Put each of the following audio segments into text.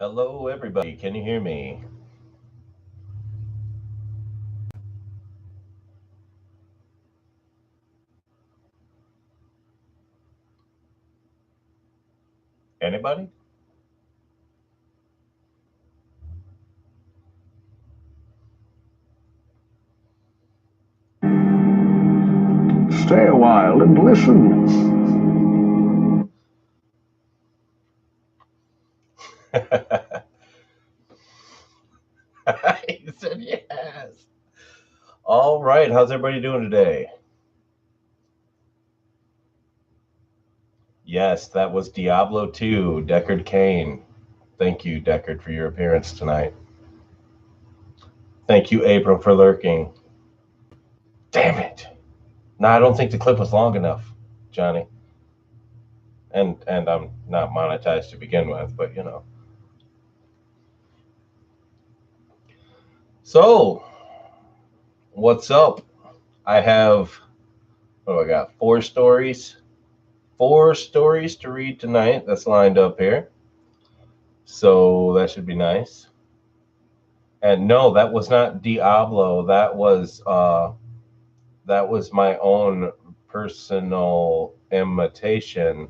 Hello, everybody. Can you hear me? Anybody? Stay a while and listen. He said yes. All right. How's everybody doing today? Yes, that was Diablo 2, Deckard Kane. Thank you, Deckard, for your appearance tonight. Thank you, April, for lurking. Damn it. No, I don't think the clip was long enough, Johnny. And I'm not monetized to begin with, but you know. So, what's up? I have, what do I got? Four stories. Four stories to read tonight that's lined up here. So that should be nice. And no, that was not Diablo. That was my own personal imitation.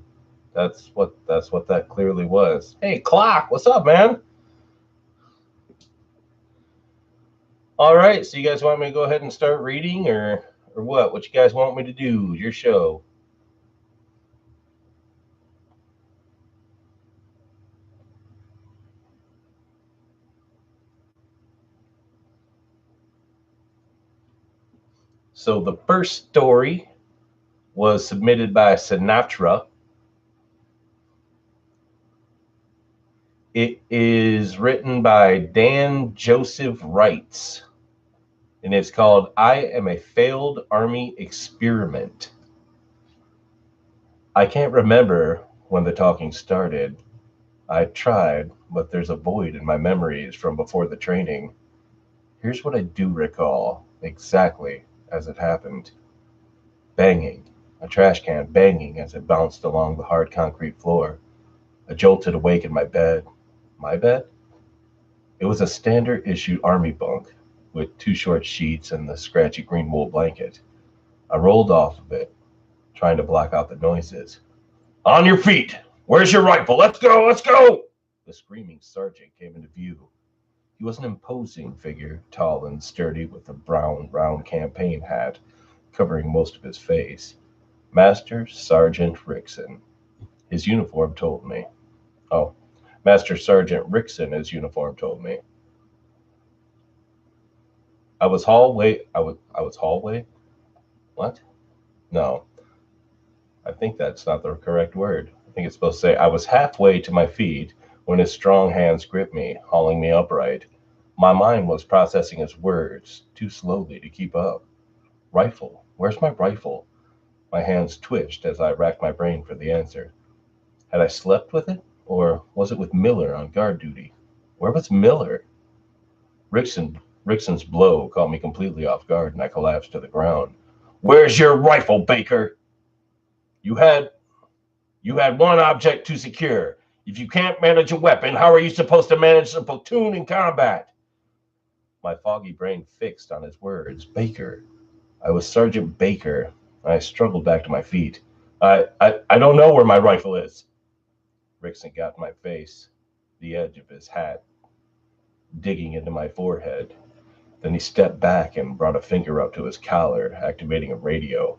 That's what that clearly was. Hey, Clock, what's up, man? All right, so you guys want me to go ahead and start reading or what? What you guys want me to do? Your show. So the first story was submitted by Sinatra. It is written by Dan Joseph Wrights, and it's called I Am a Failed Army Experiment. I can't remember when the talking started. I tried, but there's a void in my memories from before the training. Here's what I do recall exactly as it happened. Banging, a trash can banging as it bounced along the hard concrete floor. I jolted awake in my bed. My bed? It was a standard issue army bunk with two short sheets and the scratchy green wool blanket. I rolled off of it, trying to block out the noises. On your feet! Where's your rifle? Let's go! Let's go! The screaming sergeant came into view. He was an imposing figure, tall and sturdy, with a brown, round campaign hat covering most of his face. Master Sergeant Rickson. His uniform told me. Oh, Master Sergeant Rickson, his uniform told me. I was hallway? What? No, I think that's not the correct word. I think it's supposed to say I was halfway to my feet when his strong hands gripped me, hauling me upright. My mind was processing his words too slowly to keep up. Rifle. Where's my rifle? My hands twitched as I racked my brain for the answer. Had I slept with it? Or was it with Miller on guard duty? Where was Miller? Rickson's blow caught me completely off guard and I collapsed to the ground. Where's your rifle, Baker? You had you had one object to secure. If you can't manage a weapon, how are you supposed to manage a platoon in combat? My foggy brain fixed on his words. Baker. I was Sergeant Baker. I struggled back to my feet. I don't know where my rifle is. Rickson got in my face, the edge of his hat digging into my forehead. Then he stepped back and brought a finger up to his collar, activating a radio.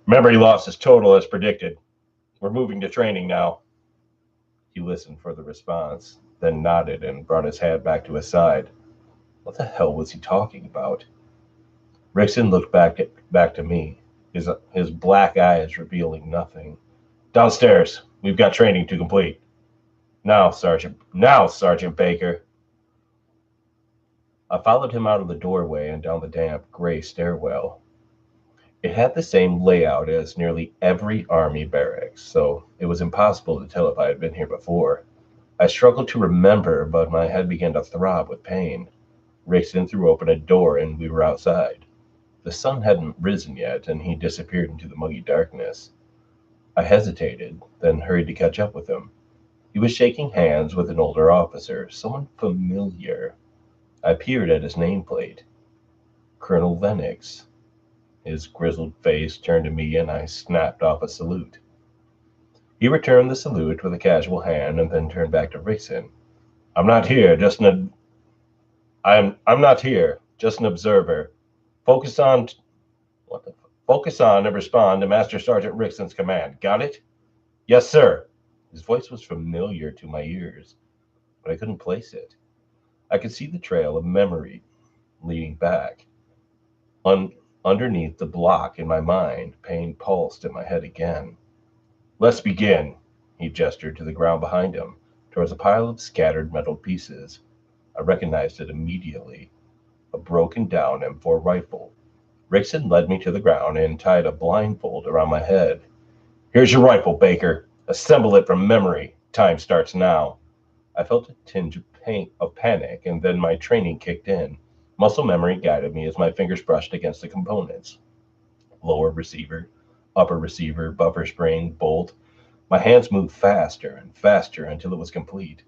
Memory loss is total as predicted. We're moving to training now. He listened for the response, then nodded and brought his hand back to his side. What the hell was he talking about? Rickson looked back to me, his black eyes revealing nothing. Downstairs. We've got training to complete. Now, Sergeant Baker. I followed him out of the doorway and down the damp, gray stairwell. It had the same layout as nearly every army barracks, so it was impossible to tell if I had been here before. I struggled to remember, but my head began to throb with pain. Rickson threw open a door and we were outside. The sun hadn't risen yet, and he disappeared into the muggy darkness. I hesitated, then hurried to catch up with him. He was shaking hands with an older officer, someone familiar. I peered at his nameplate. Colonel Lennox. His grizzled face turned to me and I snapped off a salute. He returned the salute with a casual hand and then turned back to Rickson. I'm not here, just an I'm not here, just an observer. Focus on Focus on and respond to Master Sergeant Rickson's command. Got it? Yes, sir. His voice was familiar to my ears, but I couldn't place it. I could see the trail of memory leading back. Underneath the block in my mind, pain pulsed in my head again. Let's begin. He gestured to the ground behind him, towards a pile of scattered metal pieces. I recognized it immediately. A broken down M4 rifle. Rickson led me to the ground and tied a blindfold around my head. Here's your rifle, Baker. Assemble it from memory. Time starts now. I felt a tinge of panic, and then my training kicked in. Muscle memory guided me as my fingers brushed against the components. Lower receiver, upper receiver, buffer spring, bolt. My hands moved faster and faster until it was complete.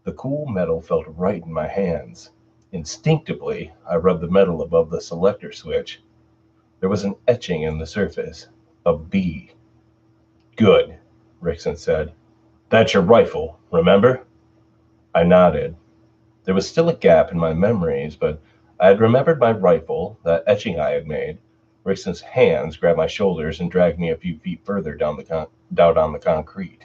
The cool metal felt right in my hands. Instinctively, I rubbed the metal above the selector switch. There was an etching in the surface. A B. Good, Rickson said. That's your rifle, remember? I nodded. There was still a gap in my memories, but I had remembered my rifle, that etching I had made. Rickson's hands grabbed my shoulders and dragged me a few feet further down on the concrete.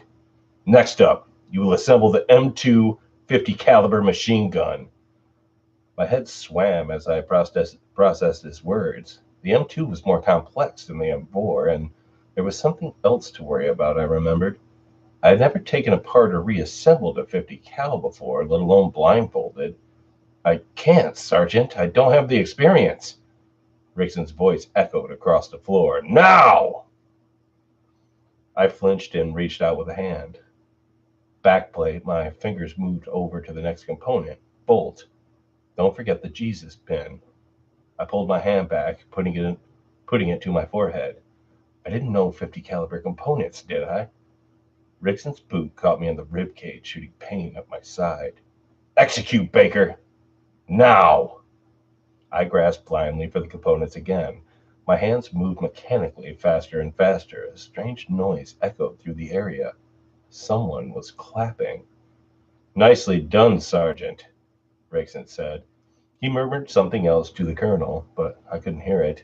Next up, you will assemble the M2 50 caliber machine gun. My head swam as I processed his words. The M2 was more complex than the M4, and there was something else to worry about, I remembered. I had never taken apart or reassembled a 50 cal before, let alone blindfolded. I can't, Sergeant. I don't have the experience. Rickson's voice echoed across the floor. Now! I flinched and reached out with a hand. Backplate, my fingers moved over to the next component. Bolt. Don't forget the Jesus pin. I pulled my hand back, putting it to my forehead. I didn't know 50 caliber components, did I? Rickson's boot caught me in the rib cage, shooting pain up my side. Execute, Baker! Now! I grasped blindly for the components again. My hands moved mechanically faster and faster. A strange noise echoed through the area. Someone was clapping. Nicely done, Sergeant, Rickson said. He murmured something else to the colonel, but I couldn't hear it.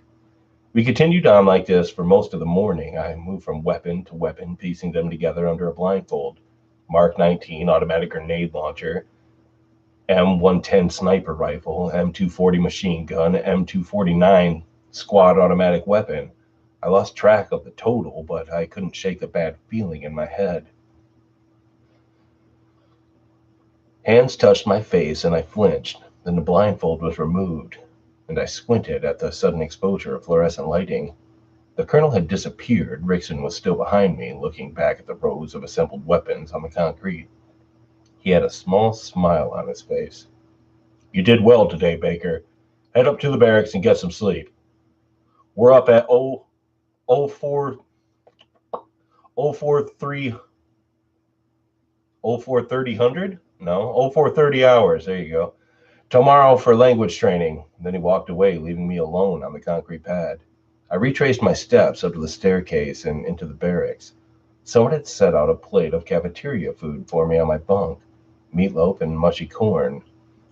We continued on like this for most of the morning. I moved from weapon to weapon, piecing them together under a blindfold. Mark 19 automatic grenade launcher, M110 sniper rifle, M240 machine gun, M249 squad automatic weapon. I lost track of the total, but I couldn't shake the bad feeling in my head. Hands touched my face and I flinched. Then the blindfold was removed, and I squinted at the sudden exposure of fluorescent lighting. The colonel had disappeared. Rickson was still behind me, looking back at the rows of assembled weapons on the concrete. He had a small smile on his face. You did well today, Baker. Head up to the barracks and get some sleep. We're up at 0430. No, 0430 hours. There you go. Tomorrow for language training. Then he walked away, leaving me alone on the concrete pad. I retraced my steps up to the staircase and into the barracks. Someone had set out a plate of cafeteria food for me on my bunk, meatloaf and mushy corn.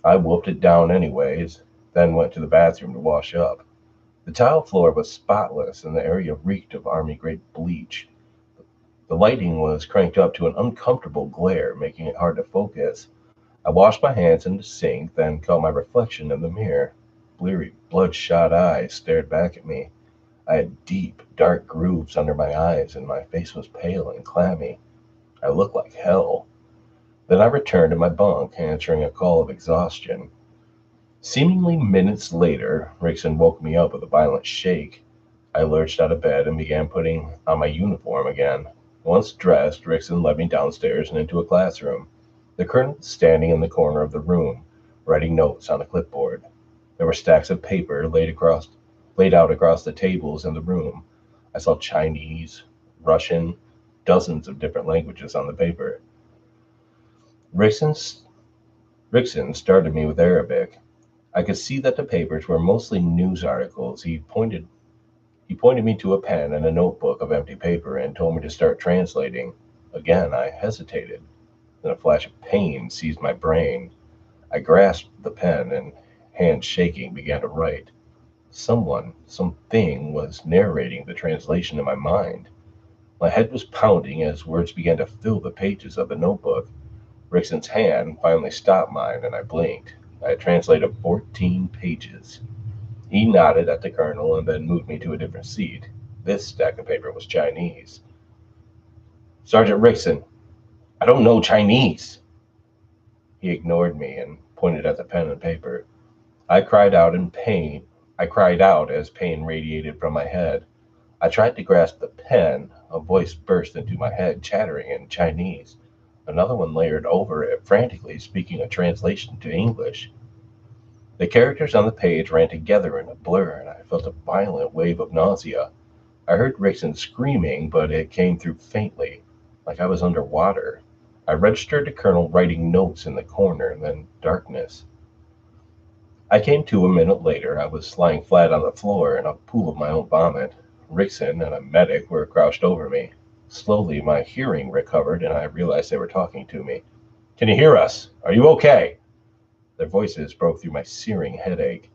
I wolfed it down anyways, then went to the bathroom to wash up. The tile floor was spotless and the area reeked of army-grade bleach. The lighting was cranked up to an uncomfortable glare, making it hard to focus. I washed my hands in the sink, then caught my reflection in the mirror. Bleary, bloodshot eyes stared back at me. I had deep, dark grooves under my eyes, and my face was pale and clammy. I looked like hell. Then I returned to my bunk, answering a call of exhaustion. Seemingly minutes later, Rickson woke me up with a violent shake. I lurched out of bed and began putting on my uniform again. Once dressed, Rickson led me downstairs and into a classroom. The colonel was standing in the corner of the room, writing notes on a clipboard. There were stacks of paper laid out across the tables in the room. I saw Chinese, Russian, dozens of different languages on the paper. Rickson started me with Arabic. I could see that the papers were mostly news articles. He pointed me to a pen and a notebook of empty paper and told me to start translating. Again, I hesitated. Then a flash of pain seized my brain. I grasped the pen and, hands shaking, began to write. Something was narrating the translation in my mind. My head was pounding as words began to fill the pages of the notebook. Rickson's hand finally stopped mine, and I blinked. I had translated 14 pages. He nodded at the colonel and then moved me to a different seat. This stack of paper was Chinese. Sergeant Rickson, I don't know Chinese. He ignored me and pointed at the pen and paper. I cried out in pain. I cried out as pain radiated from my head. I tried to grasp the pen. A voice burst into my head, chattering in Chinese. Another one layered over it, frantically speaking a translation to English. The characters on the page ran together in a blur, and I felt a violent wave of nausea. I heard Rickson screaming, but it came through faintly, like I was underwater. I registered the colonel writing notes in the corner, and then darkness. I came to a minute later. I was lying flat on the floor in a pool of my own vomit. Rickson and a medic were crouched over me. Slowly, my hearing recovered, and I realized they were talking to me. Can you hear us? Are you okay? Their voices broke through my searing headache.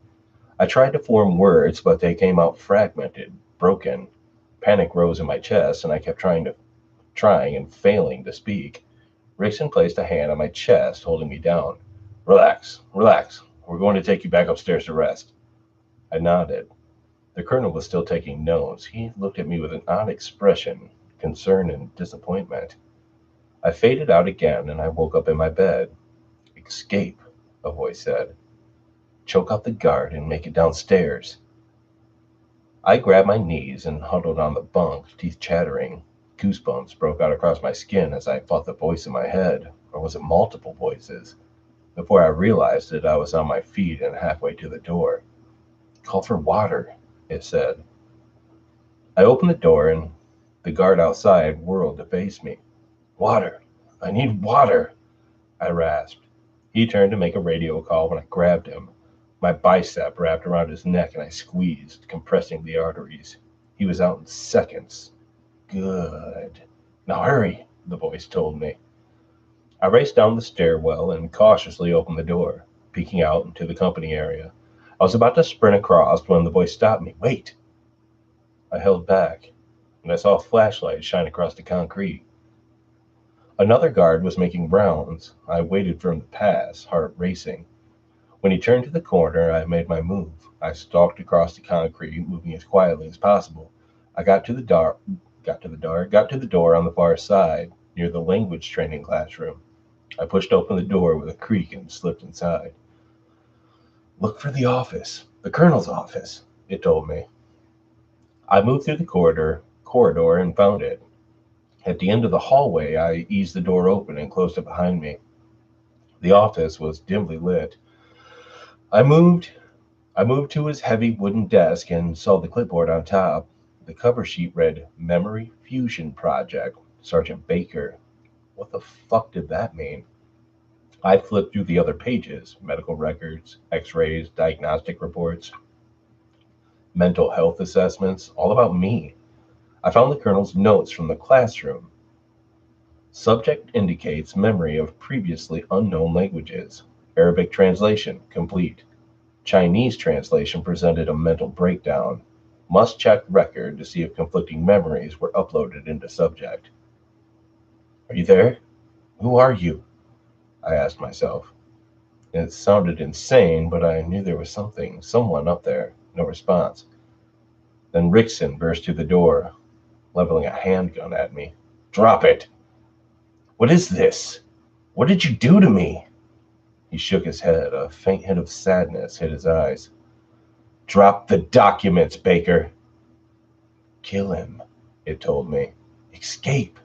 I tried to form words, but they came out fragmented, broken. Panic rose in my chest, and I kept trying and failing to speak. Rickson placed a hand on my chest, holding me down. Relax, relax. We're going to take you back upstairs to rest. I nodded. The colonel was still taking notes. He looked at me with an odd expression, concern and disappointment. I faded out again, and I woke up in my bed. Escape, a voice said. Choke out the guard and make it downstairs. I grabbed my knees and huddled on the bunk, teeth chattering. Goosebumps broke out across my skin as I fought the voice in my head. Or was it multiple voices? Before I realized it, I was on my feet and halfway to the door. Call for water, it said. I opened the door, and the guard outside whirled to face me. Water! I need water! I rasped. He turned to make a radio call when I grabbed him. My bicep wrapped around his neck, and I squeezed, compressing the arteries. He was out in seconds. Good. Now hurry, the voice told me. I raced down the stairwell and cautiously opened the door, peeking out into the company area. I was about to sprint across when the voice stopped me. Wait! I held back, and I saw a flashlight shine across the concrete. Another guard was making rounds. I waited for him to pass, heart racing. When he turned to the corner, I made my move. I stalked across the concrete, moving as quietly as possible. I got to the door on the far side, near the language training classroom. I pushed open the door with a creak and slipped inside. Look for the office, the colonel's office, it told me. I moved through the corridor and found it. At the end of the hallway, I eased the door open and closed it behind me. The office was dimly lit. I moved to his heavy wooden desk and saw the clipboard on top. The cover sheet read Memory Fusion Project, Sergeant Baker. What the fuck did that mean? I flipped through the other pages, medical records, x-rays, diagnostic reports, mental health assessments, all about me. I found the colonel's notes from the classroom. Subject indicates memory of previously unknown languages. Arabic translation, complete. Chinese translation presented a mental breakdown. Must check record to see if conflicting memories were uploaded into subject. Are you there? Who are you? I asked myself. It sounded insane, but I knew there was someone up there. No response. Then Rickson burst through the door, leveling a handgun at me. Drop it! What is this? What did you do to me? He shook his head. A faint hint of sadness hit his eyes. Drop the documents, Baker. Kill him, it told me. Escape.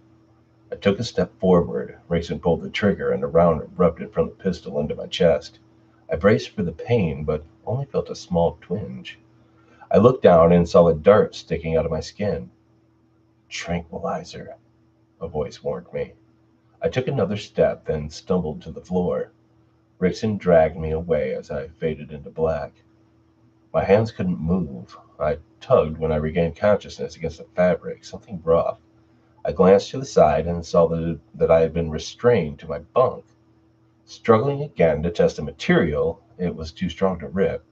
I took a step forward. Rickson pulled the trigger, and a round erupted from the pistol into my chest. I braced for the pain, but only felt a small twinge. I looked down and saw a dart sticking out of my skin. Tranquilizer, a voice warned me. I took another step, then stumbled to the floor. Rickson dragged me away as I faded into black. My hands couldn't move. I tugged when I regained consciousness against the fabric, something rough. I glanced to the side and saw that I had been restrained to my bunk. Struggling again to test the material, it was too strong to rip.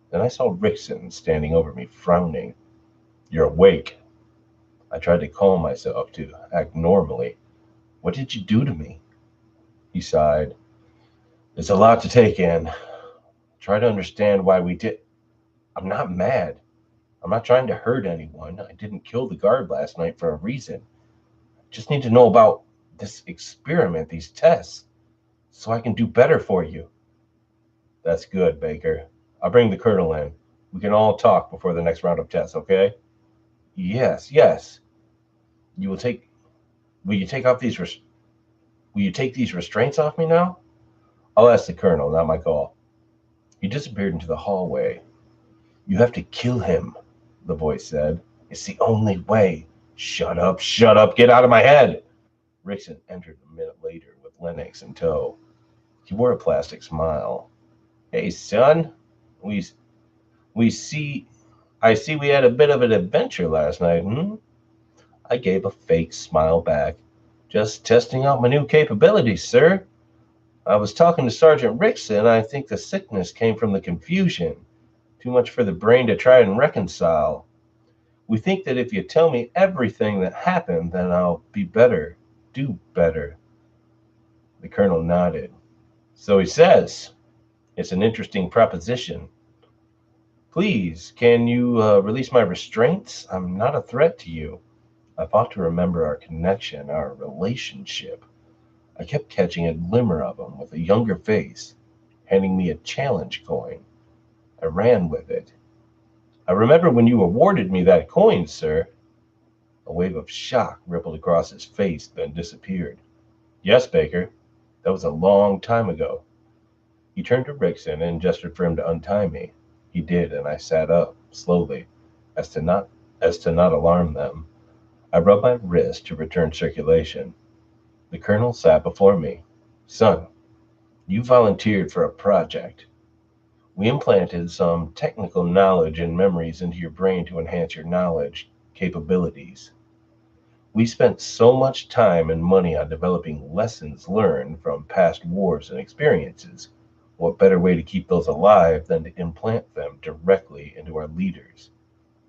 Then I saw Rickson standing over me, frowning. "You're awake." I tried to calm myself, to act normally. "What did you do to me?" He sighed. "It's a lot to take in. Try to understand why we did. I'm not mad. I'm not trying to hurt anyone. I didn't kill the guard last night for a reason. Just need to know about this experiment, these tests, so I can do better for you." "That's good, Baker. I'll bring the colonel in. We can all talk before the next round of tests, okay?" "Yes, yes. You will take. Will you take off these? Will you take these restraints off me now?" "I'll ask the colonel. Not my call." He disappeared into the hallway. "You have to kill him," the voice said. "It's the only way." "Shut up! Shut up! Get out of my head!" Rickson entered a minute later with Lennox in tow. He wore a plastic smile. "Hey, son. We we see. I see we had a bit of an adventure last night, hmm?" I gave a fake smile back. "Just testing out my new capabilities, sir. I was talking to Sergeant Rickson. I think the sickness came from the confusion. Too much for the brain to try and reconcile. We think that if you tell me everything that happened, then I'll be better, do better." The colonel nodded. "So he says. It's an interesting proposition. Please, can you release my restraints? I'm not a threat to you. I fought to remember our connection, our relationship. I kept catching a glimmer of him with a younger face, handing me a challenge coin. I ran with it. "I remember when you awarded me that coin, sir." A wave of shock rippled across his face, then disappeared. "Yes, Baker. That was a long time ago." He turned to Rickson and gestured for him to untie me. He did, and I sat up, slowly, as to not alarm them. I rubbed my wrist to return circulation. The colonel sat before me. "Son, you volunteered for a project. We implanted some technical knowledge and memories into your brain to enhance your knowledge capabilities. We spent so much time and money on developing lessons learned from past wars and experiences. What better way to keep those alive than to implant them directly into our leaders?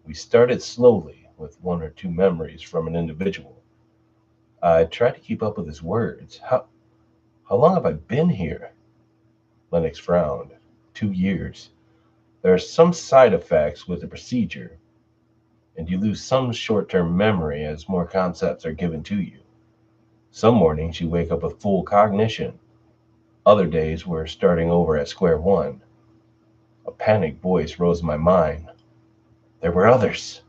We started slowly with one or two memories from an individual." I tried to keep up with his words. How long have I been here?" Lennox frowned. 2 years. There are some side effects with the procedure, and you lose some short term memory as more concepts are given to you. Some mornings you wake up with full cognition. Other days we're starting over at square one. A panicked voice rose in my mind. "There were others.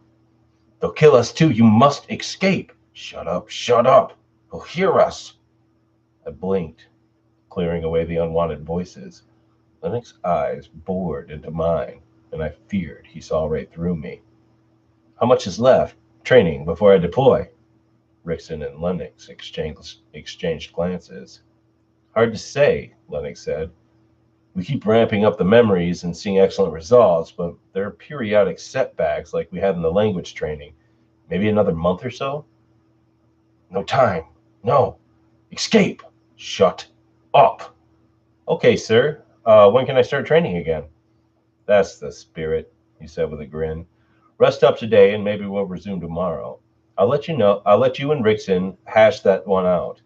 They'll kill us too. You must escape." "Shut up, shut up. They'll hear us." I blinked, clearing away the unwanted voices. Lennox's eyes bored into mine, and I feared he saw right through me. "How much is left? Training before I deploy?" Rickson and Lennox exchanged glances. "Hard to say," Lennox said. "We keep ramping up the memories and seeing excellent results, but there are periodic setbacks like we had in the language training. Maybe another month or so." "No time. No. Escape. Shut up." "Okay, sir. When can I start training again?" "That's the spirit," he said with a grin. "Rest up today and maybe we'll resume tomorrow. I'll let you and Rickson hash that one out."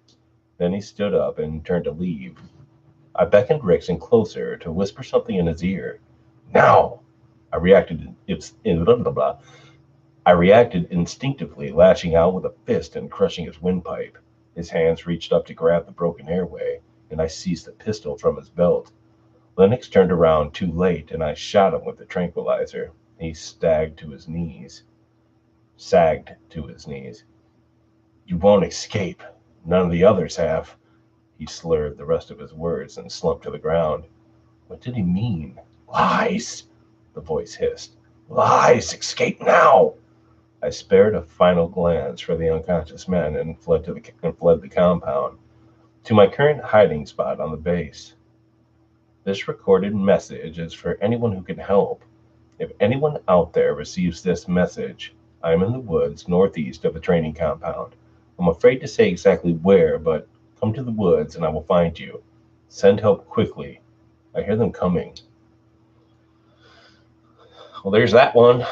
Then he stood up and turned to leave. I beckoned Rickson closer to whisper something in his ear. "Now!" I reacted in blah, blah, blah. I reacted instinctively, lashing out with a fist and crushing his windpipe. His hands reached up to grab the broken airway, and I seized the pistol from his belt. Lennox turned around too late, and I shot him with the tranquilizer. He sagged to his knees. "You won't escape. None of the others have." He slurred the rest of his words and slumped to the ground. What did he mean? "Lies!" the voice hissed. "Lies! Escape now!" I spared a final glance for the unconscious men and fled the compound. to my current hiding spot on the base. This recorded message is for anyone who can help. If anyone out there receives this message, I'm in the woods northeast of a training compound. I'm afraid to say exactly where, but come to the woods and I will find you. Send help quickly. I hear them coming. Well, there's that one.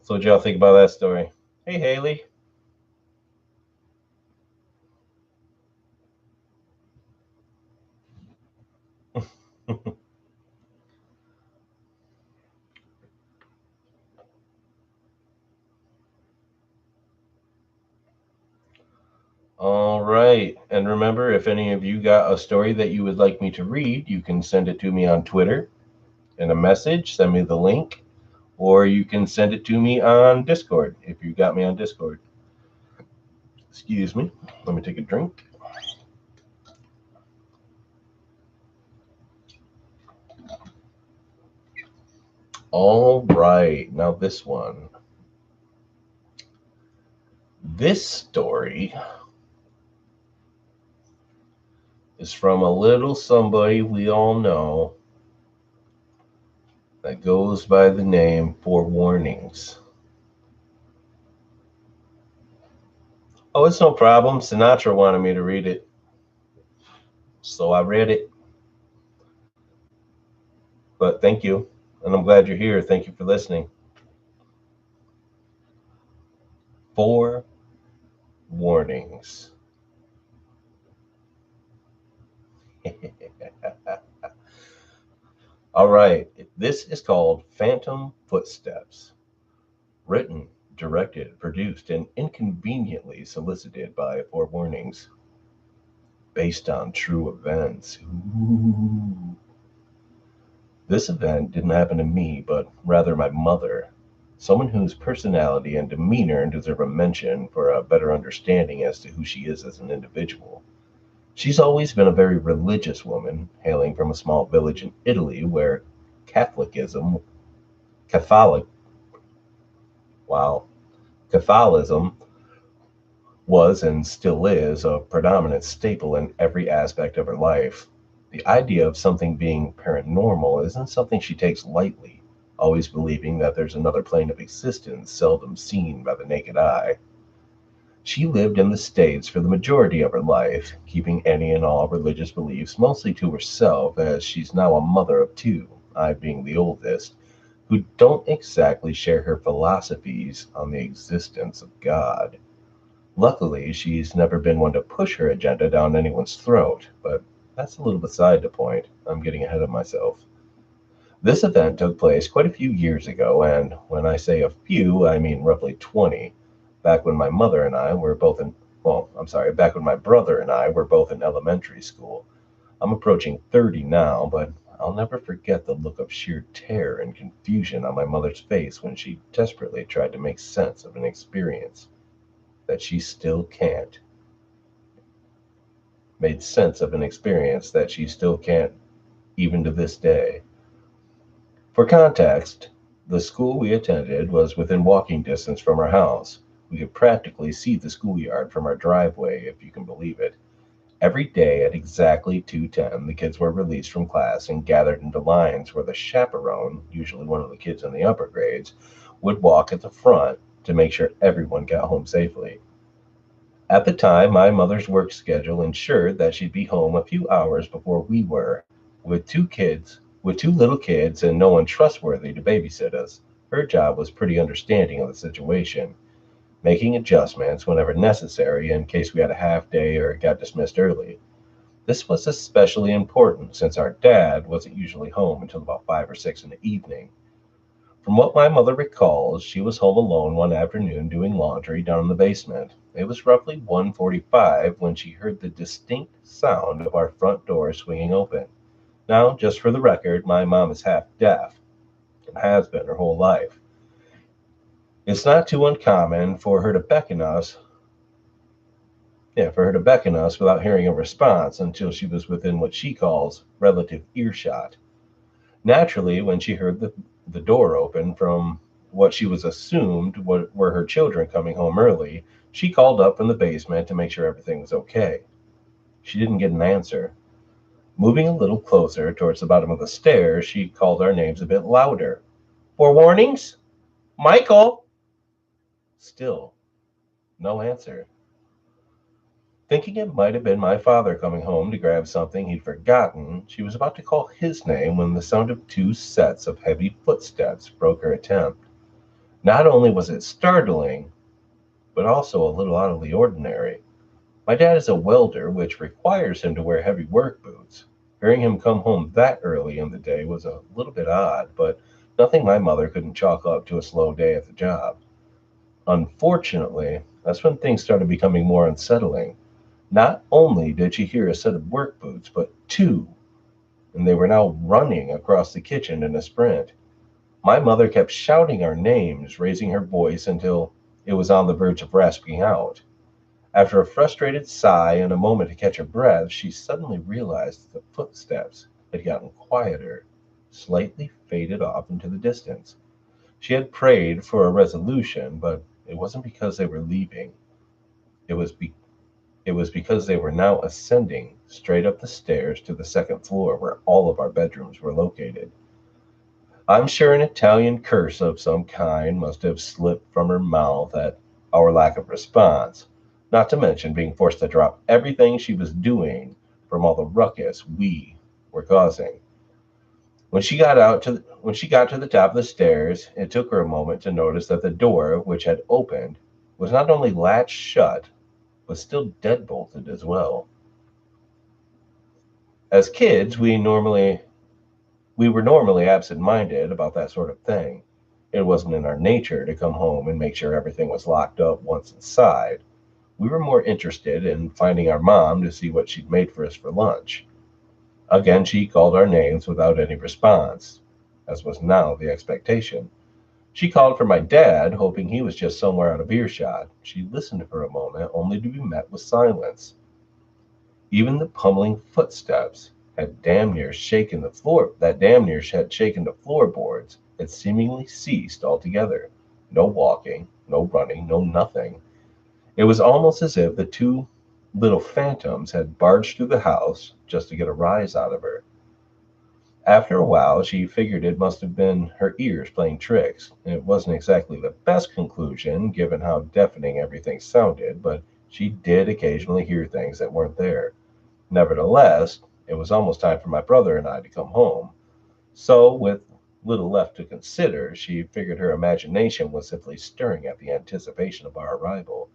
So what y'all think about that story? Hey, Haley. All right. And remember, if any of you got a story that you would like me to read, you can send it to me on Twitter in a message, send me the link, or you can send it to me on Discord if you got me on Discord. Excuse me. Let me take a drink. All right. Now, this one. This story is from a little somebody we all know that goes by the name Four Warnings. Oh, it's no problem. Sinatra wanted me to read it, so I read it. But thank you, and I'm glad you're here. Thank you for listening. Four Warnings. All right, this is called Phantom Footsteps. Written, directed, produced, and inconveniently solicited by Four Warnings. Based on true events. Ooh. This event didn't happen to me, but rather my mother. Someone whose personality and demeanor deserve a mention for a better understanding as to who she is as an individual. She's always been a very religious woman, hailing from a small village in Italy where Catholicism, Catholic, wow, Catholicism was and still is a predominant staple in every aspect of her life. The idea of something being paranormal isn't something she takes lightly, always believing that there's another plane of existence seldom seen by the naked eye. She lived in the States for the majority of her life, keeping any and all religious beliefs mostly to herself, as she's now a mother of two, I being the oldest, who don't exactly share her philosophies on the existence of God. Luckily, she's never been one to push her agenda down anyone's throat, but that's a little beside the point. I'm getting ahead of myself. This event took place quite a few years ago, and when I say a few, I mean roughly 20, back when my mother and I were both in, well, I'm sorry, back when my brother and I were both in elementary school. I'm approaching 30 now, but I'll never forget the look of sheer terror and confusion on my mother's face when she desperately tried to make sense of an experience that she still can't. Made sense of an experience that she still can't, even to this day. For context, the school we attended was within walking distance from our house. We could practically see the schoolyard from our driveway, if you can believe it. Every day at exactly 2:10, the kids were released from class and gathered into lines where the chaperone, usually one of the kids in the upper grades, would walk at the front to make sure everyone got home safely. At the time, my mother's work schedule ensured that she'd be home a few hours before we were. With two little kids and no one trustworthy to babysit us, her job was pretty understanding of the situation, making adjustments whenever necessary in case we had a half day or got dismissed early. This was especially important since our dad wasn't usually home until about 5 or 6 in the evening. From what my mother recalls, she was home alone one afternoon doing laundry down in the basement. It was roughly 1:45 when she heard the distinct sound of our front door swinging open. Now, just for the record, my mom is half deaf and has been her whole life. It's not too uncommon for her to beckon us, without hearing a response until she was within what she calls relative earshot. Naturally, when she heard the door open from what she was assumed were her children coming home early, she called up from the basement to make sure everything was okay. She didn't get an answer. Moving a little closer towards the bottom of the stairs, she called our names a bit louder. For warnings? Michael! Still, no answer. Thinking it might have been my father coming home to grab something he'd forgotten, she was about to call his name when the sound of two sets of heavy footsteps broke her attempt. Not only was it startling, but also a little out of the ordinary. My dad is a welder, which requires him to wear heavy work boots. Hearing him come home that early in the day was a little bit odd, but nothing my mother couldn't chalk up to a slow day at the job. Unfortunately, that's when things started becoming more unsettling. Not only did she hear a set of work boots, but two, and they were now running across the kitchen in a sprint. My mother kept shouting our names, raising her voice until it was on the verge of rasping out. After a frustrated sigh and a moment to catch her breath, she suddenly realized that the footsteps had gotten quieter, slightly faded off into the distance. She had prayed for a resolution, but it wasn't because they were leaving. It was it was because they were now ascending straight up the stairs to the second floor where all of our bedrooms were located. I'm sure an Italian curse of some kind must have slipped from her mouth at our lack of response, not to mention being forced to drop everything she was doing from all the ruckus we were causing. When she got to the top of the stairs, it took her a moment to notice that the door, which had opened, was not only latched shut, but still deadbolted as well. As kids, we were normally absent-minded about that sort of thing. It wasn't in our nature to come home and make sure everything was locked up once inside. We were more interested in finding our mom to see what she'd made for us for lunch. Again, she called our names without any response, as was now the expectation. She called for my dad, hoping he was just somewhere out of earshot. She listened for a moment, only to be met with silence. Even the pummeling footsteps had damn near shaken the floor that damn near had shaken the floorboards had seemingly ceased altogether. No walking, no running, no nothing. It was almost as if the two little phantoms had barged through the house just to get a rise out of her. After a while, she figured it must have been her ears playing tricks. It wasn't exactly the best conclusion, given how deafening everything sounded, but she did occasionally hear things that weren't there. Nevertheless, it was almost time for my brother and I to come home. So, with little left to consider, she figured her imagination was simply stirring at the anticipation of our arrival.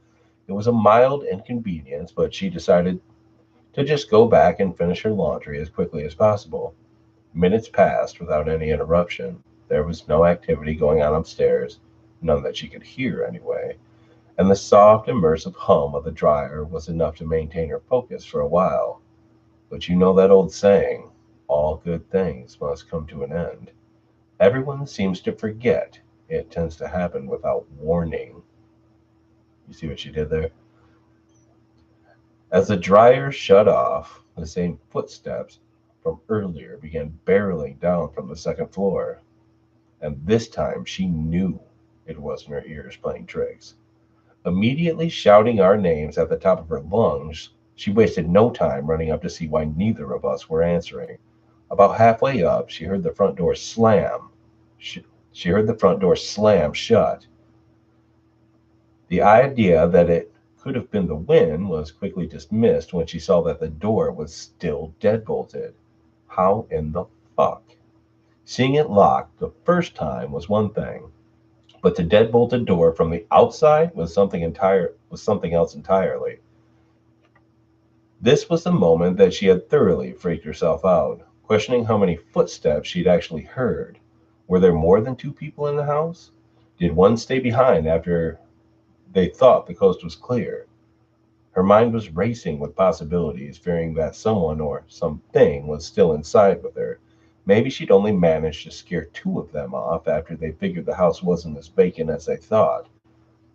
It was a mild inconvenience, but she decided to just go back and finish her laundry as quickly as possible. Minutes passed without any interruption. There was no activity going on upstairs, none that she could hear anyway, and the soft, immersive hum of the dryer was enough to maintain her focus for a while. But you know that old saying, all good things must come to an end. Everyone seems to forget it tends to happen without warning. You see what she did there? As the dryer shut off, the same footsteps from earlier began barreling down from the second floor, and this time she knew it wasn't her ears playing tricks. Immediately shouting our names at the top of her lungs, she wasted no time running up to see why neither of us were answering. About halfway up, she heard the front door slam. She heard the front door slam shut. The idea that it could have been the wind was quickly dismissed when she saw that the door was still deadbolted. How in the fuck? Seeing it locked the first time was one thing, but the deadbolted door from the outside was something else entirely. This was the moment that she had thoroughly freaked herself out, questioning how many footsteps she'd actually heard. Were there more than two people in the house? Did one stay behind after they thought the coast was clear? Her mind was racing with possibilities, fearing that someone or something was still inside with her. Maybe she'd only managed to scare two of them off after they figured the house wasn't as vacant as they thought.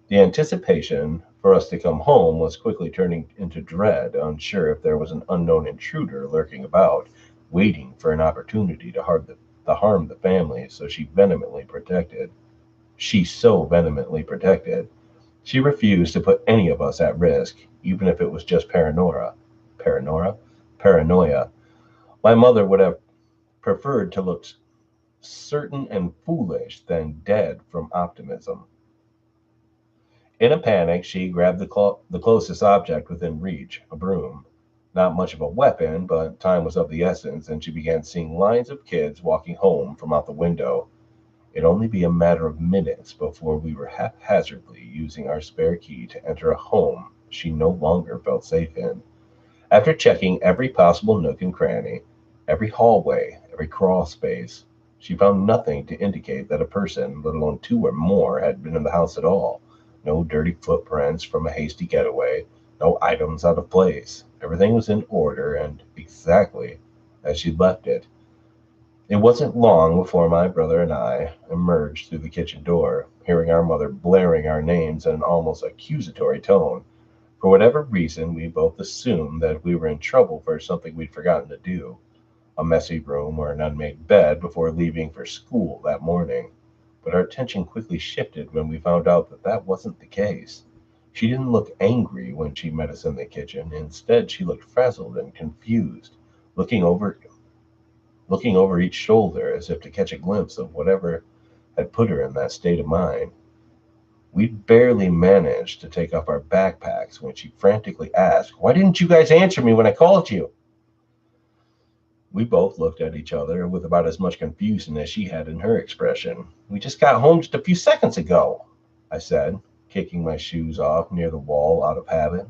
The anticipation for us to come home was quickly turning into dread, unsure if there was an unknown intruder lurking about, waiting for an opportunity to harm the family, so she vehemently protected. she so vehemently protected. She refused to put any of us at risk, even if it was just paranoia. Paranoia? Paranoia. My mother would have preferred to look certain and foolish than dead from optimism. In a panic, she grabbed the closest object within reach, a broom. Not much of a weapon, but time was of the essence, and she began seeing lines of kids walking home from out the window. It'd only be a matter of minutes before we were haphazardly using our spare key to enter a home she no longer felt safe in. After checking every possible nook and cranny, every hallway, every crawl space, she found nothing to indicate that a person, let alone two or more, had been in the house at all. No dirty footprints from a hasty getaway, no items out of place. Everything was in order and exactly as she'd left it. It wasn't long before my brother and I emerged through the kitchen door, hearing our mother blaring our names in an almost accusatory tone. For whatever reason, we both assumed that we were in trouble for something we'd forgotten to do, a messy room or an unmade bed before leaving for school that morning. But our attention quickly shifted when we found out that that wasn't the case. She didn't look angry when she met us in the kitchen. Instead, she looked frazzled and confused, looking over looking over each shoulder as if to catch a glimpse of whatever had put her in that state of mind. We'd barely managed to take off our backpacks when she frantically asked, "Why didn't you guys answer me when I called you?" We both looked at each other with about as much confusion as she had in her expression. "We just got home just a few seconds ago," I said, kicking my shoes off near the wall out of habit.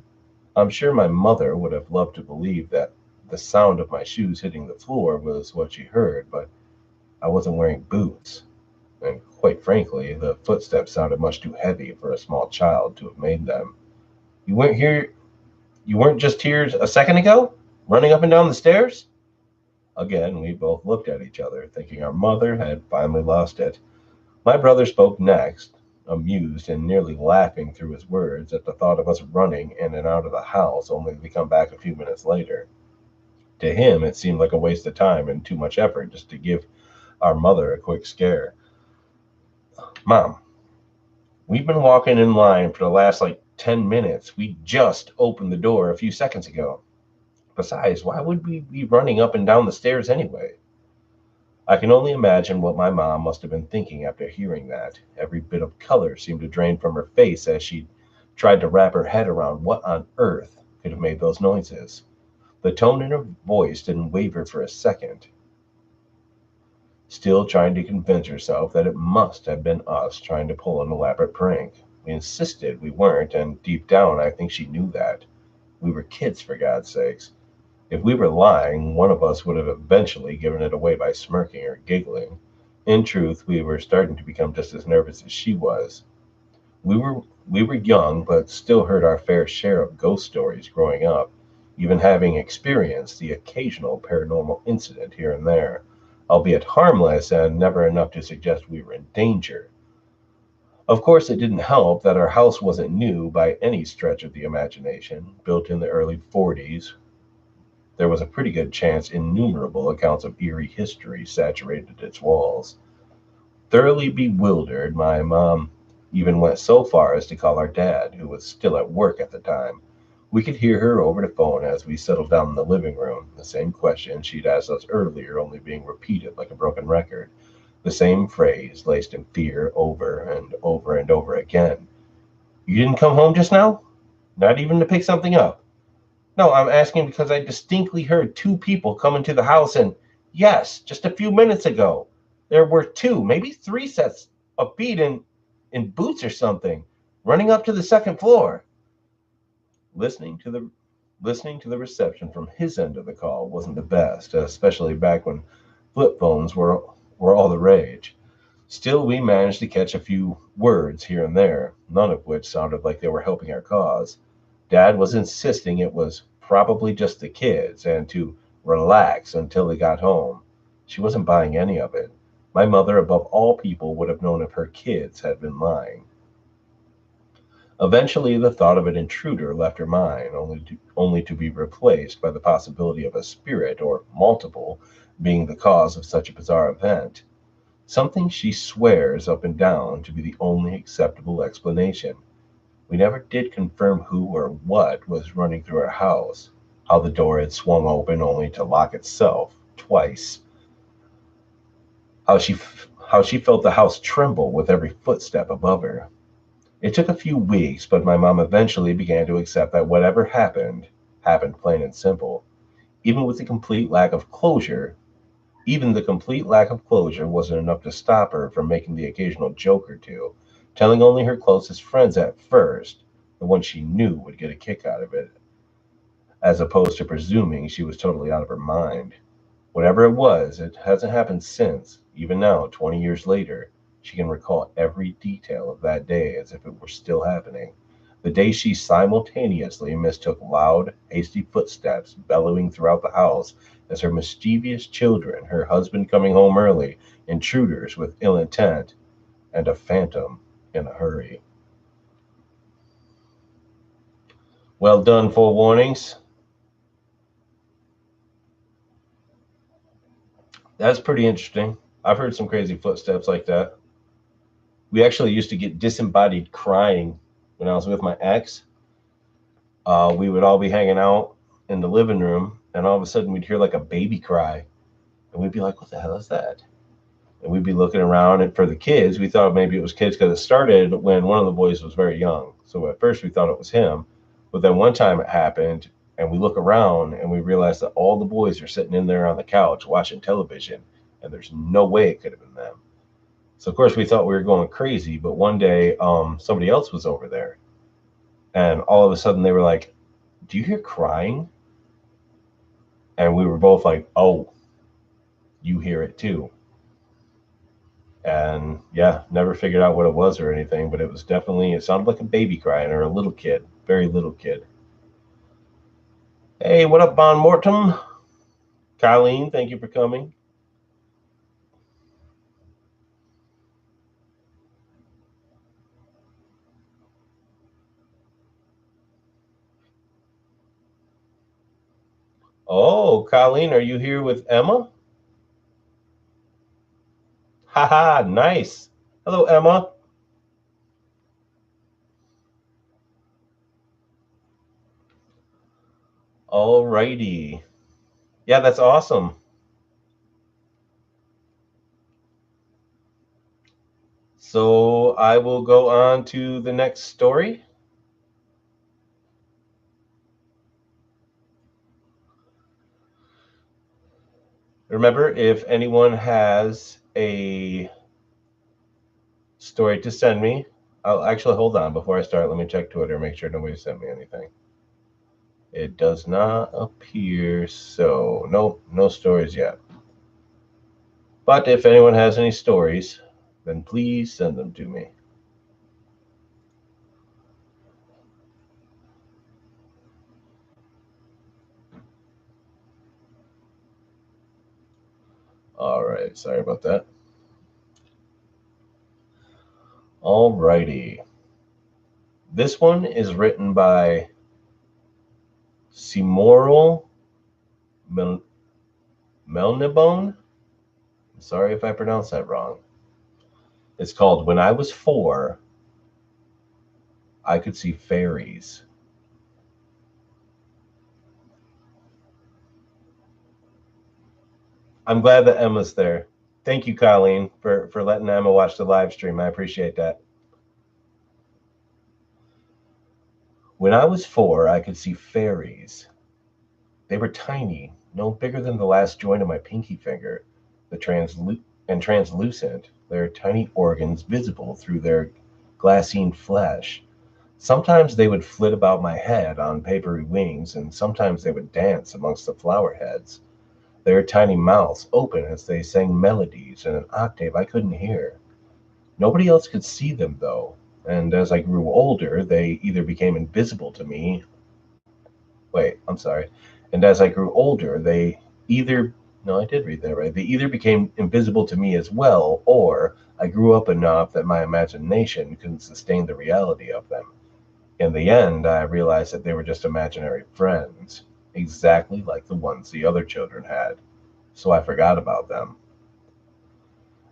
I'm sure my mother would have loved to believe that the sound of my shoes hitting the floor was what she heard, but I wasn't wearing boots, and quite frankly, the footsteps sounded much too heavy for a small child to have made them. "You weren't here, you weren't just here a second ago? Running up and down the stairs?" Again, we both looked at each other, thinking our mother had finally lost it. My brother spoke next, amused and nearly laughing through his words at the thought of us running in and out of the house only to come back a few minutes later. To him, it seemed like a waste of time and too much effort just to give our mother a quick scare. "Mom, we've been walking in line for the last 10 minutes. We just opened the door a few seconds ago. Besides, why would we be running up and down the stairs anyway?" I can only imagine what my mom must have been thinking after hearing that. Every bit of color seemed to drain from her face as she tried to wrap her head around what on earth could have made those noises. The tone in her voice didn't waver for a second, still trying to convince herself that it must have been us trying to pull an elaborate prank. We insisted we weren't, and deep down I think she knew that. We were kids, for God's sakes. If we were lying, one of us would have eventually given it away by smirking or giggling. In truth, we were starting to become just as nervous as she was. We were young, but still heard our fair share of ghost stories growing up, even having experienced the occasional paranormal incident here and there, albeit harmless and never enough to suggest we were in danger. Of course, it didn't help that our house wasn't new by any stretch of the imagination. Built in the early 40s, there was a pretty good chance innumerable accounts of eerie history saturated its walls. Thoroughly bewildered, my mom even went so far as to call our dad, who was still at work at the time. We could hear her over the phone as we settled down in the living room, the same question she'd asked us earlier, only being repeated like a broken record. The same phrase, laced in fear, over and over and over again. "You didn't come home just now? Not even to pick something up?" "No, I'm asking because I distinctly heard two people come into the house and, yes, just a few minutes ago. There were two, maybe three sets of feet in boots or something, running up to the second floor." Listening to the Listening to the reception from his end of the call wasn't the best, especially back when flip phones were all the rage. Still, we managed to catch a few words here and there, none of which sounded like they were helping our cause. Dad was insisting it was probably just the kids and to relax until they got home. She wasn't buying any of it. My mother, above all people, would have known if her kids had been lying. Eventually, the thought of an intruder left her mind, only to be replaced by the possibility of a spirit or multiple being the cause of such a bizarre event. something she swears up and down to be the only acceptable explanation. We never did confirm who or what was running through our house, how the door had swung open only to lock itself twice, how she felt the house tremble with every footstep above her. It took a few weeks, but my mom eventually began to accept that whatever happened, happened plain and simple. Even with the complete lack of closure, Even the complete lack of closure wasn't enough to stop her from making the occasional joke or two, telling only her closest friends at first, the ones she knew would get a kick out of it, as opposed to presuming she was totally out of her mind. Whatever it was, it hasn't happened since. Even now, 20 years later, she can recall every detail of that day as if it were still happening. The day she simultaneously mistook loud, hasty footsteps bellowing throughout the house as her mischievous children, her husband coming home early, intruders with ill intent, and a phantom in a hurry. Well done, Full Warnings. That's pretty interesting. I've heard some crazy footsteps like that. We actually used to get disembodied crying when I was with my ex. We would all be hanging out in the living room, and all of a sudden we'd hear like a baby cry, and we'd be like, "What the hell is that?" And we'd be looking around, and for the kids, we thought maybe it was kids because it started when one of the boys was very young. So at first we thought it was him, but then one time it happened, and we look around and we realize that all the boys are sitting in there on the couch watching television, and there's no way it could have been them. So of course we thought we were going crazy, but one day somebody else was over there, and all of a sudden they were like, "Do you hear crying?" And we were both like, "Oh, you hear it too." And yeah, never figured out what it was or anything, but it sounded like a baby crying or a little kid, very little kid. Hey, what up, Bon Mortem? Colleen, thank you for coming. Oh, Colleen, are you here with Emma? Haha, nice. Hello, Emma. All righty. Yeah, that's awesome. So I will go on to the next story. Remember, if anyone has a story to send me, I'll actually hold on before I start. Let me check Twitter, make sure nobody sent me anything. It does not appear so. Nope, no stories yet. But if anyone has any stories, then please send them to me. All right, sorry about that. All righty. This one is written by Simoro Mel- Melnibone. Sorry if I pronounced that wrong. It's called When I Was Four, I Could See Fairies. I'm glad that Emma's there. Thank you, Colleen, for letting Emma watch the live stream. I appreciate that. When I was four, I could see fairies. They were tiny, no bigger than the last joint of my pinky finger, and translucent, their tiny organs visible through their glassine flesh. Sometimes they would flit about my head on papery wings, and sometimes they would dance amongst the flower heads, their tiny mouths open as they sang melodies in an octave I couldn't hear. Nobody else could see them, though, and as I grew older, they either became invisible to me. Wait, I'm sorry. And as I grew older, they either, no, I did read that right. They either became invisible to me as well, or I grew up enough that my imagination couldn't sustain the reality of them. In the end, I realized that they were just imaginary friends, exactly like the ones the other children had. So I forgot about them.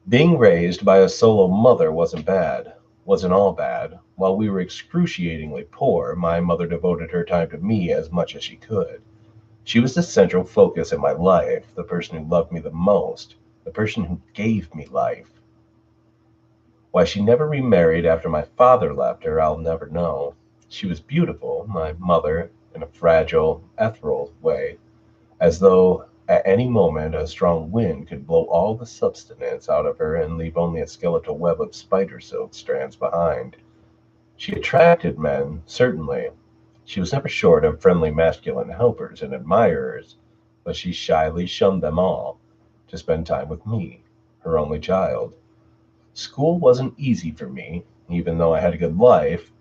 Being raised by a solo mother wasn't all bad. While we were excruciatingly poor, my mother devoted her time to me as much as she could. She was the central focus in my life, the person who loved me the most, the person who gave me life. Why she never remarried after my father left her, I'll never know. She was beautiful, my mother, in a fragile, ethereal way, as though at any moment a strong wind could blow all the substance out of her and leave only a skeletal web of spider silk strands behind. She attracted men, certainly. She was never short of friendly masculine helpers and admirers, but she shyly shunned them all to spend time with me, her only child. School wasn't easy for me, even though I had a good life.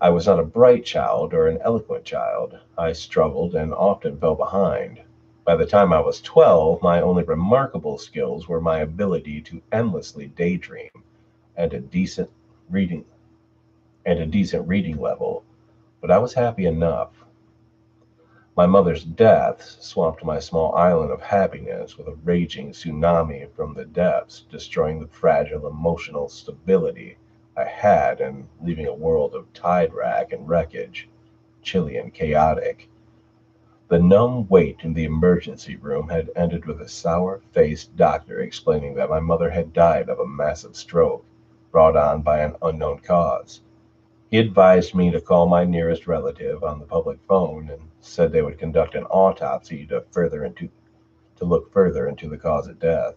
I was not a bright child or an eloquent child. I struggled and often fell behind. By the time I was 12, my only remarkable skills were my ability to endlessly daydream and reading a decent reading level, but I was happy enough. My mother's death swamped my small island of happiness with a raging tsunami from the depths, destroying the fragile emotional stability I had and leaving a world of tide rack and wreckage, chilly and chaotic. The numb wait in the emergency room had ended with a sour faced doctor explaining that my mother had died of a massive stroke brought on by an unknown cause. He advised me to call my nearest relative on the public phone and said they would conduct an autopsy to look further into the cause of death.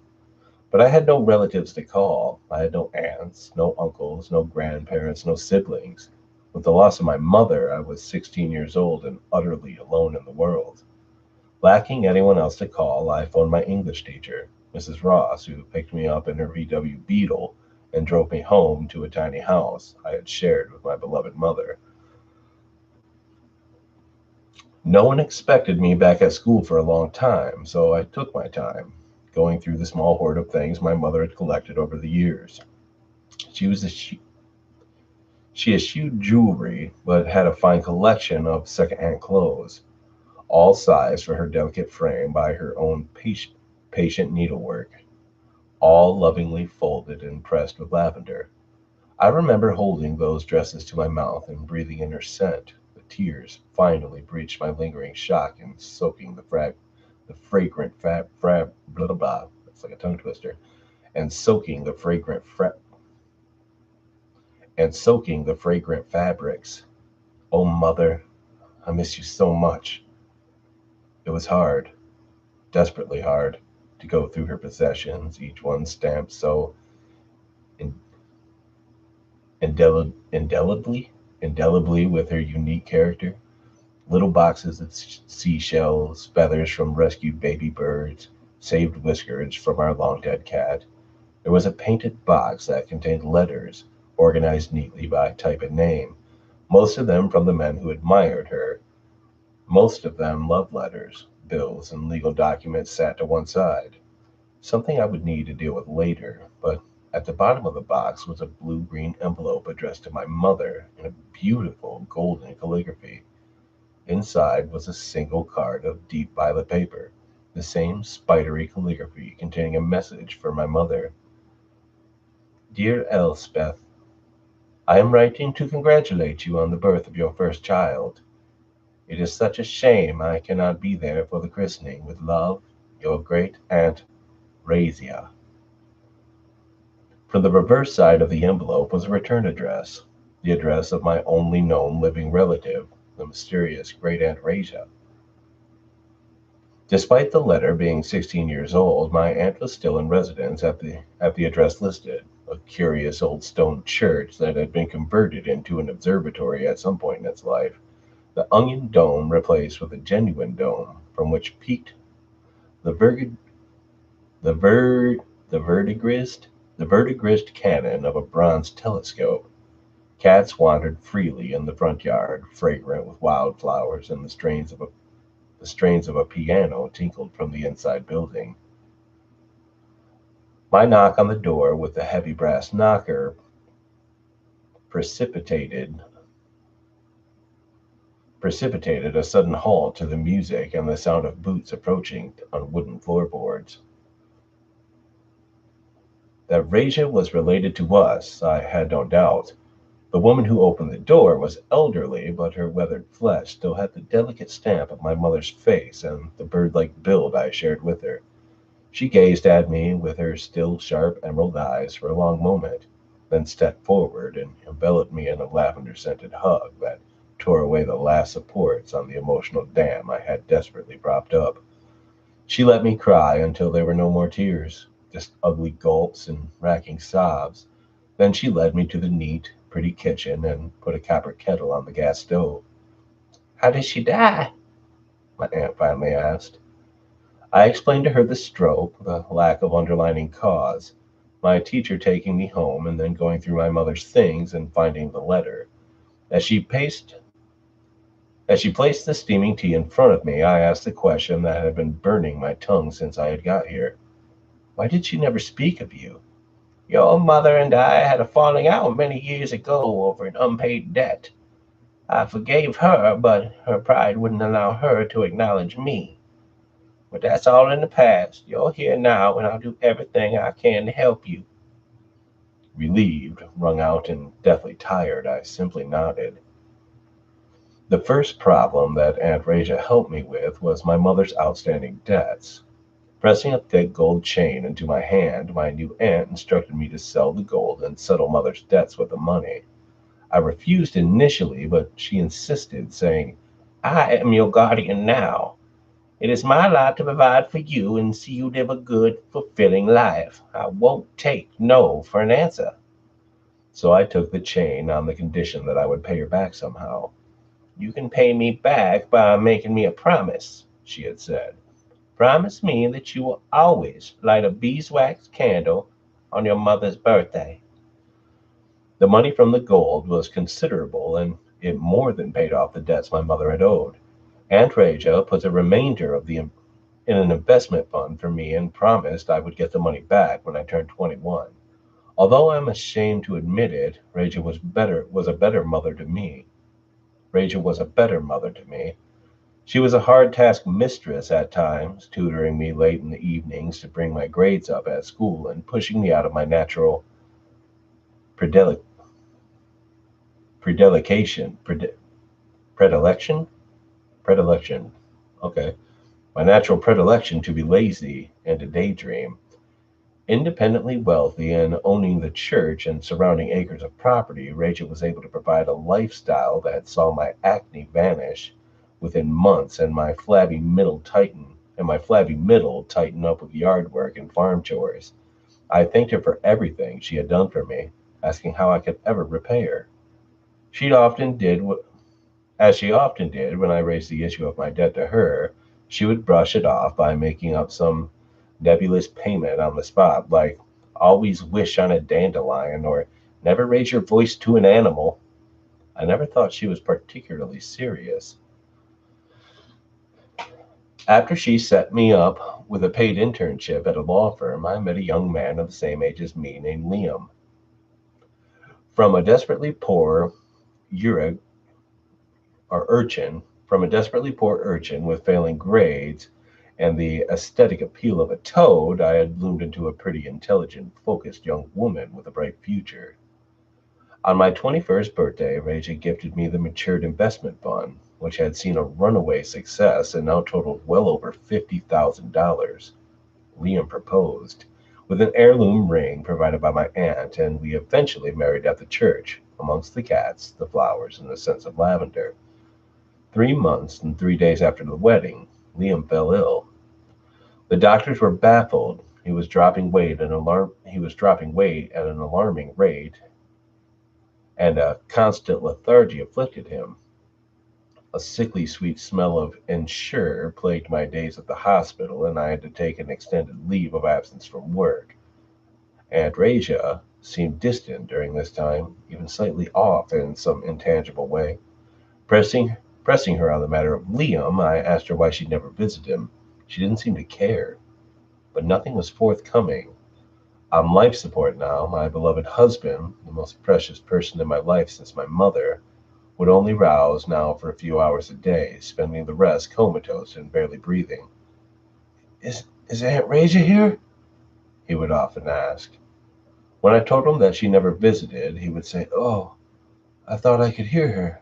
But I had no relatives to call. I had no aunts, no uncles, no grandparents, no siblings. With the loss of my mother, I was 16 years old and utterly alone in the world. Lacking anyone else to call, I phoned my English teacher, Mrs. Ross, who picked me up in her VW Beetle and drove me home to a tiny house I had shared with my beloved mother. No one expected me back at school for a long time, so I took my time, going through the small hoard of things my mother had collected over the years. She was a she, she eschewed jewelry, but had a fine collection of second-hand clothes, all sized for her delicate frame by her own patient needlework, all lovingly folded and pressed with lavender. I remember holding those dresses to my mouth and breathing in her scent. The tears finally breached my lingering shock and soaking the fragrant blah blah blah. It's like a tongue twister. And soaking the fragrant fabrics. Oh mother, I miss you so much. It was hard, desperately hard, to go through her possessions, each one stamped so in, indelibly, indelibly with her unique character. Little boxes of seashells, feathers from rescued baby birds, saved whiskers from our long dead cat. There was a painted box that contained letters, organized neatly by type and name, most of them from the men who admired her, most of them love letters. Bills and legal documents sat to one side, something I would need to deal with later, but at the bottom of the box was a blue green envelope addressed to my mother in a beautiful golden calligraphy. Inside was a single card of deep violet paper, the same spidery calligraphy containing a message for my mother. Dear Elspeth, I am writing to congratulate you on the birth of your first child. It is such a shame I cannot be there for the christening. With love, your great aunt Razia. From the reverse side of the envelope was a return address, the address of my only known living relative, the mysterious great aunt Razia. Despite the letter being 16 years old, my aunt was still in residence at the address listed, a curious old stone church that had been converted into an observatory at some point in its life, the onion dome replaced with a genuine dome from which peeked the vergid, the ver, the vertigrist cannon of a bronze telescope. Cats wandered freely in the front yard, fragrant with wildflowers, and the strains of a piano tinkled from the inside building. My knock on the door with the heavy brass knocker precipitated precipitated a sudden halt to the music and the sound of boots approaching on wooden floorboards. That Raja was related to us, I had no doubt. The woman who opened the door was elderly, but her weathered flesh still had the delicate stamp of my mother's face and the bird-like build I shared with her. She gazed at me with her still sharp emerald eyes for a long moment, then stepped forward and enveloped me in a lavender-scented hug that tore away the last supports on the emotional dam I had desperately propped up. She let me cry until there were no more tears, just ugly gulps and racking sobs. Then she led me to the neat, pretty kitchen and put a copper kettle on the gas stove. "How did she die?" my aunt finally asked. I explained to her the stroke, the lack of underlying cause, my teacher taking me home and then going through my mother's things and finding the letter. As she paced as she placed the steaming tea in front of me, I asked the question that had been burning my tongue since I had got here. Why did she never speak of you? "Your mother and I had a falling out many years ago over an unpaid debt. I forgave her, but her pride wouldn't allow her to acknowledge me. But that's all in the past. You're here now, and I'll do everything I can to help you." Relieved, wrung out, and deathly tired, I simply nodded. The first problem that Aunt Raja helped me with was my mother's outstanding debts. Pressing a thick gold chain into my hand, my new aunt instructed me to sell the gold and settle mother's debts with the money. I refused initially, but she insisted, saying, "I am your guardian now. It is my lot to provide for you and see you live a good, fulfilling life. I won't take no for an answer." So I took the chain on the condition that I would pay her back somehow. "You can pay me back by making me a promise," she had said. "Promise me that you will always light a beeswax candle on your mother's birthday." The money from the gold was considerable, and it more than paid off the debts my mother had owed. Aunt Raja put the remainder of the in an investment fund for me and promised I would get the money back when I turned 21. Although I'm ashamed to admit it, Raja was a better mother to me. She was a hard task mistress at times, tutoring me late in the evenings to bring my grades up at school and pushing me out of my natural predele- predelication, predilection, predilection. Okay, my natural predilection to be lazy and to daydream. Independently wealthy and owning the church and surrounding acres of property, Rachel was able to provide a lifestyle that saw my acne vanish within months and my flabby middle tighten up with yard work and farm chores. I thanked her for everything she had done for me, asking how I could ever repay her. She often did what As she often did when I raised the issue of my debt to her, she would brush it off by making up some nebulous payment on the spot, like "always wish on a dandelion" or "never raise your voice to an animal." I never thought she was particularly serious. After she set me up with a paid internship at a law firm, I met a young man of the same age as me named Liam. From a desperately poor Ura from a desperately poor urchin with failing grades and the aesthetic appeal of a toad, I had bloomed into a pretty intelligent, focused young woman with a bright future. On my 21st birthday, Raja gifted me the matured investment fund, which had seen a runaway success and now totaled well over $50,000. Liam proposed, with an heirloom ring provided by my aunt, and we eventually married at the church, amongst the cats, the flowers, and the scents of lavender. 3 months and 3 days after the wedding, Liam fell ill. The doctors were baffled. He was dropping weight at an alarming rate, and a constant lethargy afflicted him. A sickly sweet smell of Ensure plagued my days at the hospital, and I had to take an extended leave of absence from work. Aunt Raja seemed distant during this time, even slightly off in some intangible way. Pressing Pressing her on the matter of Liam, I asked her why she'd never visited him. She didn't seem to care, but nothing was forthcoming. On life support now, my beloved husband, the most precious person in my life since my mother, would only rouse now for a few hours a day, spending the rest comatose and barely breathing. Is Aunt Raja here?" he would often ask. When I told him that she never visited, he would say, "Oh, I thought I could hear her."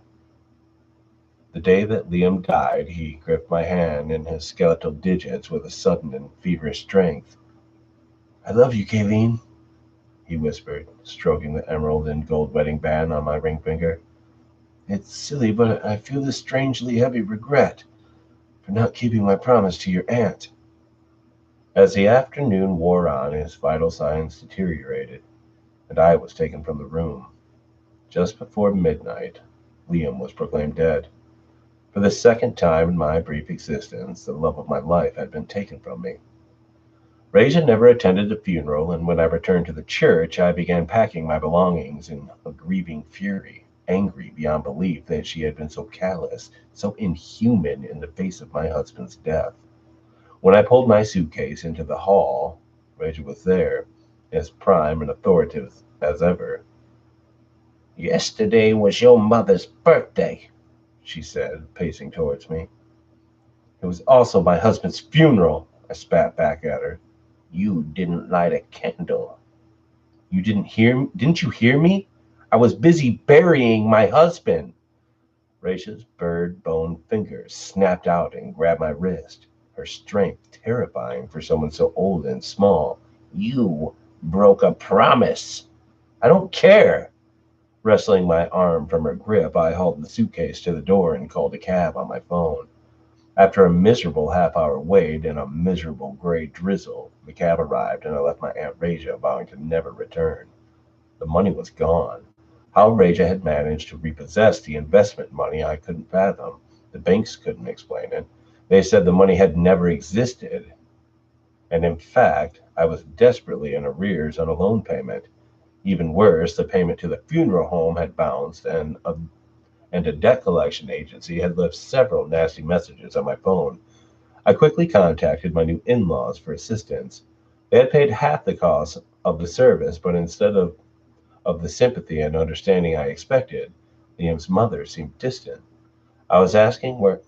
The day that Liam died, he gripped my hand in his skeletal digits with a sudden and feverish strength. "I love you, Kayleen," he whispered, stroking the emerald and gold wedding band on my ring finger. "It's silly, but I feel this strangely heavy regret for not keeping my promise to your aunt." As the afternoon wore on, his vital signs deteriorated, and I was taken from the room. Just before midnight, Liam was proclaimed dead. For the second time in my brief existence, the love of my life had been taken from me. Raja never attended the funeral, and when I returned to the church, I began packing my belongings in a grieving fury, angry beyond belief that she had been so callous, so inhuman in the face of my husband's death. When I pulled my suitcase into the hall, Raja was there, as prime and authoritative as ever. "Yesterday was your mother's birthday," she said, pacing towards me. "It was also my husband's funeral," I spat back at her. "You didn't light a candle." Didn't you hear me? I was busy burying my husband." Raisha's bird bone fingers snapped out and grabbed my wrist, her strength terrifying for someone so old and small. "You broke a promise." "I don't care." Wrestling my arm from her grip, I hauled the suitcase to the door and called a cab on my phone. After a miserable half-hour wait and a miserable gray drizzle, the cab arrived and I left my Aunt Raja vowing to never return. The money was gone. How Raja had managed to repossess the investment money I couldn't fathom. The banks couldn't explain it. They said the money had never existed. And in fact, I was desperately in arrears on a loan payment. Even worse, the payment to the funeral home had bounced, and a debt collection agency had left several nasty messages on my phone. I quickly contacted my new in laws for assistance. They had paid half the cost of the service, but instead of the sympathy and understanding I expected, Liam's mother seemed distant. I was asking where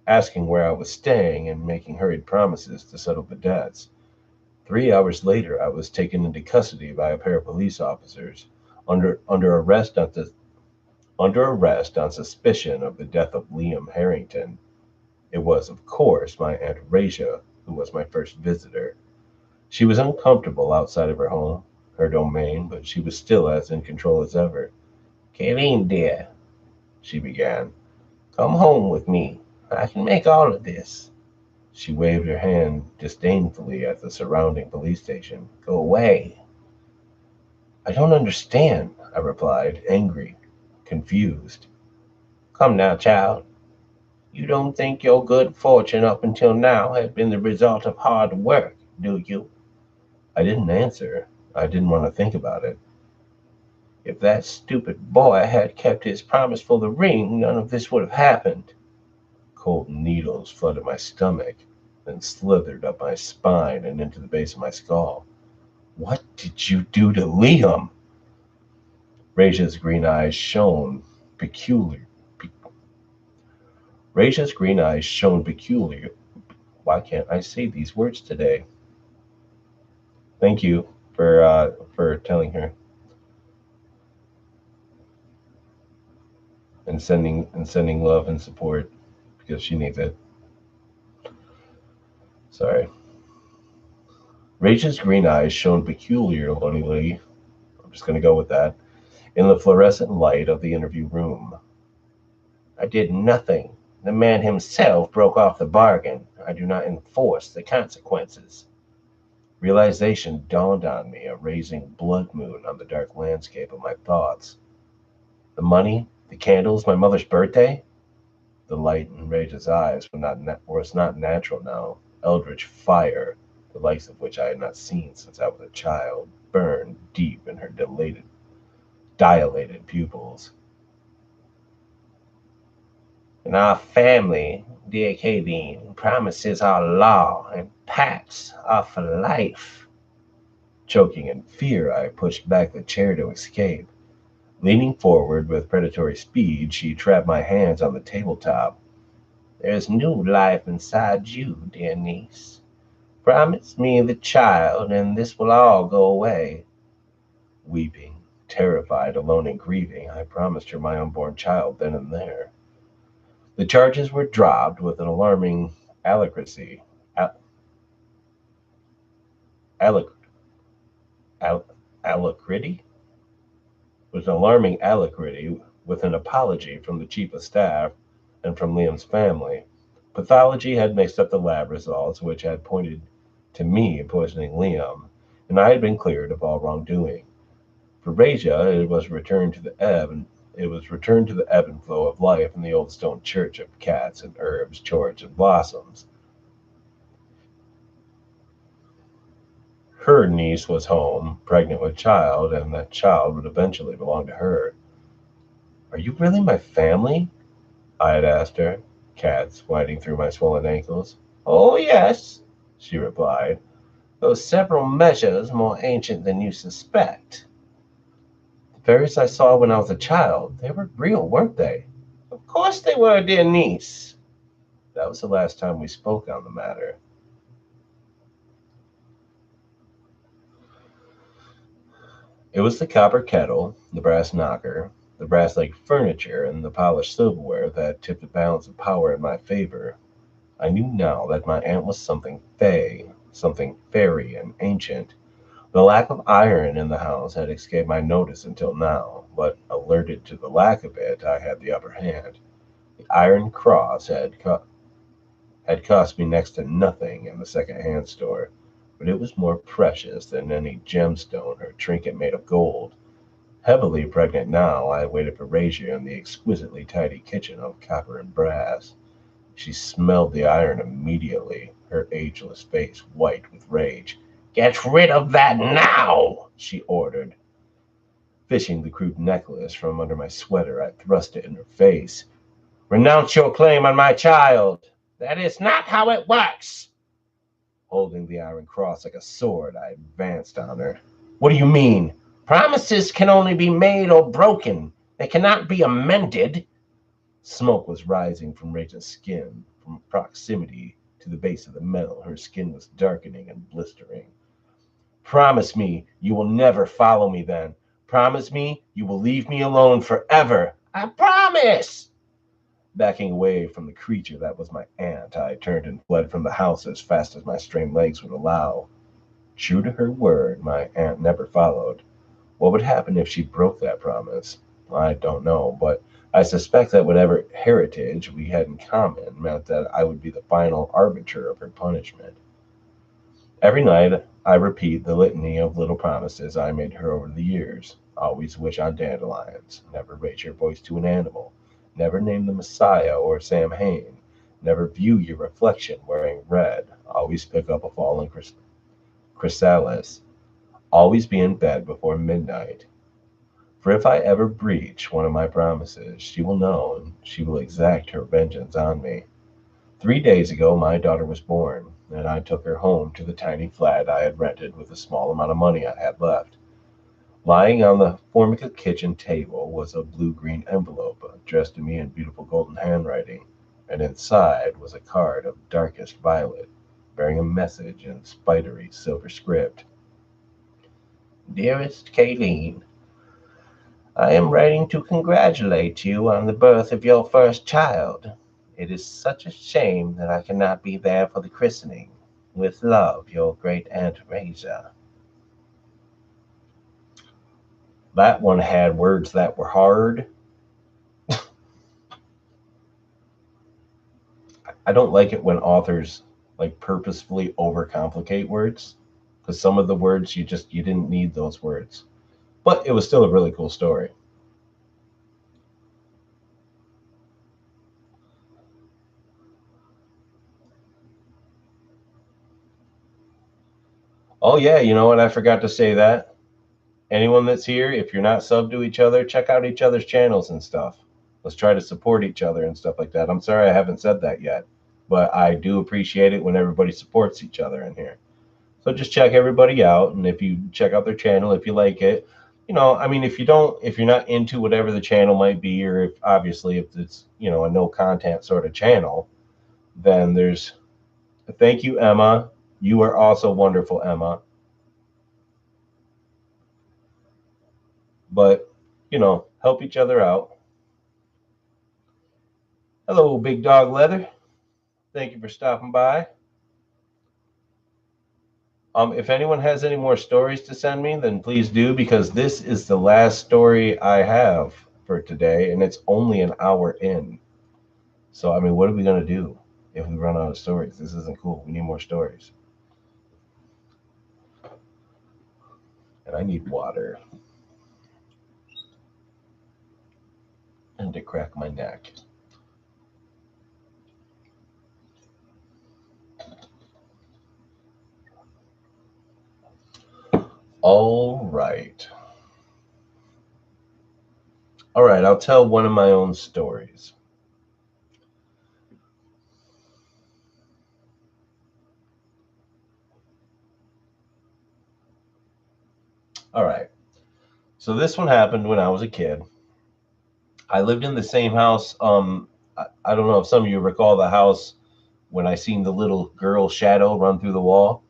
I was staying and making hurried promises to settle the debts. 3 hours later, I was taken into custody by a pair of police officers under under arrest on under arrest on suspicion of the death of Liam Harrington. It was, of course, my Aunt Raja who was my first visitor. She was uncomfortable outside of her home, her domain, but she was still as in control as ever. "Kayleen, dear," she began, "come home with me. I can make all of this." She waved her hand disdainfully at the surrounding police station. "Go away." "I don't understand," I replied, angry, confused. "Come now, child. You don't think your good fortune up until now has been the result of hard work, do you?" I didn't answer. I didn't want to think about it. "If that stupid boy had kept his promise for the ring, none of this would have happened." Cold needles flooded my stomach, then slithered up my spine and into the base of my skull. "What did you do to Liam?" Raja's green eyes shone peculiar. Pe- Raja's green eyes shone peculiar. Why can't I say these words today? Thank you for telling her and sending love and support because she needs it. Sorry. Raja's green eyes shone peculiarly. I'm just going to go with that in the fluorescent light of the interview room. "I did nothing. The man himself broke off the bargain. I do not enforce the consequences." Realization dawned on me, a raising blood moon on the dark landscape of my thoughts. The money, the candles, my mother's birthday? The light in Raja's eyes was not natural now. Eldritch fire, the likes of which I had not seen since I was a child, burned deep in her dilated pupils. "In our family, dear Kayleen, promises are law and pacts are for life." Choking in fear, I pushed back the chair to escape. Leaning forward with predatory speed, she trapped my hands on the tabletop. "There's new life inside you, dear niece. Promise me the child, and this will all go away." Weeping, terrified, alone, and grieving, I promised her my unborn child then and there. The charges were dropped with an alarming alacrity. Al- alac- al- alacrity? With an alarming alacrity, with an apology from the chief of staff and from Liam's family. Pathology had mixed up the lab results, which had pointed to me poisoning Liam, and I had been cleared of all wrongdoing. For Raja, it was returned to the ebb and flow of life in the old stone church of cats and herbs, chords and blossoms. Her niece was home, pregnant with child, and that child would eventually belong to her. Are you really my family? I had asked her, cats whiting through my swollen ankles. Oh, yes, she replied, though several measures more ancient than you suspect. The fairies I saw when I was a child, they were real, weren't they? Of course they were, dear niece. That was the last time we spoke on the matter. It was the copper kettle, the brass knocker, the brass like furniture, and the polished silverware that tipped the balance of power in my favor. I knew now that my aunt was something fey, something fairy and ancient. The lack of iron in the house had escaped my notice until now, but alerted to the lack of it, I had the upper hand. The iron cross had cost me next to nothing in the second-hand store, but it was more precious than any gemstone or trinket made of gold. Heavily pregnant now, I waited for Razier in the exquisitely tidy kitchen of copper and brass. She smelled the iron immediately, her ageless face white with rage. Get rid of that now, she ordered. Fishing the crude necklace from under my sweater, I thrust it in her face. Renounce your claim on my child. That is not how it works. Holding the iron cross like a sword, I advanced on her. What do you mean? Promises can only be made or broken. They cannot be amended. Smoke was rising from Rachel's skin. From proximity to the base of the metal, her skin was darkening and blistering. Promise me you will never follow me then. Promise me you will leave me alone forever. I promise! Backing away from the creature that was my aunt, I turned and fled from the house as fast as my strained legs would allow. True to her word, my aunt never followed. What would happen if she broke that promise? I don't know, but I suspect that whatever heritage we had in common meant that I would be the final arbiter of her punishment. Every night I repeat the litany of little promises I made her over the years. Always wish on dandelions. Never raise your voice to an animal. Never name the Messiah or Sam Hain. Never view your reflection wearing red. Always pick up a fallen chrysalis. Always be in bed before midnight. For if I ever breach one of my promises, she will know and she will exact her vengeance on me. 3 days ago, my daughter was born, and I took her home to the tiny flat I had rented with the small amount of money I had left. Lying on the Formica kitchen table was a blue-green envelope addressed to me in beautiful golden handwriting, and inside was a card of darkest violet, bearing a message in spidery silver script. Dearest Kayleen, I am writing to congratulate you on the birth of your first child. It is such a shame that I cannot be there for the christening. With love, your great aunt Reza. That one had words that were hard. I don't like it when authors like purposefully overcomplicate words because some of the words you didn't need those words. But it was still a really cool story. Oh yeah, you know what? I forgot to say that. Anyone that's here, if you're not subbed to each other, check out each other's channels and stuff. Let's try to support each other and stuff like that. I'm sorry I haven't said that yet, but I do appreciate it when everybody supports each other in here. So just check everybody out, and if you check out their channel, if you like it, I mean, if you're not into whatever the channel might be, or if obviously if it's a no content sort of channel, then there's. Thank you, Emma. You are also wonderful, Emma. but help each other out. Hello, Big Dog Leather. Thank you for stopping by. If anyone has any more stories to send me, then please do, because this is the last story I have for today, and it's only an hour in. So, I mean, what are we going to do if we run out of stories? This isn't cool. We need more stories. And I need water. And to crack my neck. All right. All right, I'll tell one of my own stories. All right. So this one happened when I was a kid. I lived in the same house. I don't know if some of you recall the house when I seen the little girl shadow run through the wall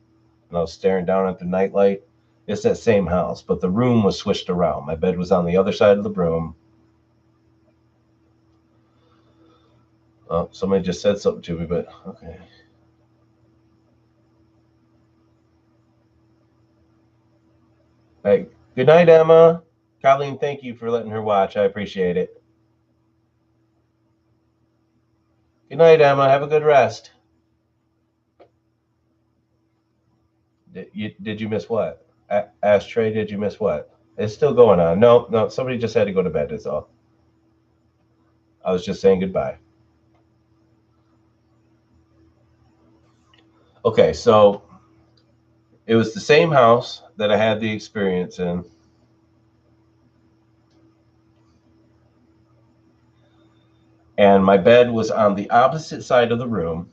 and I was staring down at the nightlight. It's that same house, but the room was switched around. My bed was on the other side of the room. Oh, somebody just said something to me, but okay. Hey, good night, Emma. Colleen, thank you for letting her watch. I appreciate it. Good night, Emma. Have a good rest. Did you miss what? Ashtray, did you miss what? It's still going on. No, somebody just had to go to bed, is all. I was just saying goodbye. Okay, so it was the same house that I had the experience in. And my bed was on the opposite side of the room,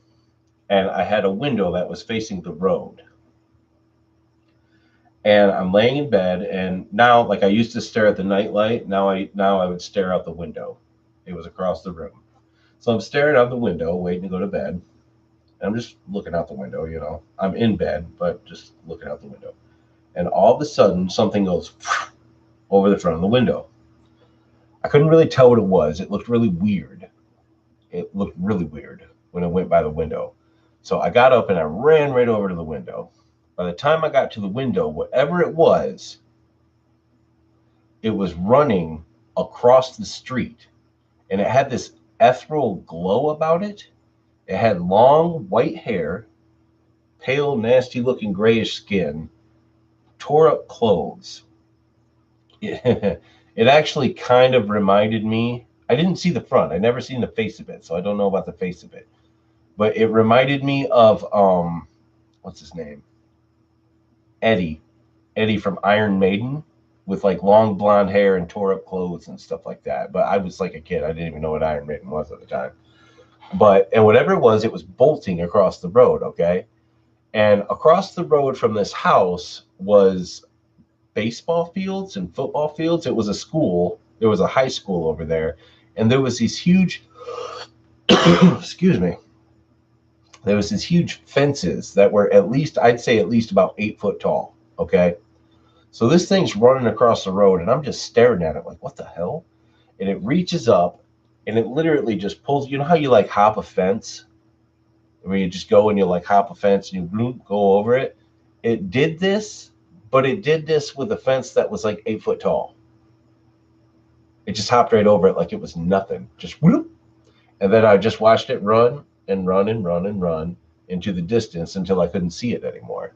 and I had a window that was facing the road. And I'm laying in bed, and now, like, I used to stare at the nightlight. Now I would stare out the window. It was across the room. So I'm staring out the window, waiting to go to bed. And I'm just looking out the window. I'm in bed, but just looking out the window. And all of a sudden, something goes over the front of the window. I couldn't really tell what it was. It looked really weird. It looked really weird when it went by the window. So I got up and I ran right over to the window. By the time I got to the window, whatever it was running across the street. And it had this ethereal glow about it. It had long white hair, pale, nasty looking grayish skin, tore up clothes. It actually kind of reminded me. I didn't see the front. I never seen the face of it, so I don't know about the face of it. But it reminded me of what's his name? Eddie. Eddie from Iron Maiden, with like long blonde hair and tore up clothes and stuff like that. But I was like a kid. I didn't even know what Iron Maiden was at the time. And whatever it was bolting across the road, okay? And across the road from this house was baseball fields and football fields. It was a school. There was a high school over there. And there was these huge, excuse me, there was these huge fences that were I'd say at least about 8 foot tall. Okay. So this thing's running across the road and I'm just staring at it like, what the hell? And it reaches up and it literally just pulls, you know how you like hop a fence? Where you just go and you like hop a fence and you go over it. It did this, but it did this with a fence that was like 8 foot tall. It just hopped right over it like it was nothing. Just whoop. And then I just watched it run and run and run and run into the distance until I couldn't see it anymore.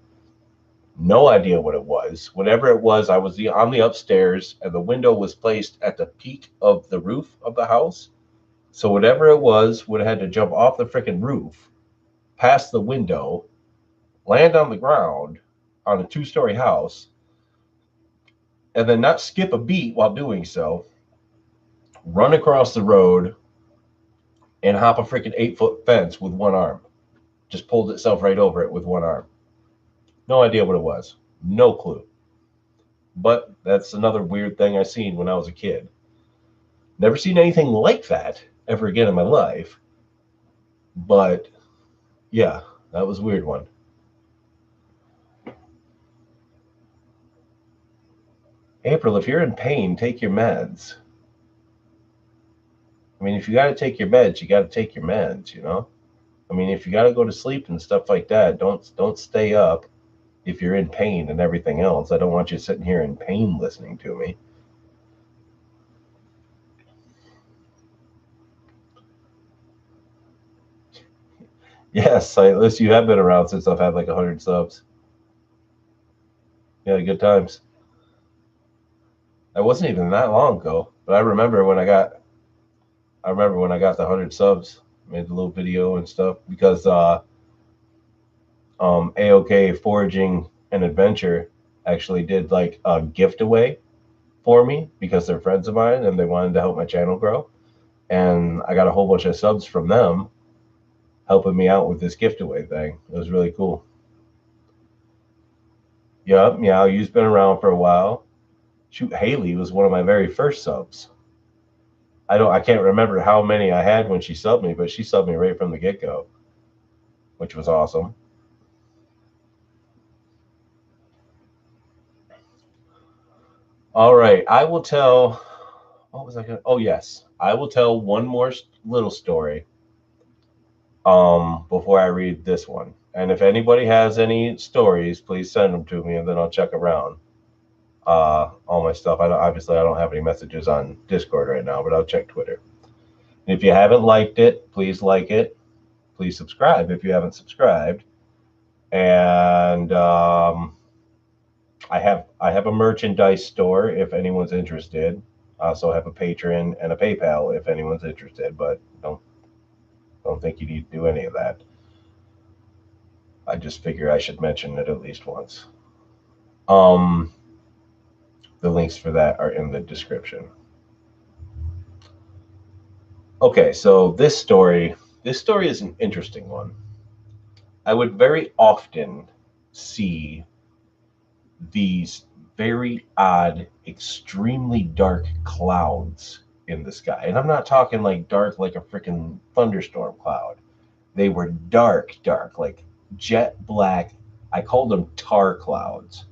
No idea what it was. Whatever it was, I was on the upstairs and the window was placed at the peak of the roof of the house. So whatever it was would have had to jump off the freaking roof, past the window, land on the ground on a 2-story house, and then not skip a beat while doing so, run across the road, and hop a freaking 8 foot fence with one arm. Just pulled itself right over it with one arm. No idea what it was. No clue. But that's another weird thing I seen when I was a kid. Never seen anything like that ever again in my life. But yeah, that was a weird one. April, if you're in pain, take your meds. I mean, if you got to take your meds, you got to take your meds, you know? I mean, if you got to go to sleep and stuff like that, don't stay up if you're in pain and everything else. I don't want you sitting here in pain listening to me. Yes, Sightless, you have been around since I've had like 100 subs. Yeah, good times. That wasn't even that long ago, but I remember when I got the 100 subs, made a little video and stuff because AOK Foraging and Adventure actually did like a gift away for me because they're friends of mine and they wanted to help my channel grow. And I got a whole bunch of subs from them helping me out with this gift away thing. It was really cool. Yup, Meow, you've been around for a while. Shoot, Haley was one of my very first subs. I can't remember how many I had when she subbed me, but she subbed me right from the get go, which was awesome. All right, I will tell. What was I going? Oh yes, I will tell one more little story. Before I read this one, and if anybody has any stories, please send them to me, and then I'll check around. All my stuff. I don't have any messages on Discord right now, but I'll check Twitter. And if you haven't liked it, please like it. Please subscribe if you haven't subscribed. And I have a merchandise store if anyone's interested. I also have a Patreon and a PayPal if anyone's interested, but don't think you need to do any of that. I just figure I should mention it at least once. The links for that are in the description. Okay, so this story is an interesting one. I would very often see these very odd, extremely dark clouds in the sky. And I'm not talking like dark like a freaking thunderstorm cloud. They were dark, like jet black. I called them tar clouds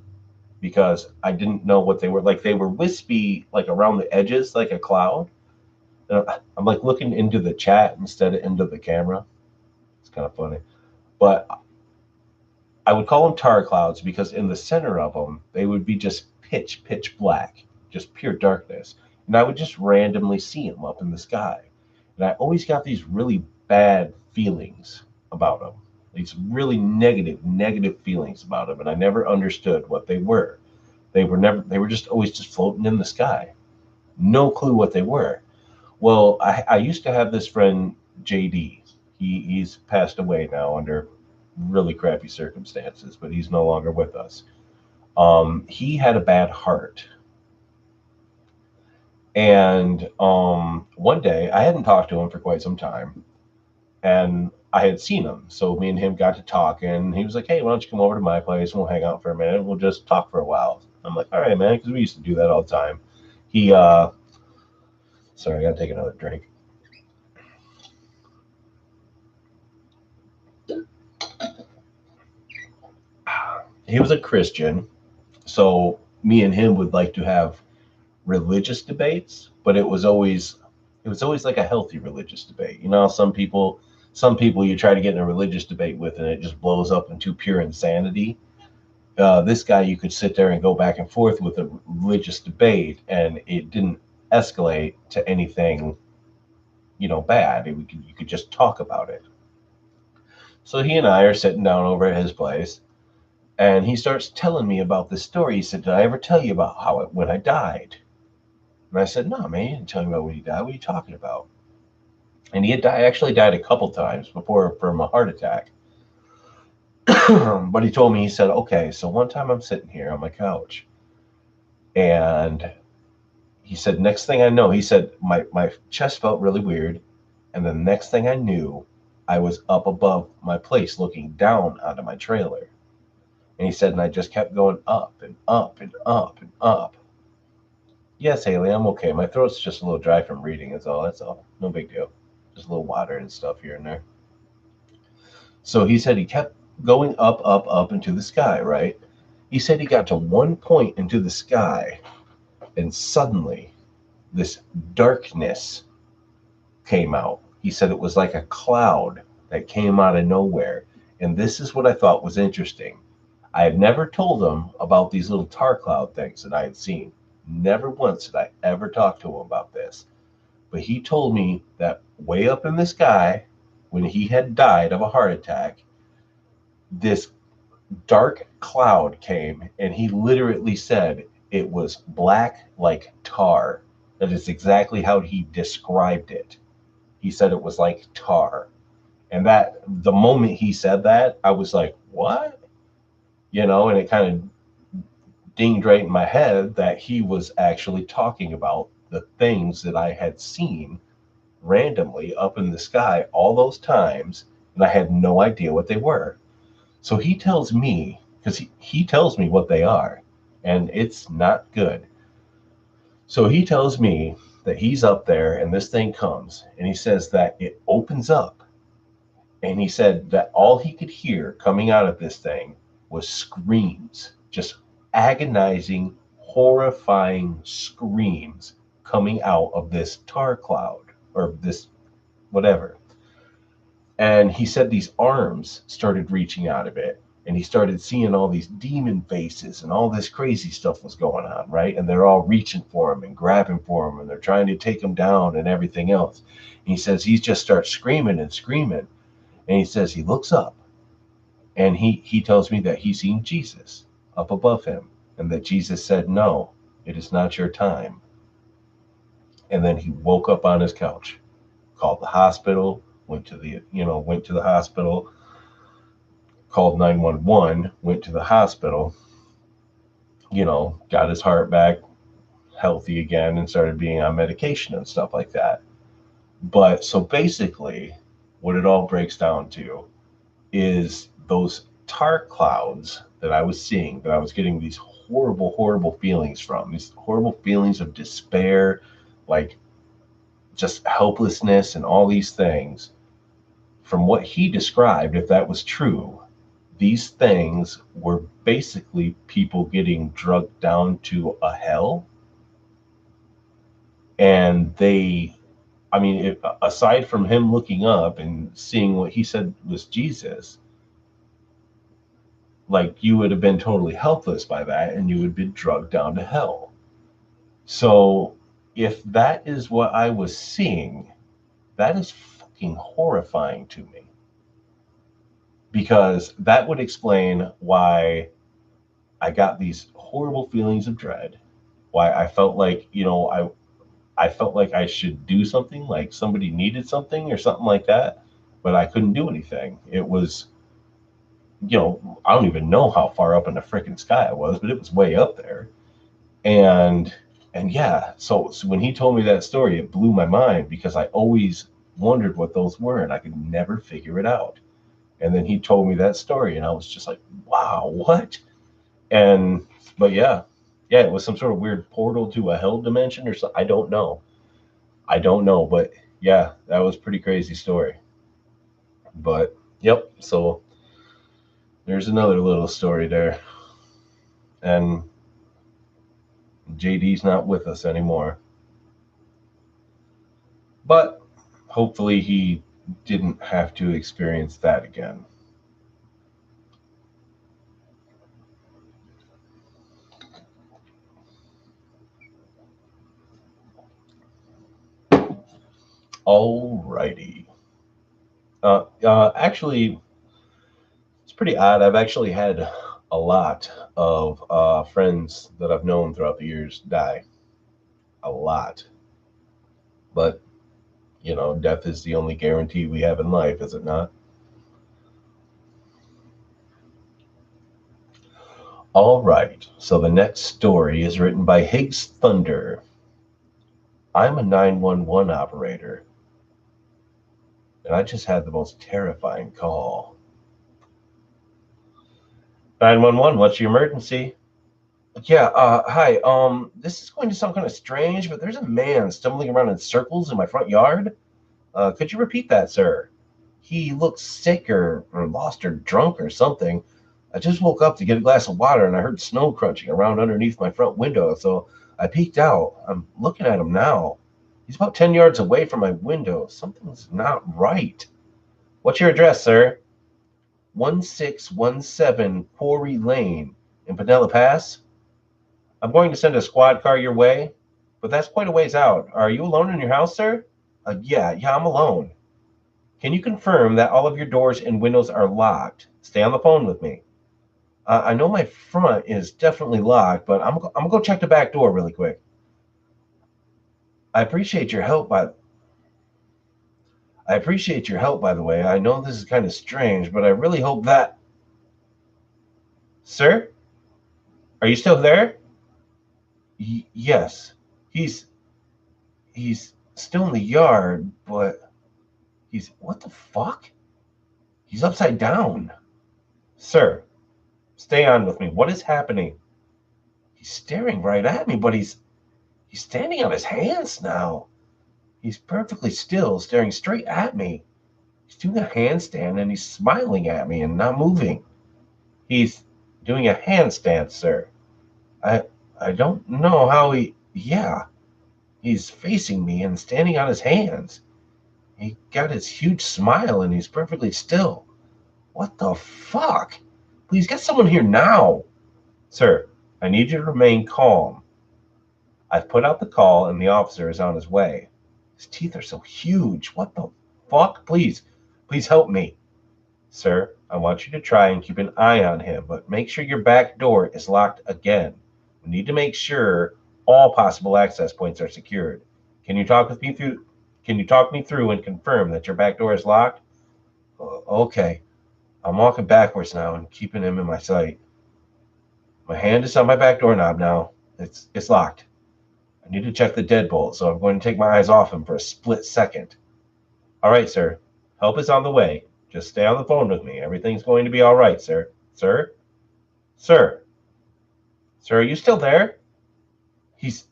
because I didn't know what they were. Like they were wispy, like around the edges, like a cloud. I'm like looking into the chat instead of into the camera. It's kind of funny. But I would call them tar clouds because in the center of them, they would be just pitch black, just pure darkness. And I would just randomly see them up in the sky. And I always got these really bad feelings about them, these really negative feelings about them. And I never understood what they were. They were just always just floating in the sky. No clue what they were. Well, I used to have this friend, JD. He's passed away now under really crappy circumstances, but he's no longer with us. He had a bad heart. And one day, I hadn't talked to him for quite some time, and I had seen him. So me and him got to talking. He was like, "Hey, why don't you come over to my place and we'll hang out for a minute? We'll just talk for a while." I'm like, "All right, man," because we used to do that all the time. He, sorry, I got to take another drink. He was a Christian, so me and him would like to have religious debates, but it was always like a healthy religious debate. You know, some people you try to get in a religious debate with and it just blows up into pure insanity. This guy, you could sit there and go back and forth with a religious debate and it didn't escalate to anything, bad. You could just talk about it. So he and I are sitting down over at his place, and he starts telling me about this story. He said, "Did I ever tell you about when I died?" And I said, "No, man, you didn't tell me about when he died. What are you talking about?" And he actually died a couple times before from a heart attack. But he told me, he said, "Okay, so one time I'm sitting here on my couch, and he said, next thing I know," he said, my chest felt really weird. And the next thing I knew, I was up above my place looking down onto my trailer. And he said, and I just kept going up and up and up and up. Yes, Haley, I'm okay. My throat's just a little dry from reading, is all. That's all. No big deal. Just a little water and stuff here and there. So he said he kept going up into the sky, right? He said he got to one point into the sky, And suddenly, this darkness came out. He said it was like a cloud that came out of nowhere. And this is what I thought was interesting. I had never told him about these little tar cloud things that I had seen. Never once did I ever talk to him about this. But he told me that way up in the sky, when he had died of a heart attack, this dark cloud came, and he literally said it was black like tar. That is exactly how he described it. He said it was like tar. And that the moment he said that, I was like, what? And it kind of dinged right in my head that he was actually talking about the things that I had seen randomly up in the sky all those times, and I had no idea what they were. So he tells me, because he tells me what they are, and it's not good. So he tells me that he's up there and this thing comes, and he says that it opens up. And he said that all he could hear coming out of this thing was screams, just agonizing, horrifying screams coming out of this tar cloud or this whatever. And he said these arms started reaching out of it, and he started seeing all these demon faces and all this crazy stuff was going on, right? And they're all reaching for him and grabbing for him, and they're trying to take him down and everything else. And he says he just starts screaming and screaming. And he says he looks up, and he tells me that he's seen Jesus up above him, and that Jesus said, no, it is not your time. And then he woke up on his couch, called the hospital, went to the hospital, called 911, went to the hospital, got his heart back healthy again and started being on medication and stuff like that. But so basically, what it all breaks down to is those tar clouds that I was seeing, that I was getting these horrible, horrible feelings from, these horrible feelings of despair, like just helplessness and all these things. From what he described, if that was true, these things were basically people getting drugged down to a hell. And aside from him looking up and seeing what he said was Jesus, like, you would have been totally helpless by that and you would have been drugged down to hell. So if that is what I was seeing, that is fucking horrifying to me. Because that would explain why I got these horrible feelings of dread, why I felt like, I felt like I should do something, like somebody needed something or something like that, but I couldn't do anything. It was, I don't even know how far up in the freaking sky I was, but it was way up there. And yeah, so when he told me that story, it blew my mind because I always wondered what those were and I could never figure it out. And then he told me that story and I was just like, wow, what? But yeah, it was some sort of weird portal to a hell dimension or something. I don't know, but yeah, that was a pretty crazy story. But yep, so there's another little story there. And JD's not with us anymore. But hopefully he didn't have to experience that again. Alrighty. Actually, it's pretty odd. I've actually had a lot of friends that I've known throughout the years die. A lot. But, death is the only guarantee we have in life, is it not? All right. So the next story is written by Higgs Thunder. I'm a 911 operator, and I just had the most terrifying call. 911, what's your emergency? Yeah, hi. This is going to sound kind of strange, but there's a man stumbling around in circles in my front yard. Could you repeat that, sir? He looks sick or lost or drunk or something. I just woke up to get a glass of water and I heard snow crunching around underneath my front window, so I peeked out. I'm looking at him now. He's about 10 yards away from my window. Something's not right. What's your address, sir? 1617 Quarry Lane in Pinella Pass. I'm going to send a squad car your way, but that's quite a ways out. Are you alone in your house, sir? Yeah, I'm alone. Can you confirm that all of your doors and windows are locked? Stay on the phone with me. I know my front is definitely locked, but I'm gonna go check the back door really quick. I appreciate your help, by the way. I know this is kind of strange, but I really hope that. Sir, are you still there? Yes. He's he's still in the yard, but he's what the fuck? He's upside down. Sir, stay on with me. What is happening? He's staring right at me, but he's standing on his hands now. He's perfectly still, staring straight at me. He's doing a handstand and he's smiling at me and not moving. He's doing a handstand, sir. I don't know how yeah. He's facing me and standing on his hands. He got his huge smile and he's perfectly still. What the fuck? Please get someone here now. Sir, I need you to remain calm. I've put out the call and the officer is on his way. His teeth are so huge. What the fuck? Please help me. Sir, I want you to try and keep an eye on him, but make sure your back door is locked again. We need to make sure all possible access points are secured. Can you talk me through and confirm that your back door is locked? Okay. I'm walking backwards now and keeping him in my sight. My hand is on my back door knob now. It's locked. I need to check the deadbolt, so I'm going to take my eyes off him for a split second. All right, sir. Help is on the way. Just stay on the phone with me. Everything's going to be all right, sir. Sir? Sir, are you still there? His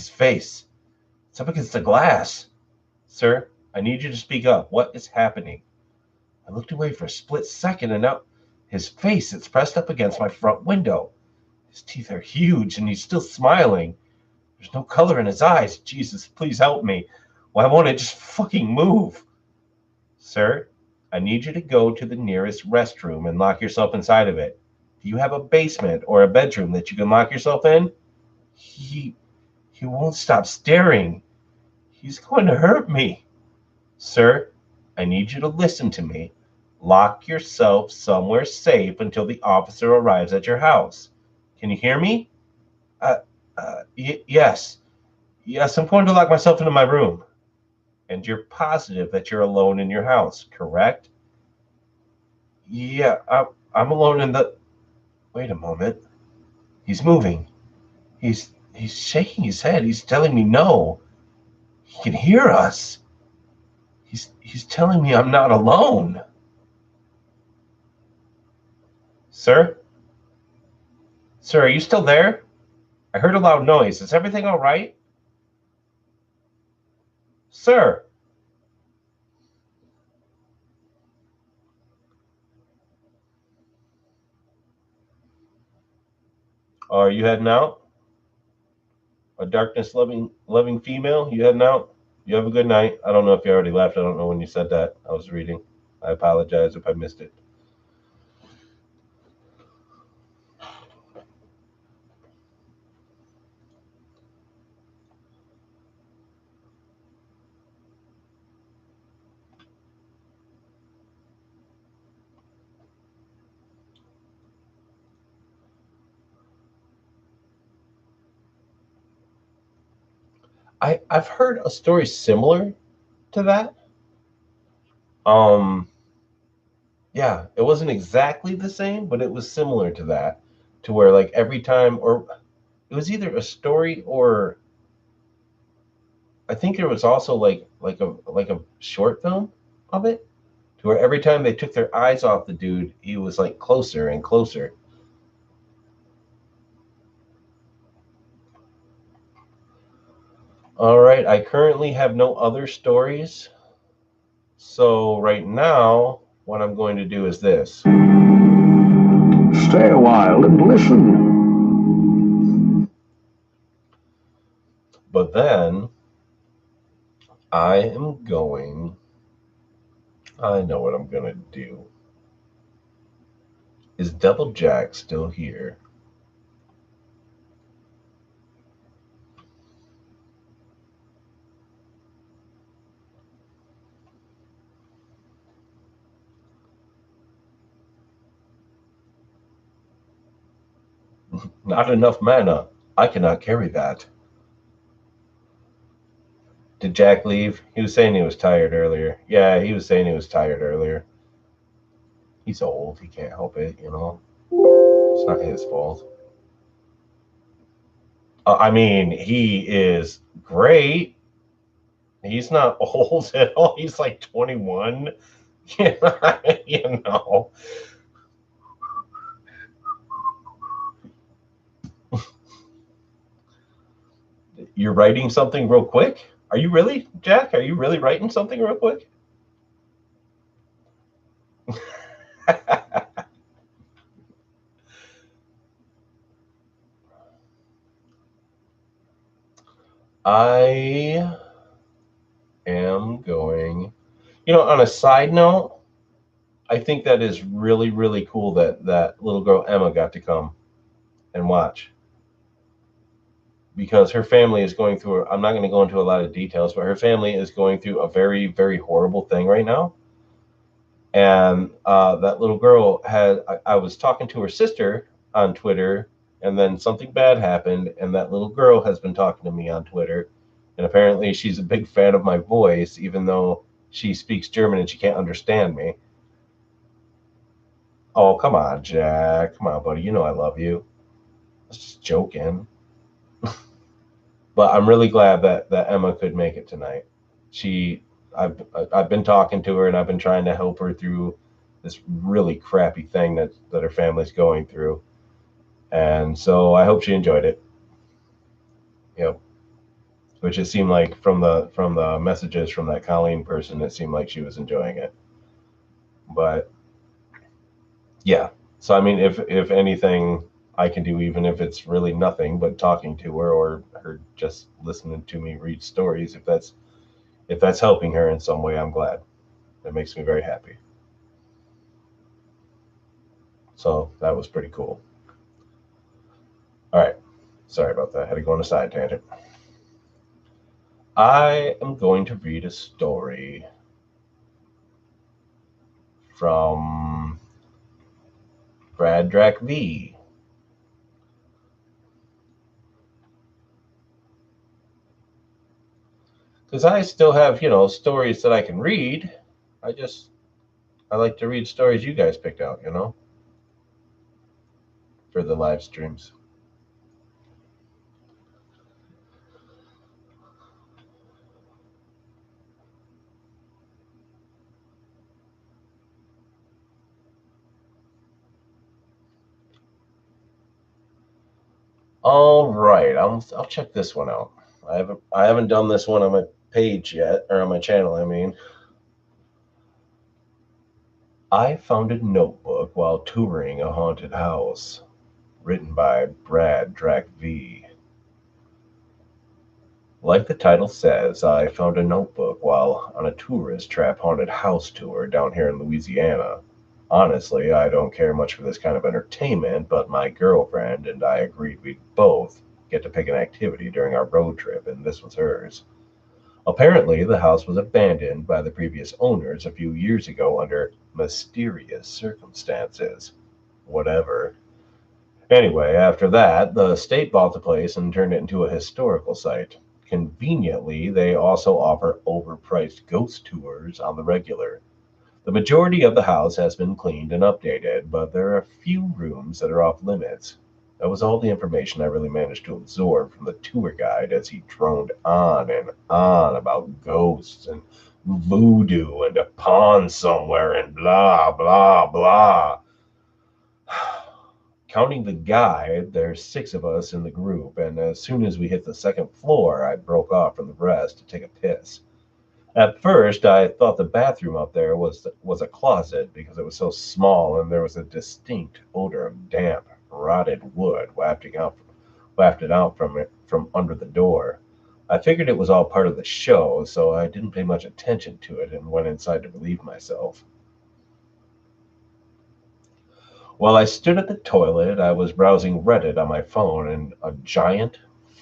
face. It's up against the glass. Sir, I need you to speak up. What is happening? I looked away for a split second, and now his face is pressed up against my front window. His teeth are huge, and he's still smiling. There's no color in his eyes. Jesus, please help me. Why won't it just fucking move? Sir, I need you to go to the nearest restroom and lock yourself inside of it. Do you have a basement or a bedroom that you can lock yourself in? He won't stop staring. He's going to hurt me. Sir, I need you to listen to me. Lock yourself somewhere safe until the officer arrives at your house. Can you hear me? Yes. Yes, I'm going to lock myself into my room. And you're positive that you're alone in your house, correct? Yeah, I'm alone in the... Wait a moment. He's moving. He's shaking his head. He's telling me no. He can hear us. He's telling me I'm not alone. Sir? Sir, are you still there? I heard a loud noise. Is everything all right? Sir? Are you heading out? A darkness loving female? You heading out? You have a good night. I don't know if you already left. I don't know when you said that. I was reading. I apologize if I missed it. I've heard a story similar to that. Yeah, it wasn't exactly the same, but it was similar to that, to where like every time, or it was either a story or I think there was also like a short film of it, to where every time they took their eyes off the dude, he was like closer and closer. All right, I currently have no other stories. So right now, what I'm going to do is this. Stay a while and listen. But then I know what I'm going to do. Is Devil Jack still here? Not enough mana. I cannot carry that. Did Jack leave? He was saying he was tired earlier. Yeah, he was saying he was tired earlier. He's old. He can't help it, you know? It's not his fault. I mean, he is great. He's not old at all. He's like 21. You know. You're writing something real quick? Are you really, Jack? Are you really writing something real quick? I am going. On a side note, I think that is really, really cool that that little girl Emma got to come and watch because her family is going through. I'm not going to go into a lot of details, but her family is going through a very, very horrible thing right now. And that little girl I was talking to her sister on Twitter, and then something bad happened, and that little girl has been talking to me on Twitter. And apparently, she's a big fan of my voice, even though she speaks German and she can't understand me. Oh, come on, Jack. Come on, buddy. You know I love you. I was just joking. But I'm really glad that Emma could make it tonight. She, I've been talking to her and I've been trying to help her through this really crappy thing that her family's going through, and so I hope she enjoyed it. Yep. Which it seemed like from the messages from that Colleen person, it seemed like she was enjoying it. But yeah, so I mean, if anything I can do, even if it's really nothing but talking to her or her just listening to me read stories, if that's helping her in some way, I'm glad. It makes me very happy. So that was pretty cool. All right. Sorry about that. I had to go on a side tangent. I am going to read a story from Brad Drac V. Because I still have, stories that I can read. I like to read stories you guys picked out, for the live streams. All right, I'll check this one out. I haven't done this one on my page yet, or on my channel, I mean. I found a notebook while touring a haunted house, written by Brad Drac V. Like the title says, I found a notebook while on a tourist trap haunted house tour down here in Louisiana. Honestly, I don't care much for this kind of entertainment, but my girlfriend and I agreed we'd both get to pick an activity during our road trip, and this was hers. Apparently, the house was abandoned by the previous owners a few years ago under mysterious circumstances. Whatever. Anyway, after that, the state bought the place and turned it into a historical site. Conveniently, they also offer overpriced ghost tours on the regular. The majority of the house has been cleaned and updated, but there are a few rooms that are off limits. That was all the information I really managed to absorb from the tour guide as he droned on and on about ghosts and voodoo and a pond somewhere and blah, blah, blah. Counting the guide, there's 6 of us in the group, and as soon as we hit the second floor, I broke off from the rest to take a piss. At first, I thought the bathroom up there was a closet because it was so small and there was a distinct odor of damp, rotted wood wafted out from under the door. I figured it was all part of the show, so I didn't pay much attention to it and went inside to relieve myself. While I stood at the toilet, I was browsing Reddit on my phone, and a giant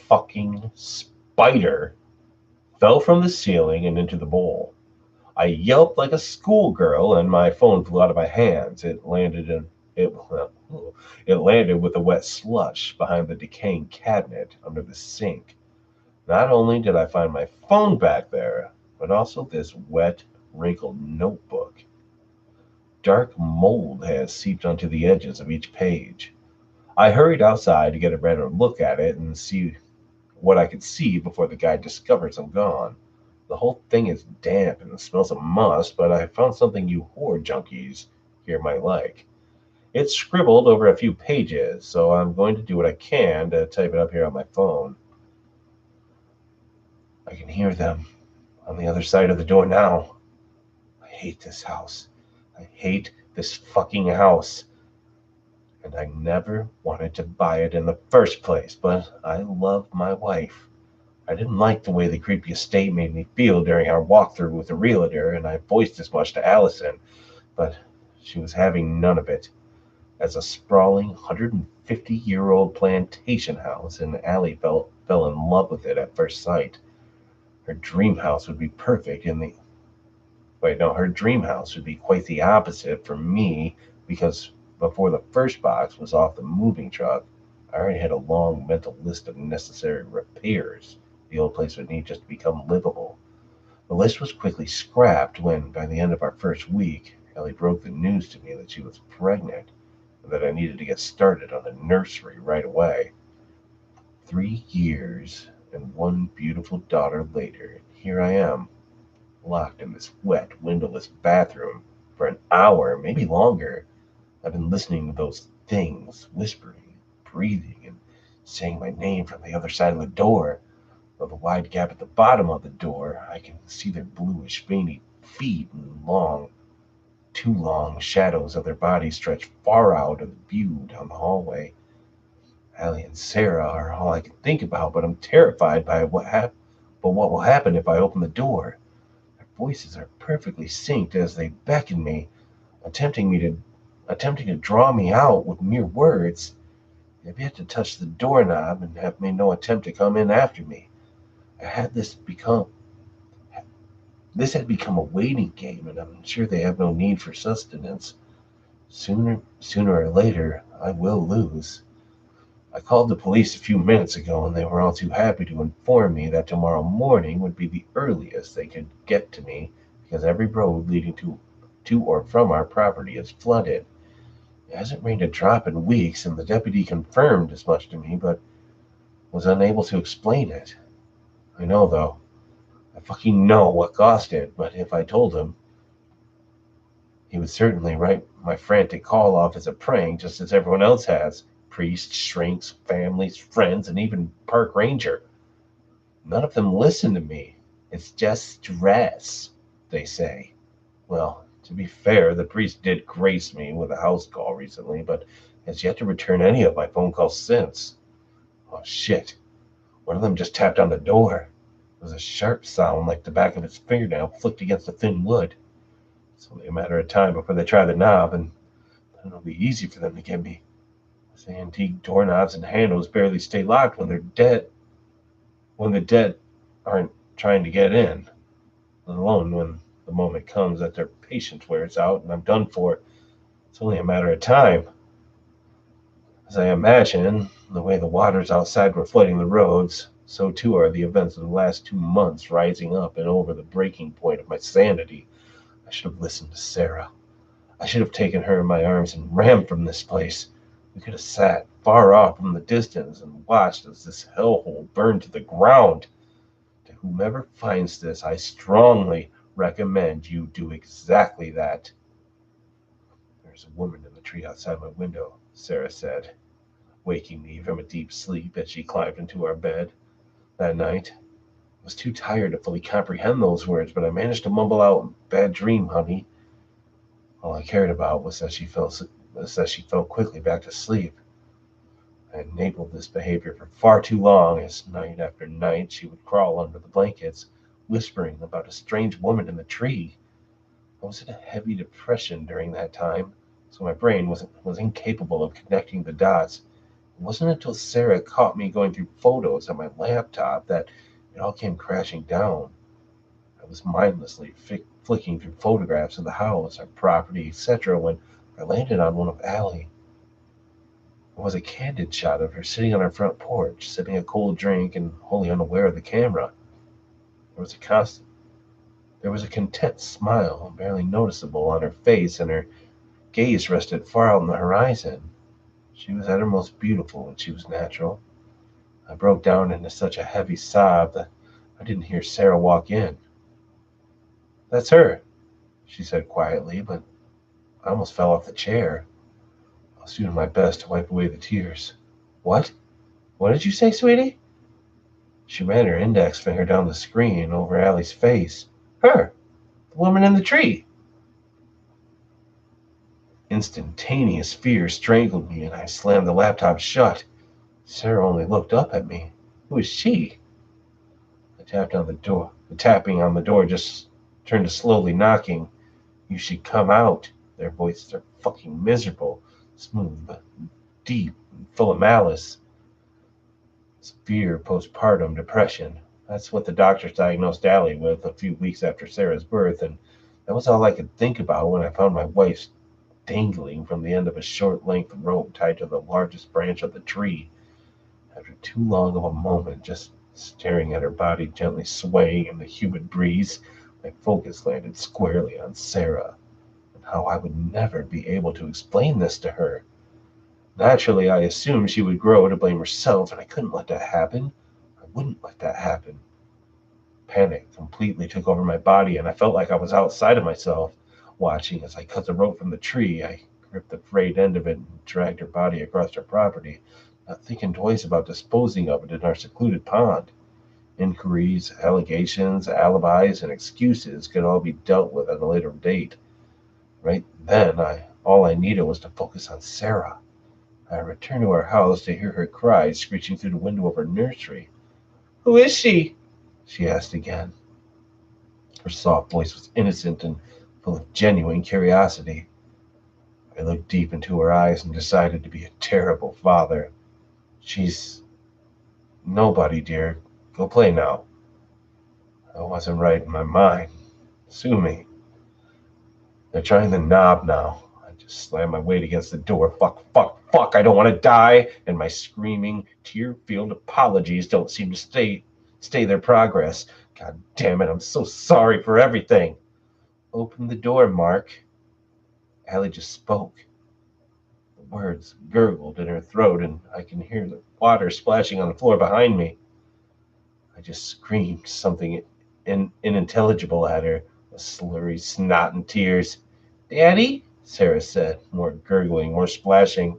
fucking spider fell from the ceiling and into the bowl. I yelped like a schoolgirl, and my phone flew out of my hands. It landed with a wet slush behind the decaying cabinet under the sink. Not only did I find my phone back there, but also this wet, wrinkled notebook. Dark mold has seeped onto the edges of each page. I hurried outside to get a better look at it and see what I could see before the guy discovers I'm gone. The whole thing is damp and smells of must, but I found something you horror junkies here might like. It's scribbled over a few pages, so I'm going to do what I can to type it up here on my phone. I can hear them on the other side of the door now. I hate this house. I hate this fucking house. And I never wanted to buy it in the first place, but I love my wife. I didn't like the way the creepy estate made me feel during our walkthrough with the realtor, and I voiced as much to Allison, but she was having none of it. As a sprawling 150-year-old plantation house, and Allie fell in love with it at first sight. Her dream house would be perfect in the Wait, no, her dream house would be quite the opposite for me because before the first box was off the moving truck, I already had a long mental list of necessary repairs the old place would need just to become livable. The list was quickly scrapped when, by the end of our first week, Ellie broke the news to me that she was pregnant and that I needed to get started on a nursery right away. 3 years and one beautiful daughter later, here I am, locked in this wet, windowless bathroom for an hour, maybe longer. I've been listening to those things, whispering, breathing, and saying my name from the other side of the door. Though the wide gap at the bottom of the door, I can see their bluish, veiny feet and too long shadows of their bodies stretch far out of view down the hallway. Allie and Sarah are all I can think about, but I'm terrified by what will happen if I open the door. Their voices are perfectly synced as they beckon me, attempting me to attempting to draw me out with mere words. They've yet to touch the doorknob and have made no attempt to come in after me. I had this had become a waiting game, and I'm sure they have no need for sustenance. Sooner or later, I will lose. I called the police a few minutes ago, and they were all too happy to inform me that tomorrow morning would be the earliest they could get to me because every road leading to or from our property is flooded. It hasn't rained a drop in weeks, and the deputy confirmed as much to me, but was unable to explain it. I know, though. I fucking know what caused it, but if I told him, he would certainly write my frantic call off as a prank, just as everyone else has. Priests, shrinks, families, friends, and even park ranger. None of them listen to me. It's just stress, they say. Well, to be fair, the priest did grace me with a house call recently, but has yet to return any of my phone calls since. Oh shit. One of them just tapped on the door. It was a sharp sound like the back of its fingernail flicked against the thin wood. It's only a matter of time before they try the knob, and then it'll be easy for them to get me. The antique doorknobs and handles barely stay locked when the dead aren't trying to get in, let alone when the moment comes that their patience wears out and I'm done for. It's only a matter of time. As I imagine, the way the waters outside were flooding the roads, so too are the events of the last 2 months rising up and over the breaking point of my sanity. I should have listened to Sarah. I should have taken her in my arms and ran from this place. We could have sat far off from the distance and watched as this hellhole burned to the ground. To whomever finds this, I strongly recommend you do exactly that. There's a woman in the tree outside my window, Sarah said, waking me from a deep sleep as she climbed into our bed. That night, I was too tired to fully comprehend those words, but I managed to mumble out, "Bad dream, honey." All I cared about was that she fell quickly back to sleep. I had enabled this behavior for far too long, as night after night she would crawl under the blankets, whispering about a strange woman in the tree. I was in a heavy depression during that time, so my brain was incapable of connecting the dots. It wasn't until Sarah caught me going through photos on my laptop that it all came crashing down. I was mindlessly flicking through photographs of the house, our property, etc., when I landed on one of Allie. It was a candid shot of her sitting on our front porch, sipping a cold drink and wholly unaware of the camera. There was a constant, there was a content smile, barely noticeable, on her face, and her gaze rested far out on the horizon. She was at her most beautiful when she was natural. I broke down into such a heavy sob that I didn't hear Sarah walk in. "That's her," she said quietly, but I almost fell off the chair. I was doing my best to wipe away the tears. "What? What did you say, sweetie?" She ran her index finger down the screen over Allie's face. "Her! The woman in the tree!" Instantaneous fear strangled me, and I slammed the laptop shut. Sarah only looked up at me. Who is she? I tapped on the door. The tapping on the door just turned to slowly knocking. "You should come out." Their voices are fucking miserable, smooth but deep and full of malice. Severe postpartum depression. That's what the doctors diagnosed Allie with a few weeks after Sarah's birth, and that was all I could think about when I found my wife dangling from the end of a short-length rope tied to the largest branch of the tree. After too long of a moment just staring at her body gently swaying in the humid breeze, my focus landed squarely on Sarah, and how I would never be able to explain this to her. Naturally, I assumed she would grow to blame herself, and I couldn't let that happen. I wouldn't let that happen. Panic completely took over my body, and I felt like I was outside of myself. Watching as I cut the rope from the tree, I gripped the frayed end of it and dragged her body across our property, not thinking twice about disposing of it in our secluded pond. Inquiries, allegations, alibis, and excuses could all be dealt with at a later date. Right then, all I needed was to focus on Sarah. I returned to our house to hear her cries screeching through the window of her nursery. "Who is she?" she asked again. Her soft voice was innocent and full of genuine curiosity. I looked deep into her eyes and decided to be a terrible father. "She's nobody, dear. Go play now." I wasn't right in my mind. Sue me. They're trying the knob now. I just slammed my weight against the door. Fuck, fuck, fuck. I don't want to die. And my screaming, tear-filled apologies don't seem to stay their progress. God damn it, I'm so sorry for everything. "Open the door, Mark." Allie just spoke. The words gurgled in her throat, and I can hear the water splashing on the floor behind me. I just screamed something unintelligible at her, a slurry snot and tears. "Daddy," Sarah said, more gurgling, more splashing.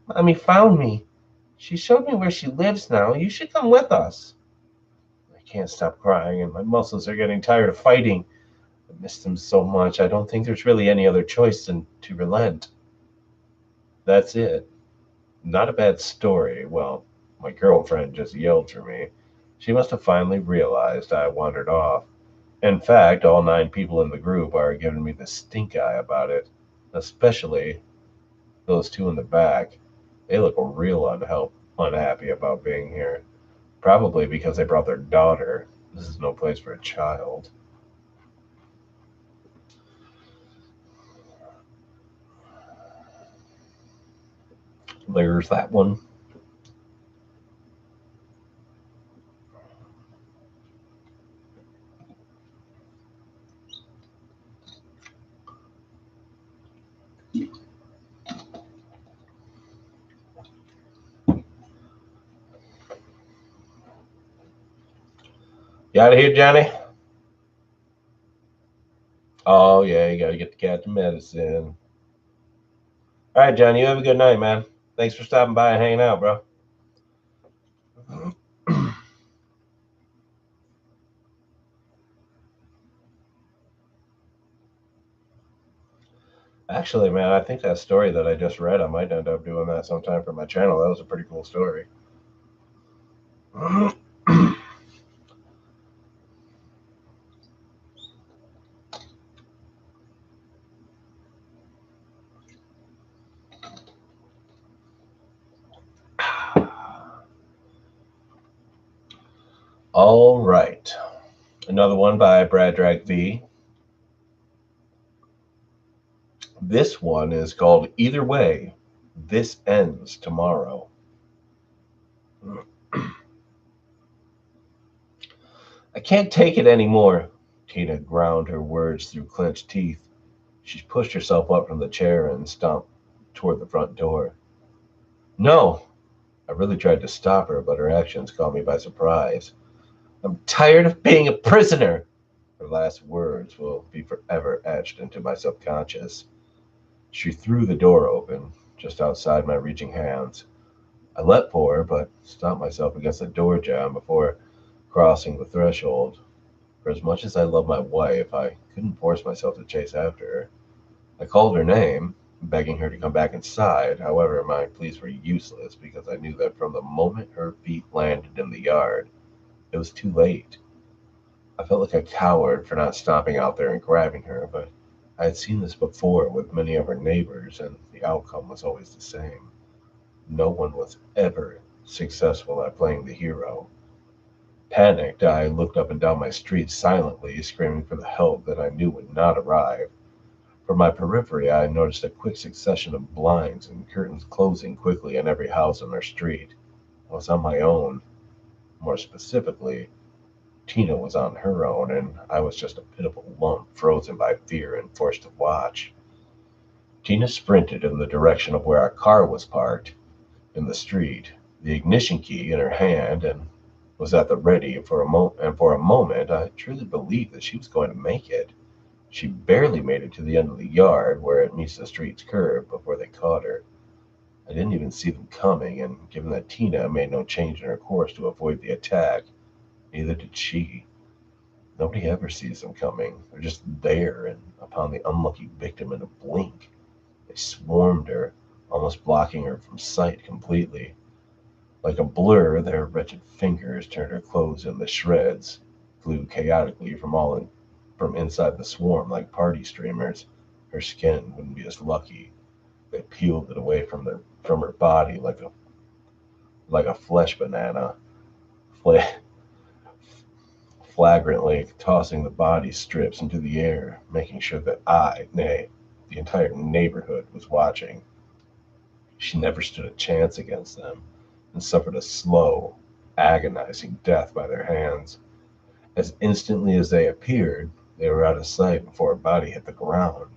"Mommy found me. She showed me where she lives now. You should come with us." I can't stop crying, and my muscles are getting tired of fighting. I miss them so much, I don't think there's really any other choice than to relent. That's it. Not a bad story. Well, my girlfriend just yelled for me. She must have finally realized I wandered off. In fact, all 9 people in the group are giving me the stink eye about it, especially those 2 in the back. They look real unhappy about being here. Probably because they brought their daughter. This is no place for a child. There's that one. You out of here, Johnny? Oh, yeah, you gotta get the cat to medicine. All right, Johnny, you have a good night, man. Thanks for stopping by and hanging out, bro. Actually, man, I think that story that I just read, I might end up doing that sometime for my channel. That was a pretty cool story. All right. Another one by Brad Drag V. This one is called Either Way, This Ends Tomorrow. I can't take it anymore. Tina ground her words through clenched teeth. She pushed herself up from the chair and stomped toward the front door. No! I really tried to stop her, but her actions caught me by surprise. I'm tired of being a prisoner! Her last words will be forever etched into my subconscious. She threw the door open, just outside my reaching hands. I let for her, but stopped myself against the door jamb before crossing the threshold. For as much as I love my wife, I couldn't force myself to chase after her. I called her name, begging her to come back inside. However, my pleas were useless because I knew that from the moment her feet landed in the yard, it was too late. I felt like a coward for not stopping out there and grabbing her, but I had seen this before with many of her neighbors, and the outcome was always the same. No one was ever successful at playing the hero. Panicked, I looked up and down my street silently, screaming for the help that I knew would not arrive. From my periphery, I noticed a quick succession of blinds and curtains closing quickly in every house on our street. I was on my own. More specifically, Tina was on her own, and I was just a pitiful lump frozen by fear and forced to watch. Tina sprinted in the direction of where our car was parked in the street, the ignition key in her hand, and was at the ready for for a moment I truly believed that she was going to make it. She barely made it to the end of the yard where it meets the street's curb before they caught her. I didn't even see them coming, and given that Tina made no change in her course to avoid the attack, neither did she. Nobody ever sees them coming. They're just there, and upon the unlucky victim in a blink, they swarmed her, almost blocking her from sight completely. Like a blur, their wretched fingers turned her clothes into shreds, flew chaotically from inside the swarm like party streamers. Her skin wouldn't be as lucky. They peeled it away from her body like a flesh banana, fla- flagrantly tossing the body strips into the air, making sure that nay, the entire neighborhood was watching. She never stood a chance against them and suffered a slow, agonizing death by their hands. As instantly as they appeared, they were out of sight before her body hit the ground.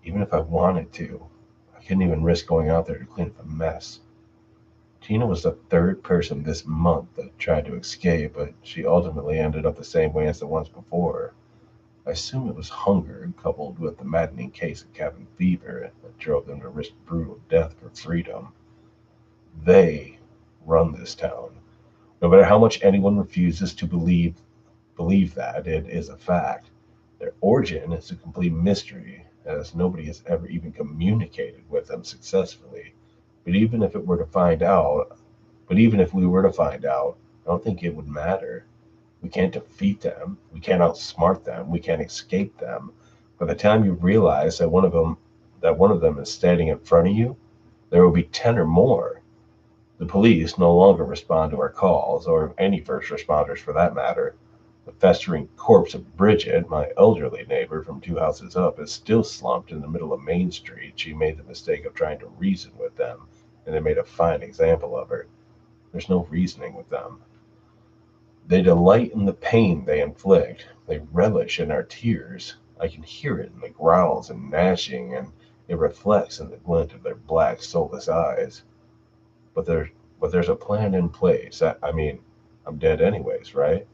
Even if I wanted to, I couldn't even risk going out there to clean up the mess. Tina was the third person this month that tried to escape, but she ultimately ended up the same way as the ones before. I assume it was hunger coupled with the maddening case of cabin fever that drove them to risk brutal death for freedom. They run this town. No matter how much anyone refuses to believe that, it is a fact. Their origin is a complete mystery, as nobody has ever even communicated with them successfully. But even if it were to find out, but even if we were to find out, I don't think it would matter. We can't defeat them. We can't outsmart them. We can't escape them. By the time you realize that one of them is standing in front of you, there will be 10 or more. The police no longer respond to our calls, or any first responders for that matter. The festering corpse of Bridget, my elderly neighbor from two houses up, is still slumped in the middle of Main Street. She made the mistake of trying to reason with them, and they made a fine example of her. There's no reasoning with them. They delight in the pain they inflict. They relish in our tears. I can hear it in the growls and gnashing, and it reflects in the glint of their black, soulless eyes. But there's a plan in place. I mean, I'm dead anyways, right?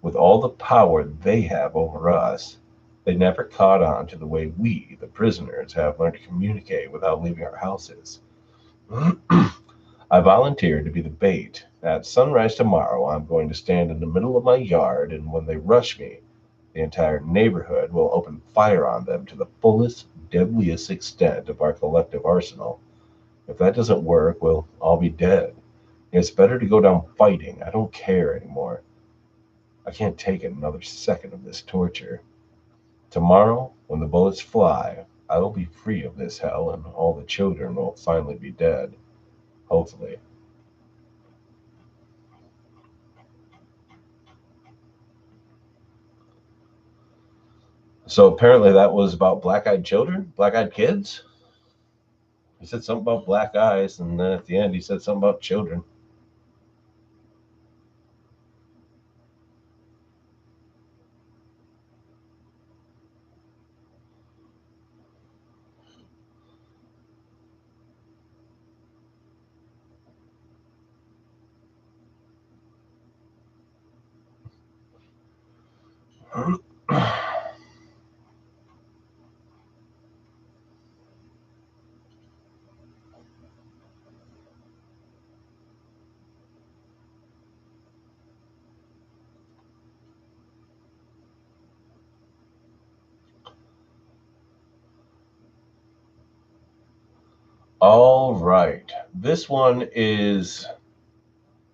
With all the power they have over us, they never caught on to the way we, the prisoners, have learned to communicate without leaving our houses. I volunteered to be the bait. At sunrise tomorrow, I'm going to stand in the middle of my yard, and when they rush me, The entire neighborhood will open fire on them to the fullest, deadliest extent of our collective arsenal. If that doesn't work, we'll all be dead. It's better to go down fighting. I don't care anymore. I can't take another second of this torture. Tomorrow, when the bullets fly, I will be free of this hell and all the children will finally be dead. Hopefully. So apparently that was about black eyed children, black eyed kids. He said something about black eyes, and then at the end he said something about children. All right. This one is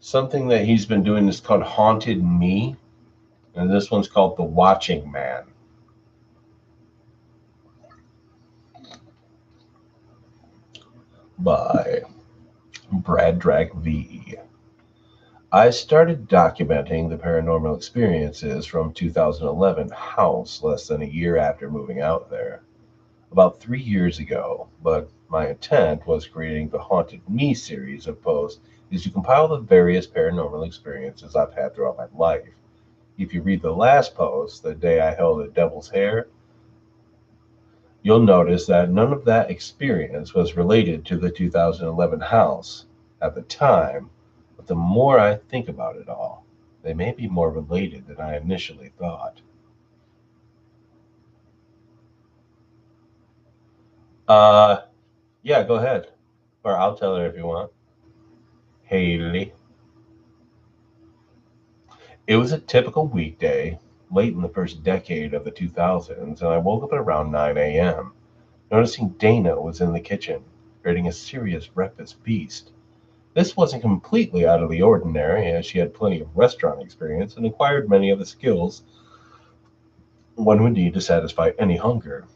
something that he's been doing. Is called Haunted Me, and this one's called The Watching Man by Brad Drag VE. I started documenting the paranormal experiences from 2011 house less than a year after moving out there, about 3 years ago, but my intent was creating the Haunted Me series of posts is to compile the various paranormal experiences I've had throughout my life. If you read the last post, the day I held a devil's hair, you'll notice that none of that experience was related to the 2011 house at the time, but the more I think about it all, they may be more related than I initially thought. Uh, yeah, go ahead. Or I'll tell her if you want. Haley. It was a typical weekday, late in the first decade of the 2000s, and I woke up at around 9 a.m., noticing Dana was in the kitchen, creating a serious breakfast feast. This wasn't completely out of the ordinary, as she had plenty of restaurant experience and acquired many of the skills one would need to satisfy any hunger.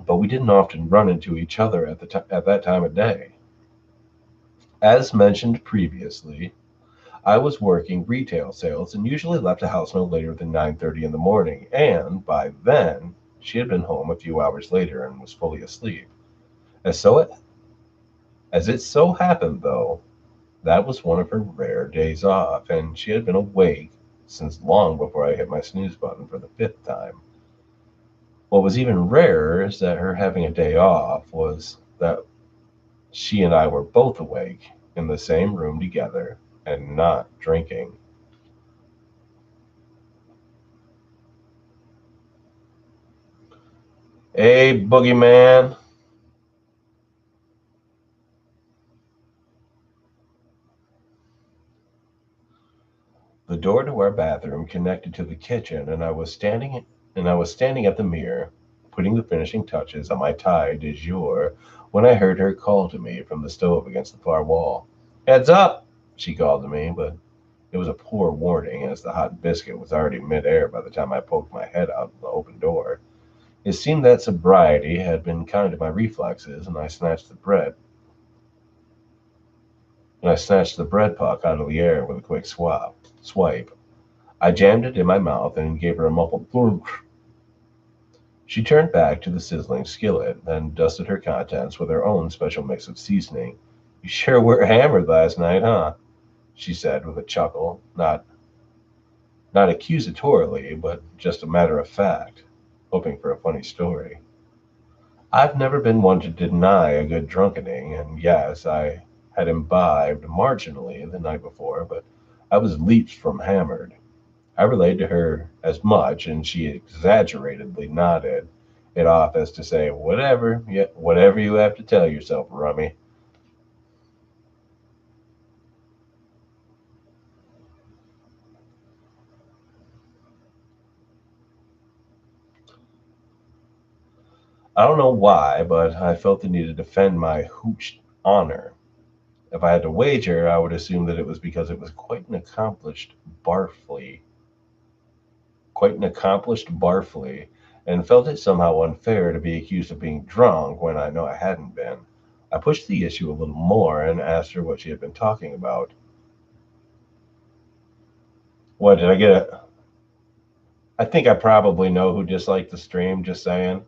But we didn't often run into each other at that time of day. As mentioned previously, I was working retail sales and usually left the house no later than 9:30 in the morning, and by then she had been home a few hours later and was fully asleep. As so it, as it so happened, though, that was one of her rare days off, and she had been awake since long before I hit my snooze button for the fifth time. What was even rarer is that her having a day off was that she and I were both awake in the same room together and not drinking. Hey, boogeyman. The door to our bathroom connected to the kitchen, and I was standing at the mirror, putting the finishing touches on my tie de jour, when I heard her call to me from the stove against the far wall. Heads up, she called to me, but it was a poor warning, as the hot biscuit was already midair by the time I poked my head out the open door. It seemed that sobriety had been kind to my reflexes, and I snatched the bread puck out of the air with a quick swipe. I jammed it in my mouth and gave her a muffled "plunk." She turned back to the sizzling skillet, then dusted her contents with her own special mix of seasoning. You sure were hammered last night, huh? She said with a chuckle, not accusatorily, but just a matter of fact, hoping for a funny story. I've never been one to deny a good drunkening, and yes, I had imbibed marginally the night before, but I was leaps from hammered. I relayed to her as much, and she exaggeratedly nodded it off as to say, "Whatever, yeah, whatever you have to tell yourself, Rummy." I don't know why, but I felt the need to defend my hooch honor. If I had to wager, I would assume that it was because it was barfly, quite an accomplished barfly, and felt it somehow unfair to be accused of being drunk when I know I hadn't been. I pushed the issue a little more and asked her what she had been talking about. What did I get? I think I probably know who disliked the stream, just saying.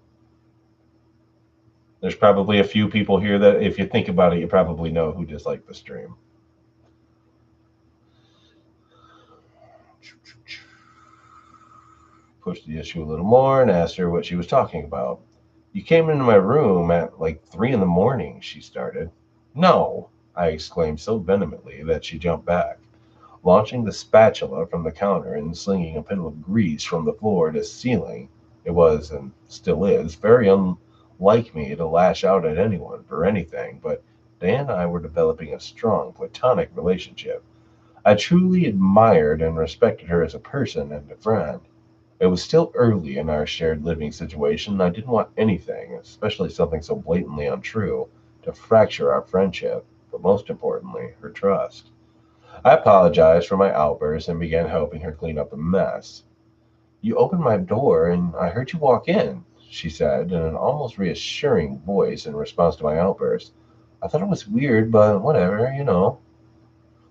There's probably a few people here that, if you think about it, you probably know who disliked the stream. Pushed the issue a little more and asked her what she was talking about. You came into my room at like 3 in the morning, she started. No, I exclaimed so vehemently that she jumped back, launching the spatula from the counter and slinging a pin of grease from the floor to the ceiling. It was, and still is, very unlike me to lash out at anyone for anything, but Dan and I were developing a strong platonic relationship. I truly admired and respected her as a person and a friend. It was still early in our shared living situation, and I didn't want anything, especially something so blatantly untrue, to fracture our friendship, but most importantly, her trust. I apologized for my outburst and began helping her clean up the mess. You opened my door and I heard you walk in, she said in an almost reassuring voice in response to my outburst. I thought it was weird, but whatever, you know.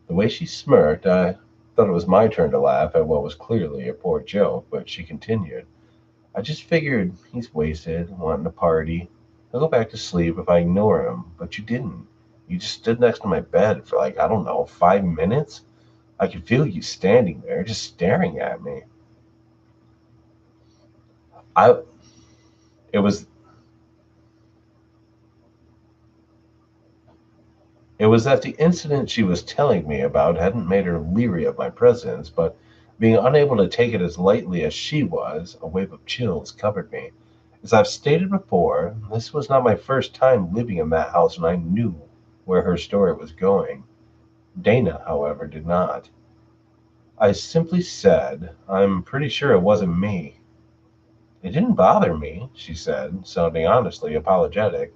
The way she smirked, I thought it was my turn to laugh at what was clearly a poor joke, but she continued. I just figured he's wasted, wanting to party. He'll go back to sleep if I ignore him, but you didn't. You just stood next to my bed for like, I don't know, 5 minutes? I could feel you standing there, just staring at me. I it was it was that the incident she was telling me about hadn't made her leery of my presence, but being unable to take it as lightly as she was, a wave of chills covered me. As I've stated before, this was not my first time living in that house, and I knew where her story was going. Dana, however, did not. I simply said, I'm pretty sure it wasn't me. It didn't bother me, she said, sounding honestly apologetic.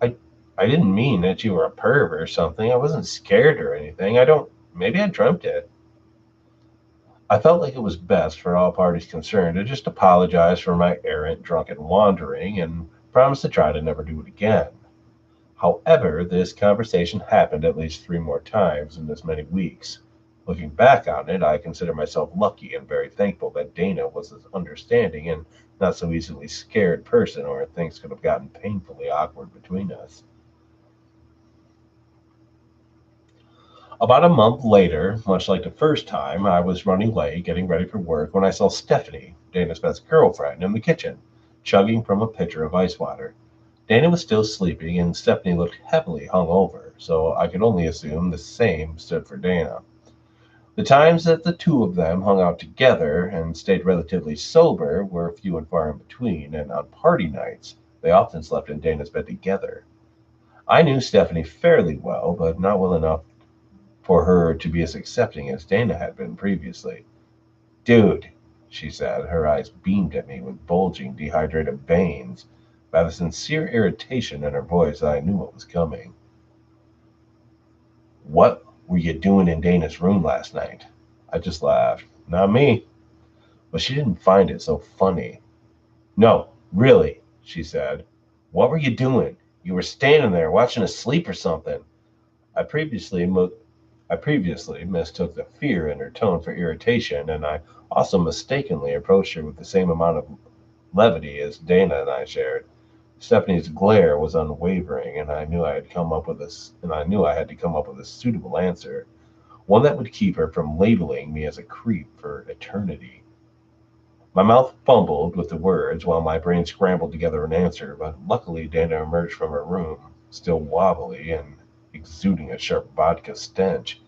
I I didn't mean that you were a perv or something. I wasn't scared or anything. I don't maybe I dreamt it. I felt like it was best for all parties concerned to just apologize for my errant drunken wandering and promise to try to never do it again. However, this conversation happened at least 3 more times in as many weeks. Looking back on it, I consider myself lucky and very thankful that Dana was an understanding and not so easily scared person, or things could have gotten painfully awkward between us. About a month later, much like the first time, I was running late, getting ready for work, when I saw Stephanie, Dana's best girlfriend, in the kitchen, chugging from a pitcher of ice water. Dana was still sleeping, and Stephanie looked heavily hungover, so I could only assume the same stood for Dana. The times that the two of them hung out together and stayed relatively sober were few and far in between, and on party nights, they often slept in Dana's bed together. I knew Stephanie fairly well, but not well enough for her to be as accepting as Dana had been previously. Dude, she said, her eyes beamed at me with bulging, dehydrated veins. By the sincere irritation in her voice, I knew what was coming. What were you doing in Dana's room last night? I just laughed. Not me. But she didn't find it so funny. No, really, she said. What were you doing? You were standing there watching us sleep or something. I previously I previously mistook the fear in her tone for irritation, and I also mistakenly approached her with the same amount of levity as Dana and I shared. Stephanie's glare was unwavering, and I knew I had to come up with a suitable answer, one that would keep her from labeling me as a creep for eternity. My mouth fumbled with the words while my brain scrambled together an answer, but luckily Dana emerged from her room, still wobbly and exuding a sharp vodka stench.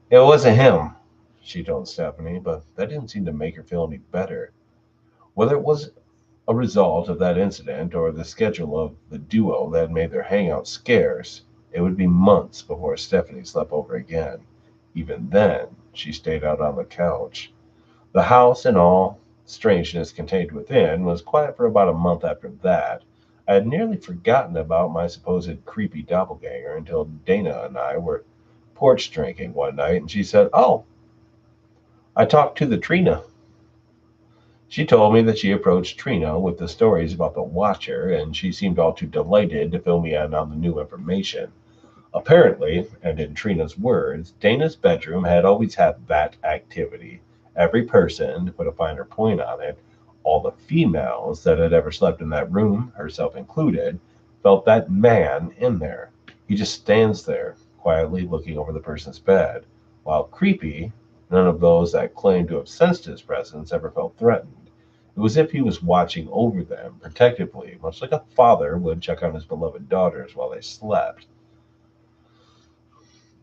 It wasn't him, she told Stephanie, but that didn't seem to make her feel any better. Whether it was a result of that incident or the schedule of the duo that made their hangout scarce, it would be months before Stephanie slept over again. Even then, she stayed out on the couch. The house and all strangeness contained within was quiet for about a month after that, I had nearly forgotten about my supposed creepy doppelganger until Dana and I were porch drinking one night, and she said, "Oh, I talked to the Trina." She told me that she approached Trina with the stories about the Watcher, and she seemed all too delighted to fill me in on the new information. Apparently, and in Trina's words, Dana's bedroom had always had that activity. Every person, to put a finer point on it, all the females that had ever slept in that room, herself included, felt that man in there. He just stands there, quietly looking over the person's bed. While creepy, none of those that claimed to have sensed his presence ever felt threatened. It was as if he was watching over them protectively, much like a father would check on his beloved daughters while they slept.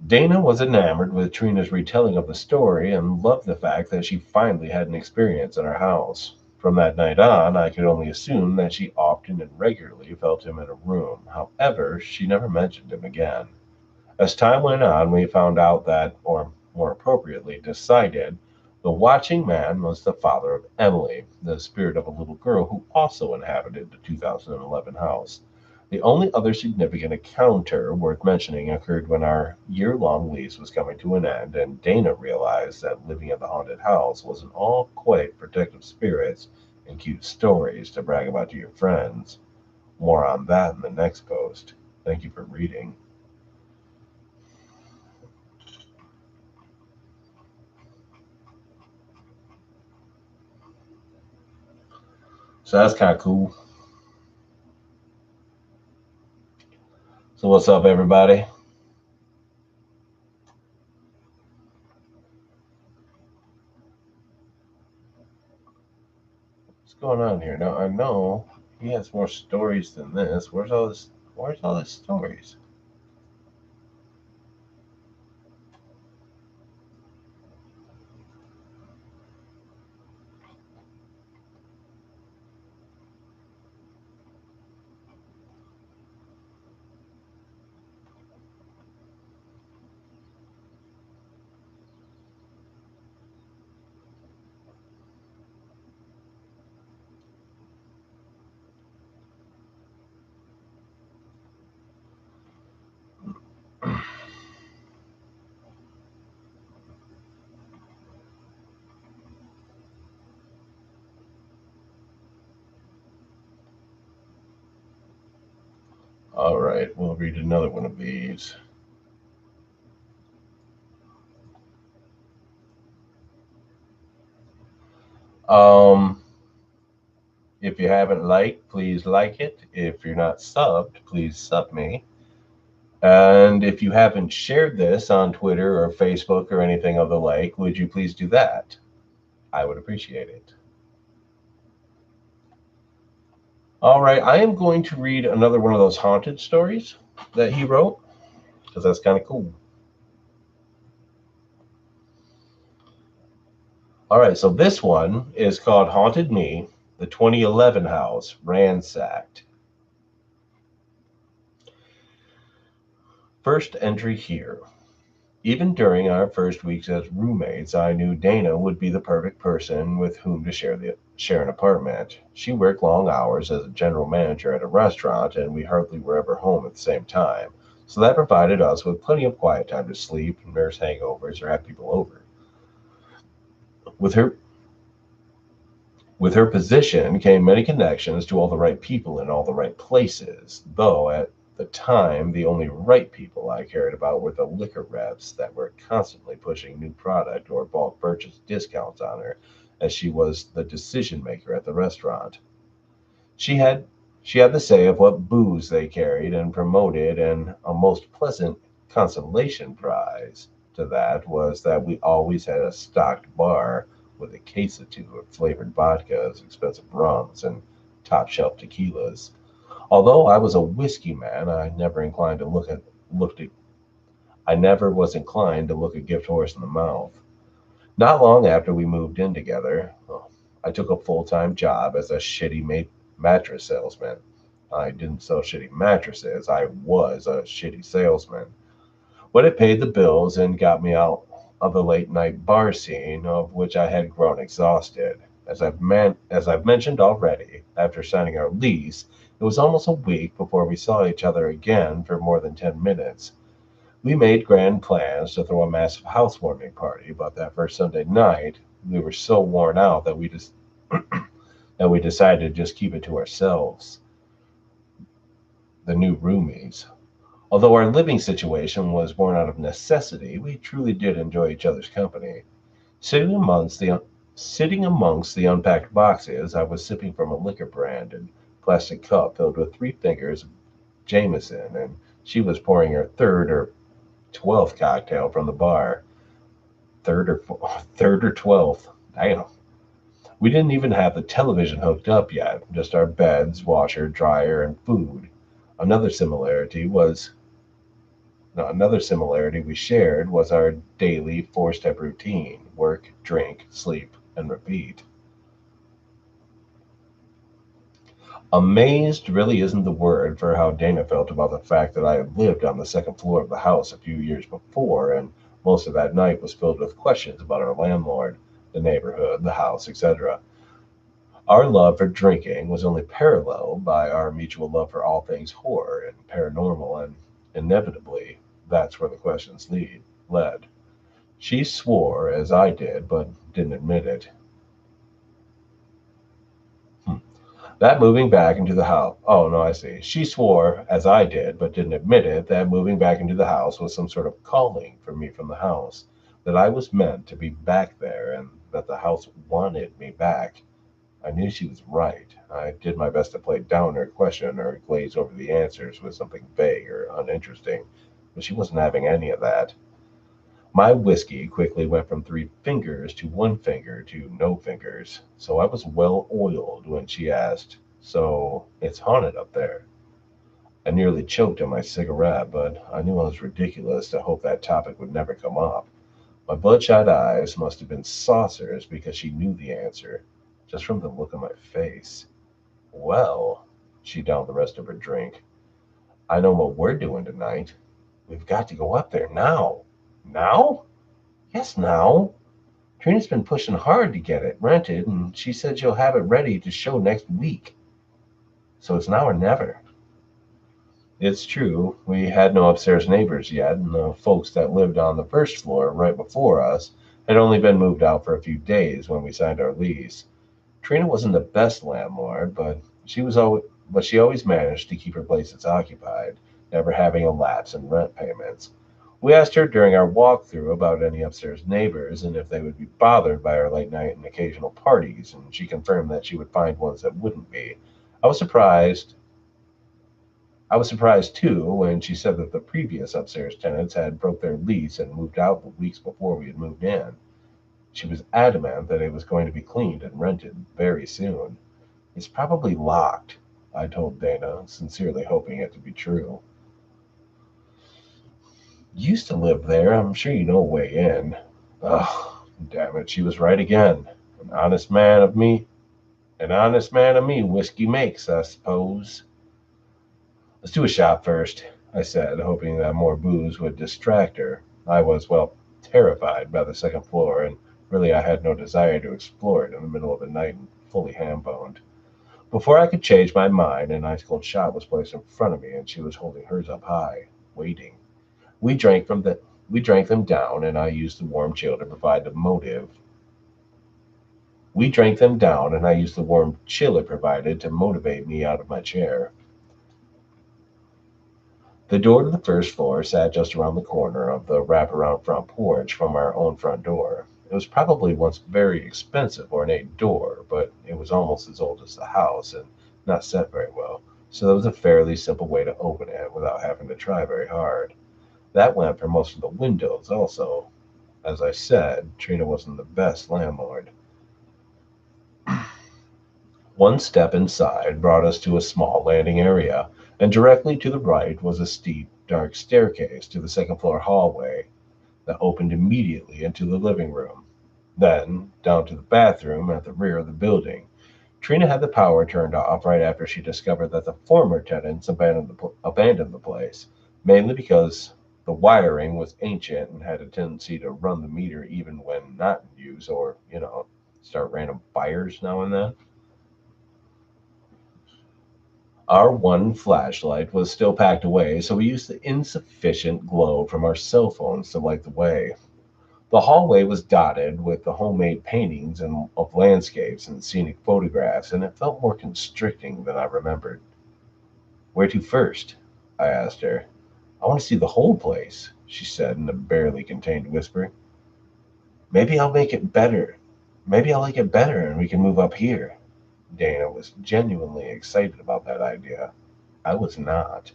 Dana was enamored with Trina's retelling of the story and loved the fact that she finally had an experience in her house. From that night on, I could only assume that she often and regularly felt him in a room. However, she never mentioned him again. As time went on, we found out that, or more appropriately, decided, the watching man was the father of Emily, the spirit of a little girl who also inhabited the 2011 house. The only other significant encounter worth mentioning occurred when our year long lease was coming to an end, and Dana realized that living in the haunted house wasn't all quite protective spirits and cute stories to brag about to your friends. More on that in the next post. Thank you for reading. So that's kind of cool. So, what's up, everybody? What's going on here? Now, I know he has more stories than this. Where's all his stories? All right, we'll read another one of these. Um, if you haven't liked, please like it. If you're not subbed, please sub me. And if you haven't shared this on Twitter or Facebook or anything of the like, would you please do that? I would appreciate it. All right, I am going to read another one of those haunted stories that he wrote because that's kind of cool. All right, so this one is called Haunted Me, the 2011 House Ransacked. First entry here. Even during our first weeks as roommates, I knew Dana would be the perfect person with whom to share an apartment. She worked long hours as a general manager at a restaurant, and we hardly were ever home at the same time. So that provided us with plenty of quiet time to sleep, nurse hangovers, or have people over. With her With her position came many connections to all the right people in all the right places, though at the time the only right people I cared about were the liquor reps that were constantly pushing new product or bulk purchase discounts on her, as she was the decision maker at the restaurant. She had she had the say of what booze they carried and promoted, and a most pleasant consolation prize to that was that we always had a stocked bar with a case or two of flavored vodkas, expensive rums, and top shelf tequilas. Although I was a whiskey man, looked at I never was inclined to look a gift horse in the mouth. Not long after we moved in together, I took a full-time job as a mattress salesman. I didn't sell shitty mattresses. I was a shitty salesman. But it paid the bills and got me out of the late night bar scene, of which I had grown exhausted. As I've mentioned already, after signing our lease, It was almost a week before we saw each other again for more than 10 minutes. We made grand plans to throw a massive housewarming party, but that first Sunday night, we were so worn out that we decided to just keep it to ourselves, the new roomies. Although our living situation was born out of necessity, we truly did enjoy each other's company. Sitting amongst the Sitting amongst the unpacked boxes, I was sipping from a liquor brand and plastic cup filled with three fingers of Jameson, and she was pouring her third or 12th cocktail from the bar. Third or 12th. Damn. We didn't even have the television hooked up yet, just our beds, washer, dryer, and food. Another similarity was Another similarity we shared was our daily four-step routine: work, drink, sleep, and repeat. Amazed really isn't the word for how Dana felt about the fact that I had lived on the second floor of the house a few years before, and most of that night was filled with questions about our landlord, the neighborhood, the house, etc. Our love for drinking was only paralleled by our mutual love for all things horror and paranormal, and inevitably, that's where the led. She swore, as I did, but didn't admit it. Hmm. That moving back into the house. Oh, no, I see. She swore, as I did, but didn't admit it, that moving back into the house was some sort of calling for me from the house, that I was meant to be back there, and that the house wanted me back. I knew she was right. I did my best to play down her question or glaze over the answers with something vague or uninteresting, but she wasn't having any of that. My whiskey quickly went from three fingers to one finger to no fingers, so I was well oiled when she asked, "So it's haunted up there?" I nearly choked on my cigarette, but I knew I was ridiculous to hope that topic would never come up. My bloodshot eyes must have been saucers because she knew the answer, just from the look on my face. Well, she downed the rest of her drink. I know what we're doing tonight. We've got to go up there now. Now? Yes, now. Trina's been pushing hard to get it rented, and she said she'll have it ready to show next week. So it's now or never. It's true, we had no upstairs neighbors yet, and the folks that lived on the first floor right before us had only been moved out for a few days when we signed our lease. Trina wasn't the best landlord, but she always managed to keep her places occupied, never having a lapse in rent payments. We asked her during our walkthrough about any upstairs neighbors and if they would be bothered by our late night and occasional parties, and she confirmed that she would find ones that wouldn't be. I was surprised. I was surprised too when she said that the previous upstairs tenants had broke their lease and moved out the weeks before we had moved in. She was adamant that it was going to be cleaned and rented very soon. "It's probably locked," I told Dana, sincerely hoping it to be true. "You used to live there. I'm sure you know a way in." Ugh, damn it, she was right again. An honest man of me, an honest man of me whiskey makes, I suppose. "Let's do a shot first," I said, hoping that more booze would distract her. I was, well, terrified by the second floor, and really I had no desire to explore it in the middle of the night and fully ham boned. Before I could change my mind, an ice cold shot was placed in front of me, and she was holding hers up high, waiting. We drank from the we drank them down, and I used the warm chill to provide the motive. We drank them down, and I used the warm chill it provided to motivate me out of my chair. The door to the first floor sat just around the corner of the wraparound front porch from our own front door. It was probably once very expensive ornate door, but it was almost as old as the house and not set very well, so there was a fairly simple way to open it without having to try very hard. That went for most of the windows also. As I said, Trina wasn't the best landlord. One step inside brought us to a small landing area, and directly to the right was a steep, dark staircase to the second floor hallway that opened immediately into the living room, then down to the bathroom at the rear of the building. Trina had the power turned off right after she discovered that the former tenants abandoned the place, mainly because the wiring was ancient and had a tendency to run the meter even when not in use, or, start random fires now and then. Our one flashlight was still packed away, so we used the insufficient glow from our cell phones to light the way. The hallway was dotted with the homemade paintings and of landscapes and scenic photographs, and it felt more constricting than I remembered. "Where to first?" I asked her. "I want to see the whole place," she said in a barely contained whisper. "Maybe I'll make it better. Maybe I'll like it better and we can move up here." Dana was genuinely excited about that idea. I was not.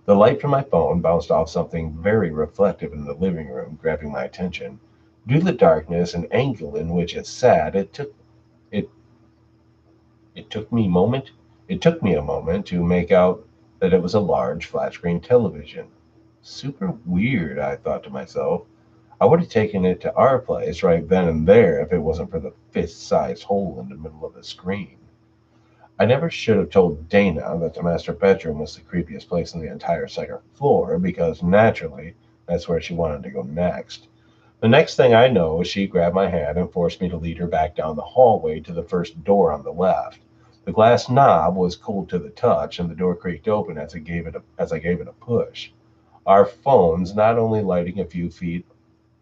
The light from my phone bounced off something very reflective in the living room, grabbing my attention. Due to the darkness and angle in which it sat, it it took me a moment to make out that it was a large flat screen television. Super weird, I thought to myself. I would have taken it to our place right then and there if it wasn't for the fist-sized hole in the middle of the screen. I never should have told Dana that the master bedroom was the creepiest place on the entire second floor, because naturally, that's where she wanted to go next. The next thing I know, she grabbed my hand and forced me to lead her back down the hallway to the first door on the left. The glass knob was cold to the touch, and the door creaked open as I gave it a push. Our phones not only lighting a few feet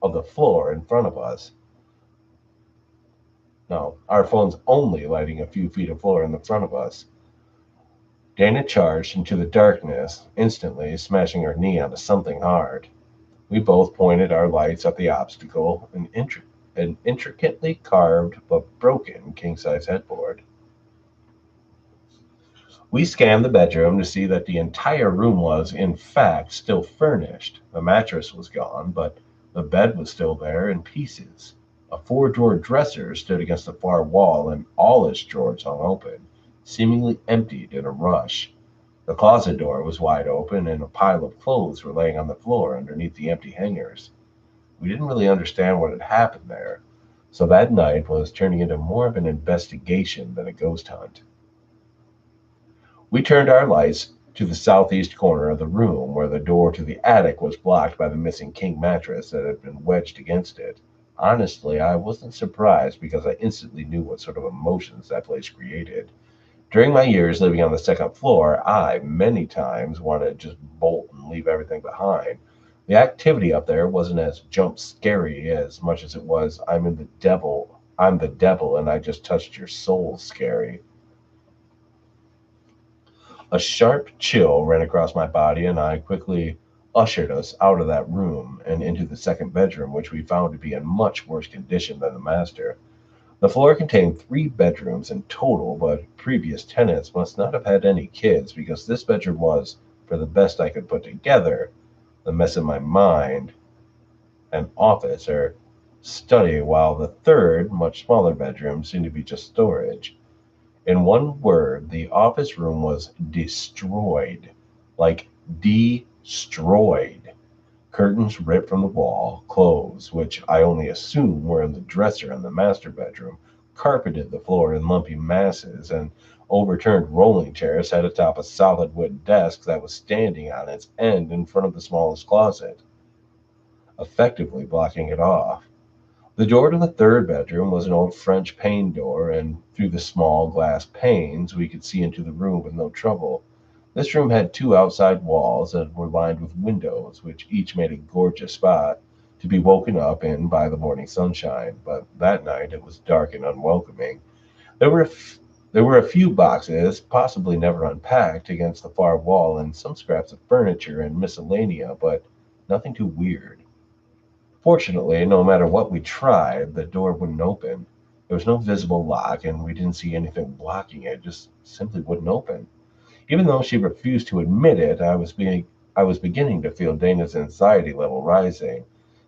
of the floor in front of us, no, our phones only lighting a few feet of floor in the front of us. Dana charged into the darkness, instantly smashing her knee onto something hard. We both pointed our lights at the obstacle, an intricately carved but broken king-size headboard. We scanned the bedroom to see that the entire room was, in fact, still furnished. The mattress was gone, but the bed was still there in pieces. A four-drawer dresser stood against the far wall, and all its drawers hung open, seemingly emptied in a rush. The closet door was wide open, and a pile of clothes were laying on the floor underneath the empty hangers. We didn't really understand what had happened there, so that night was turning into more of an investigation than a ghost hunt. We turned our lights to the southeast corner of the room, where the door to the attic was blocked by the missing king mattress that had been wedged against it. Honestly, I wasn't surprised because I instantly knew what sort of emotions that place created. During my years living on the second floor, I many times wanted to just bolt and leave everything behind. The activity up there wasn't as jump scary as much as it was I'm the devil and I just touched your soul scary. A sharp chill ran across my body, and I quickly ushered us out of that room and into the second bedroom, which we found to be in much worse condition than the master. The floor contained three bedrooms in total, but previous tenants must not have had any kids, because this bedroom was, for the best I could put together, the mess in my mind, an office or study, while the third, much smaller bedroom seemed to be just storage. In one word, the office room was destroyed. Like destroyed. Curtains ripped from the wall, clothes, which I only assume were in the dresser in the master bedroom, carpeted the floor in lumpy masses, and overturned rolling chairs sat atop a solid wood desk that was standing on its end in front of the smallest closet, effectively blocking it off. The door to the third bedroom was an old French pane door, and through the small glass panes we could see into the room with no trouble. This room had two outside walls that were lined with windows, which each made a gorgeous spot to be woken up in by the morning sunshine. But that night it was dark and unwelcoming. There were a f- there were a few boxes, possibly never unpacked, against the far wall, and some scraps of furniture and miscellanea, but nothing too weird. Fortunately, no matter what we tried, the door wouldn't open. There was no visible lock, and we didn't see anything blocking it. It just simply wouldn't open. Even though she refused to admit it, I was beginning to feel Dana's anxiety level rising.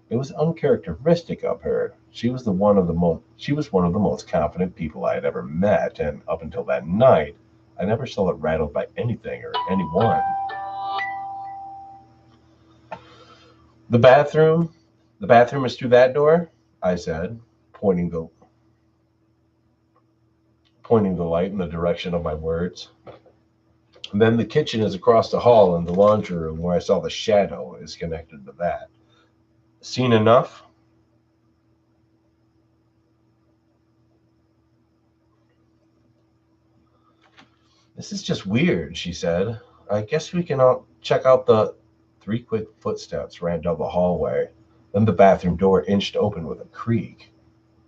It was uncharacteristic of her. She was one of the most confident people I had ever met, and up until that night, I never saw it rattled by anything or anyone. The bathroom, the bathroom is through that door, I said, pointing the pointing the light in the direction of my words. And then the kitchen is across the hall, and the laundry room where I saw the shadow is connected to that. Seen enough? This is just weird, she said. I guess we can all check out the 3 quick footsteps ran down the hallway. Then the bathroom door inched open with a creak.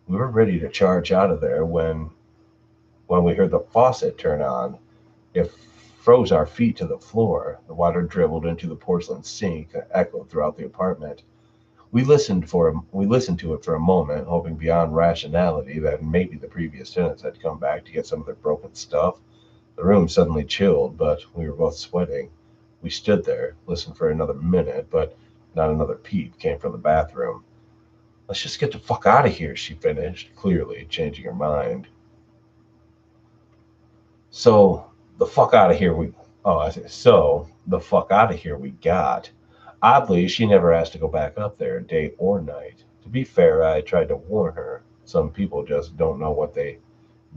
We were ready to charge out of there when we heard the faucet turn on. It froze our feet to the floor. The water dribbled into the porcelain sink and echoed throughout the apartment. We listened to it for a moment, hoping beyond rationality that maybe the previous tenants had come back to get some of their broken stuff. The room suddenly chilled, but we were both sweating. We stood there, listened for another minute, but not another peep came from the bathroom. Let's just get the fuck out of here, she finished, clearly changing her mind. So the fuck out of here we oh I see. So the fuck out of here we got. Oddly, she never asked to go back up there, day or night. To be fair, I tried to warn her. Some people just don't know what they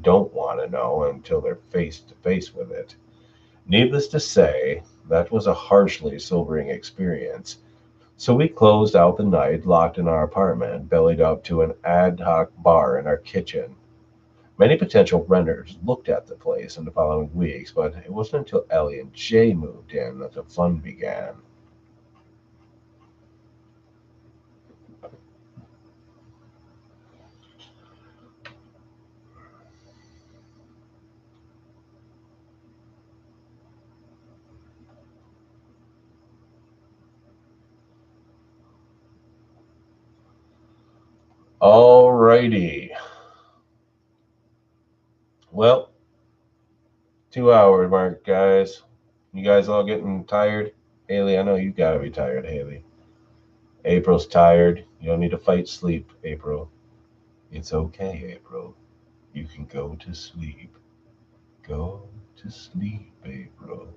don't want to know until they're face to face with it. Needless to say, that was a harshly sobering experience. So we closed out the night, locked in our apartment, bellied up to an ad hoc bar in our kitchen. Many potential renters looked at the place in the following weeks, but it wasn't until Ellie and Jay moved in that the fun began. Alrighty. Well, 2 hour mark, guys. You guys all getting tired? Haley, I know you gotta be tired, Haley. April's tired. You don't need to fight sleep, April. It's okay, April. You can go to sleep. Go to sleep, April.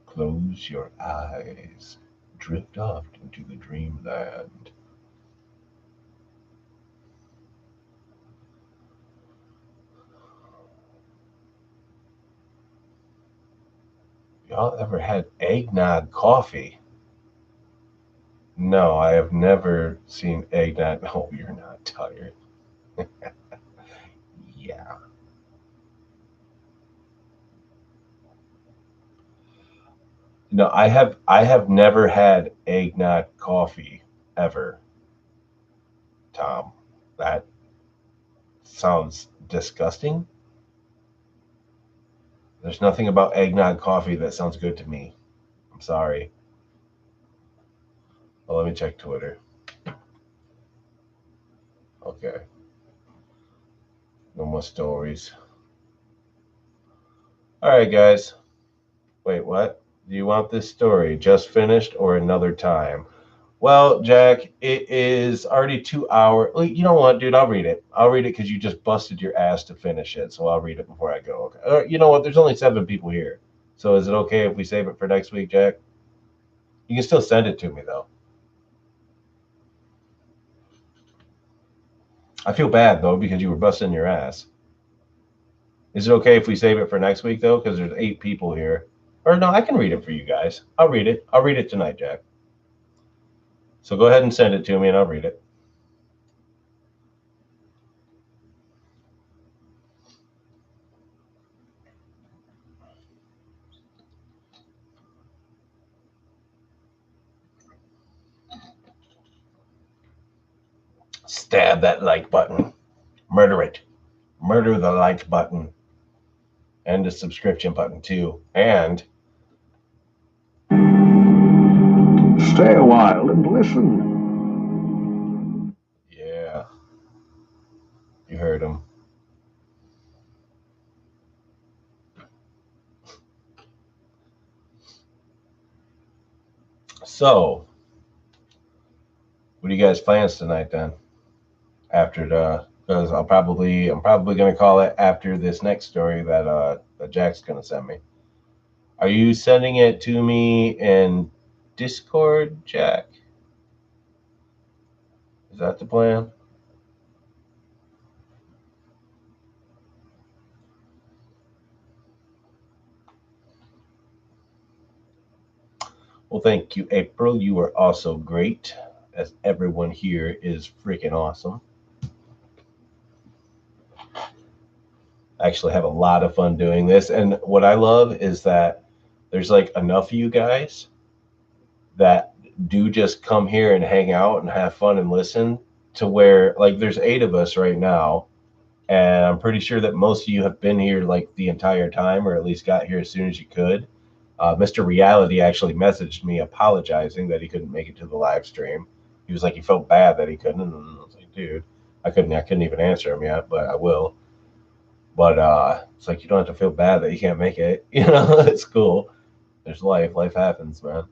Close your eyes. Drift off into the dreamland. Y'all ever had eggnog coffee? No, I have never seen eggnog. No, you're not tired. Yeah. No, I have never had eggnog coffee ever, Tom. That sounds disgusting. There's nothing about eggnog coffee that sounds good to me. I'm sorry. Well, let me check Twitter. Okay. No more stories. All right, guys. Wait, what? Do you want this story just finished or another time? Well, Jack, it is already 2 hours. You know what, dude? I'll read it. I'll read it because you just busted your ass to finish it. So I'll read it before I go. Okay. You know what? There's only 7 people here. So is it okay if we save it for next week, Jack? You can still send it to me, though. I feel bad, though, because you were busting your ass. Is it okay if we save it for next week, though? Because there's 8 people here. Or no, I can read it for you guys. I'll read it. I'll read it tonight, Jack. So go ahead and send it to me and I'll read it. Stab that like button. Murder it. Murder the like button. And the subscription button, too. And Stay a while and listen. yeah, you heard him. So, what are you guys' plans tonight then? After the, because I'm probably gonna call it after this next story that Jack's gonna send me. Are you sending it to me in Discord, Jack? Is that the plan? Well, thank you, April. You are also great, as everyone here is freaking awesome. actually have a lot of fun doing this. And what I love is that there's like enough of you guys that do just come here and hang out and have fun and listen, to where like there's 8 of us right now, and I'm pretty sure that most of you have been here like the entire time, or at least got here as soon as you could. Mr. Reality actually messaged me apologizing that he couldn't make it to the live stream. He was like, he felt bad that he couldn't, and I was like, dude, I couldn't even answer him yet, but I will. But it's like, you don't have to feel bad that you can't make it. It's cool. There's life happens, man.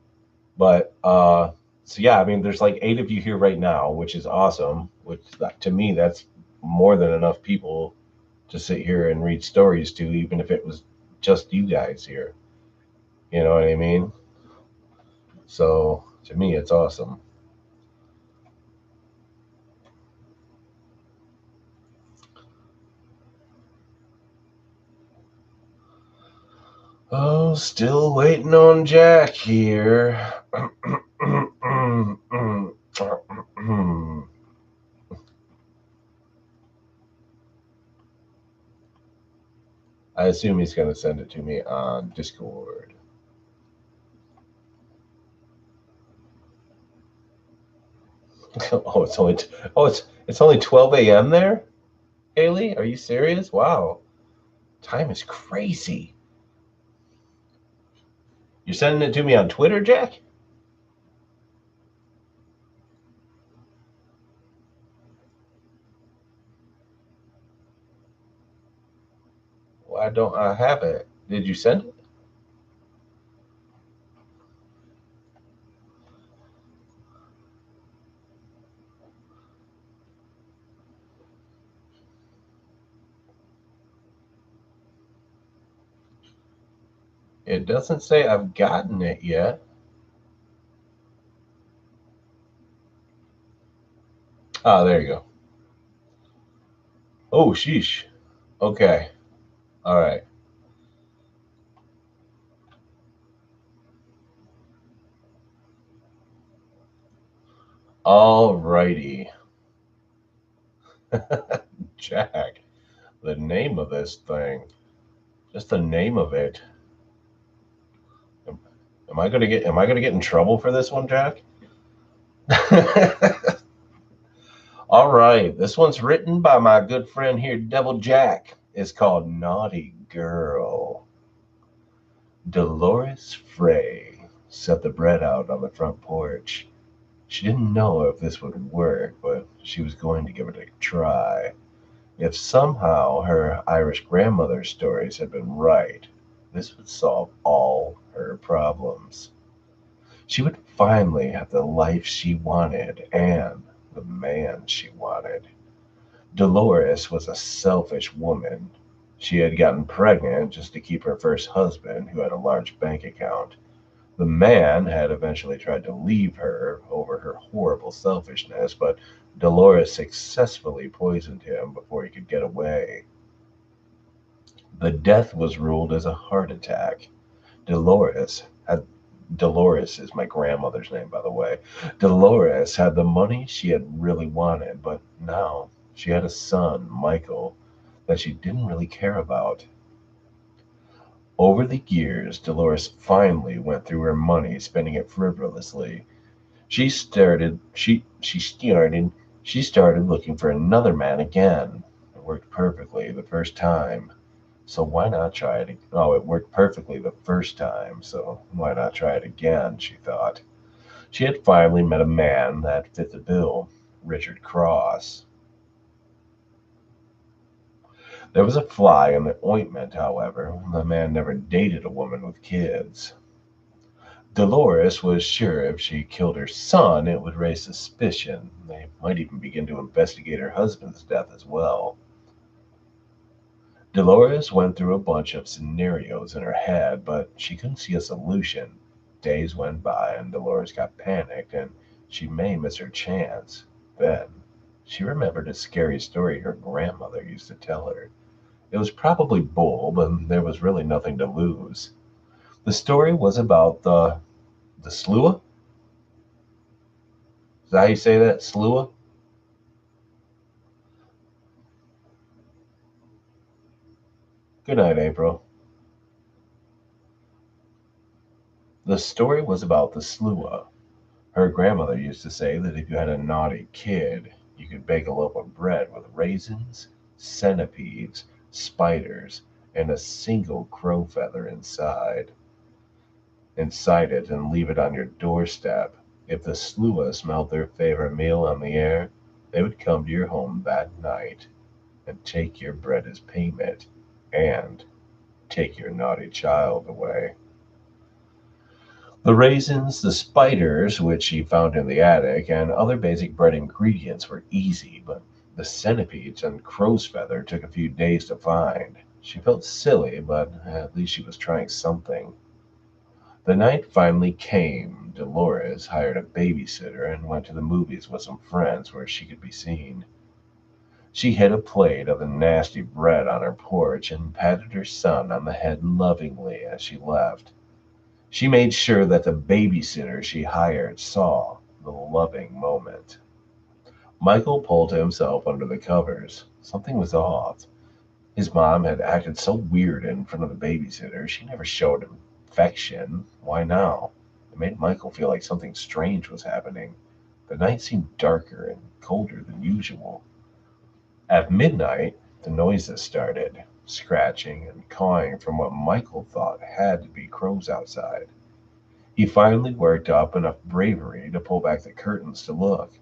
But so yeah, I mean, there's like 8 of you here right now, which is awesome. Which to me, that's more than enough people to sit here and read stories to, even if it was just you guys here. You know what I mean? So to me, it's awesome. Oh, still waiting on Jack here. I assume he's going to send it to me on Discord. Oh, it's only 12 a.m. there. Haley, are you serious? Wow, time is crazy. You're sending it to me on Twitter, Jack? Why don't I have it? Did you send it? It doesn't say I've gotten it yet. Ah, there you go. Oh, sheesh. Okay. All right. All righty. Jack, the name of this thing. Just the name of it. Am I gonna get in trouble for this one, Jack? All right. This one's written by my good friend here, Devil Jack. It's called Naughty Girl. Dolores Frey set the bread out on the front porch. She didn't know if this would work, but she was going to give it a try. If somehow her Irish grandmother's stories had been right, this would solve all her problems. She would finally have the life she wanted and the man she wanted. Dolores was a selfish woman. She had gotten pregnant just to keep her first husband, who had a large bank account. The man had eventually tried to leave her over her horrible selfishness, but Dolores successfully poisoned him before he could get away. The death was ruled as a heart attack. Dolores had Dolores is my grandmother's name, by the way. Dolores had the money she had really wanted, but now she had a son, Michael, that she didn't really care about. Over the years, Dolores finally went through her money, spending it frivolously. She started looking for another man again. It worked perfectly the first time. So why not try it? Oh, it worked perfectly the first time, so why not try it again, she thought. She had finally met a man that fit the bill, Richard Cross. There was a fly in the ointment, however. The man never dated a woman with kids. Dolores was sure if she killed her son, it would raise suspicion. They might even begin to investigate her husband's death as well. Dolores went through a bunch of scenarios in her head, but she couldn't see a solution. Days went by, and Dolores got panicked, and she may miss her chance. Then she remembered a scary story her grandmother used to tell her. It was probably bull, but there was really nothing to lose. The story was about the Slua. Is that how you say that? Slua? Good night, April. The story was about the Slua. Her grandmother used to say that if you had a naughty kid, you could bake a loaf of bread with raisins, centipedes, spiders, and a single crow feather inside it, and leave it on your doorstep. If the Slua smelled their favorite meal on the air, they would come to your home that night and take your bread as payment and take your naughty child away. The raisins, the spiders, which she found in the attic, and other basic bread ingredients were easy, but the centipedes and crow's feather took a few days to find. She felt silly, but at least she was trying something. The night finally came. Dolores hired a babysitter and went to the movies with some friends where she could be seen. She hid a plate of the nasty bread on her porch and patted her son on the head lovingly as she left. She made sure that the babysitter she hired saw the loving moment. Michael pulled himself under the covers. Something was off. His mom had acted so weird in front of the babysitter. She never showed affection. Why now? It made Michael feel like something strange was happening. The night seemed darker and colder than usual. At midnight, the noises started, scratching and cawing from what Michael thought had to be crows outside. He finally worked up enough bravery to pull back the curtains to look.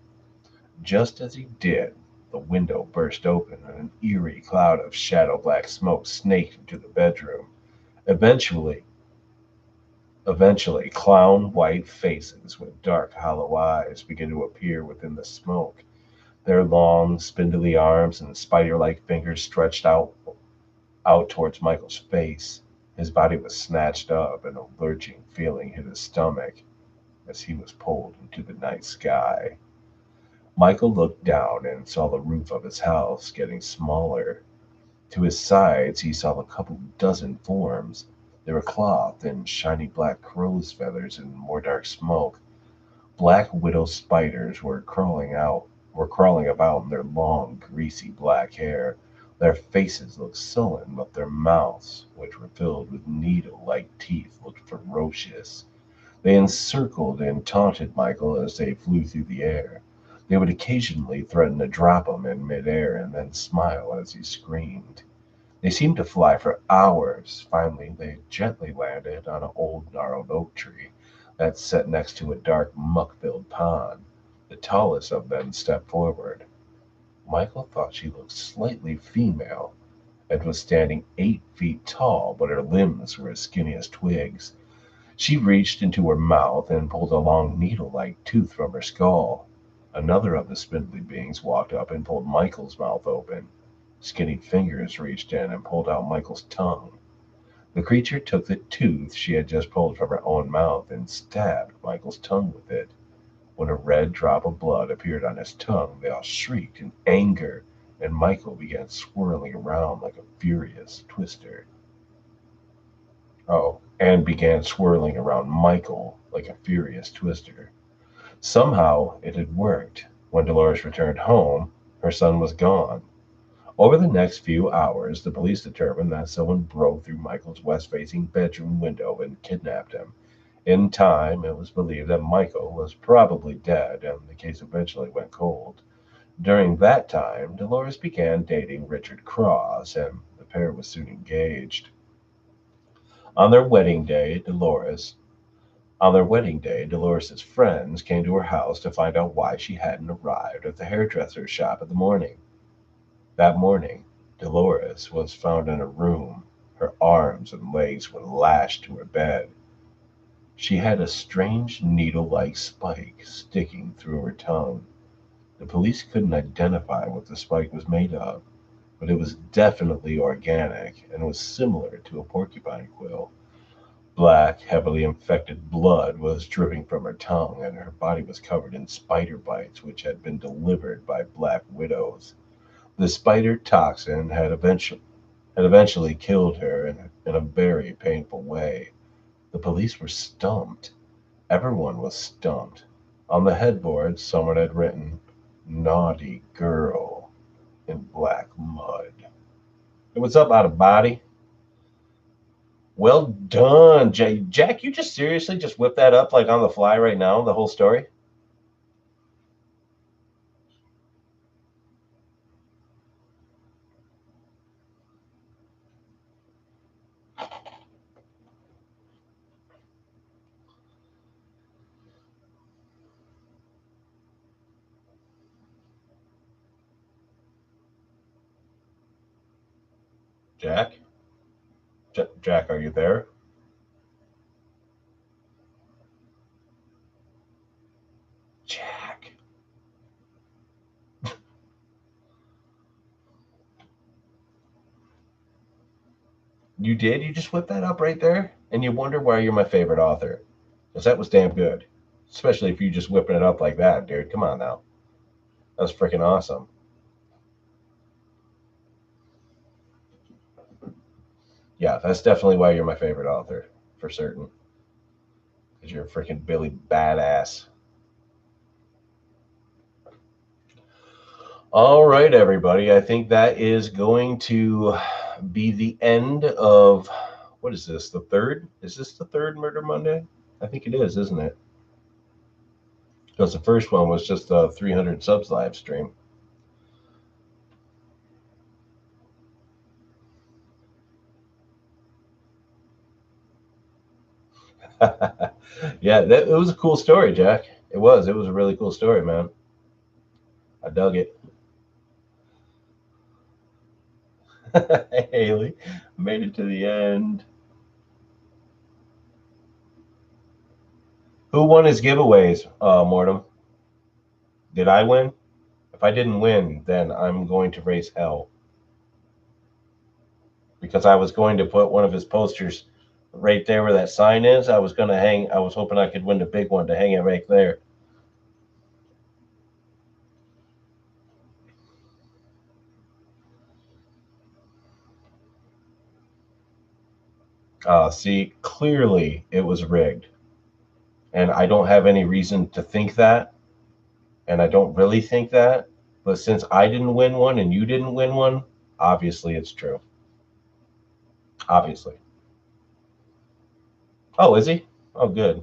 Just as he did, the window burst open and an eerie cloud of shadow black smoke snaked into the bedroom. Eventually, eventually, clown white faces with dark hollow eyes began to appear within the smoke. Their long, spindly arms and spider-like fingers stretched out towards Michael's face. His body was snatched up, and a lurching feeling hit his stomach as he was pulled into the night sky. Michael looked down and saw the roof of his house getting smaller. To his sides, he saw a couple dozen forms. They were clothed in shiny black crow's feathers and more dark smoke. Black widow spiders were crawling about in their long, greasy black hair. Their faces looked sullen, but their mouths, which were filled with needle-like teeth, looked ferocious. They encircled and taunted Michael as they flew through the air. They would occasionally threaten to drop him in midair and then smile as he screamed. They seemed to fly for hours. Finally, they gently landed on an old gnarled oak tree that sat next to a dark, muck-filled pond. The tallest of them stepped forward. Michael thought she looked slightly female and was standing 8 feet tall, but her limbs were as skinny as twigs. She reached into her mouth and pulled a long needle-like tooth from her skull. Another of the spindly beings walked up and pulled Michael's mouth open. Skinny fingers reached in and pulled out Michael's tongue. The creature took the tooth she had just pulled from her own mouth and stabbed Michael's tongue with it. When a red drop of blood appeared on his tongue, they all shrieked in anger, and Michael began swirling around like a furious twister. And began swirling around Michael like a furious twister. Somehow it had worked. When Dolores returned home, her son was gone. Over the next few hours, the police determined that someone broke through Michael's west-facing bedroom window and kidnapped him. In time, it was believed that Michael was probably dead, and the case eventually went cold. During that time, Dolores began dating Richard Cross, and the pair was soon engaged. On their wedding day, Dolores's friends came to her house to find out why she hadn't arrived at the hairdresser's shop in the morning. That morning, Dolores was found in a room. Her arms and legs were lashed to her bed. She had a strange needle-like spike sticking through her tongue. The police couldn't identify what the spike was made of, but it was definitely organic and was similar to a porcupine quill. Black, heavily infected blood was dripping from her tongue, and her body was covered in spider bites which had been delivered by black widows. The spider toxin had eventually killed her in a very painful way. The police were stumped. Everyone was stumped. On the headboard, someone had written, "Naughty girl," in black mud. Hey, what's up, out of body? Well done, Jack. You just seriously just whip that up like on the fly right now, the whole story? Jack? Jack, are you there? Jack. You did? You just whipped that up right there? And you wonder why you're my favorite author. Because that was damn good. Especially if you just whipping it up like that, dude. Come on now. That was freaking awesome. Yeah, that's definitely why you're my favorite author, for certain. Because you're a freaking Billy badass. All right, everybody. I think that is going to be the end of what is this? The third? Is this the third Murder Monday? I think it is, isn't it? Because the first one was just a 300 subs live stream. Yeah, it was a cool story, Jack. It was. It was a really cool story, man. I dug it. Haley made it to the end. Who won his giveaways, Mortem? Did I win? If I didn't win, then I'm going to raise hell. Because I was going to put one of his posters right there where that sign is. I was going to hang, I was hoping I could win the big one to hang it right there. See, clearly it was rigged. And I don't have any reason to think that. And I don't really think that. But since I didn't win one and you didn't win one, obviously it's true. Obviously. Oh, is he? Oh, good.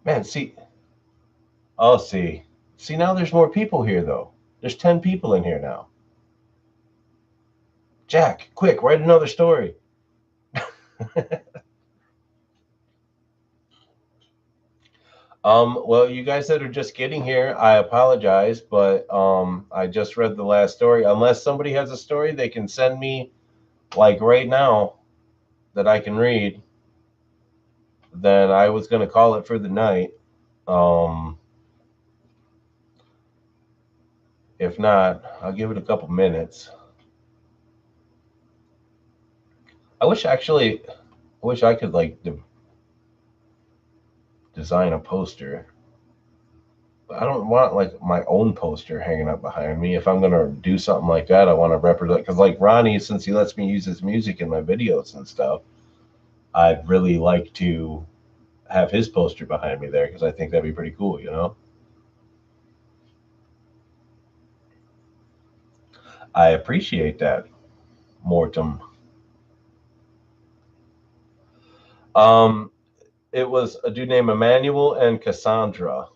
Man, see. Oh, see. See, now there's more people here, though. There's 10 people in here now. Jack, quick, write another story. Well, you guys that are just getting here, I apologize, but I just read the last story. Unless somebody has a story they can send me, like right now, that I can read, then I was going to call it for the night. Um, if not, I'll give it a couple minutes. I wish actually, I wish I could like design a poster. I don't want like my own poster hanging up behind me. If I'm gonna do something like that, I want to represent because like Ronnie, since he lets me use his music in my videos and stuff, I'd really like to have his poster behind me there because I think that'd be pretty cool, you know. I appreciate that, Mortem. Um, it was a dude named Emmanuel and Cassandra.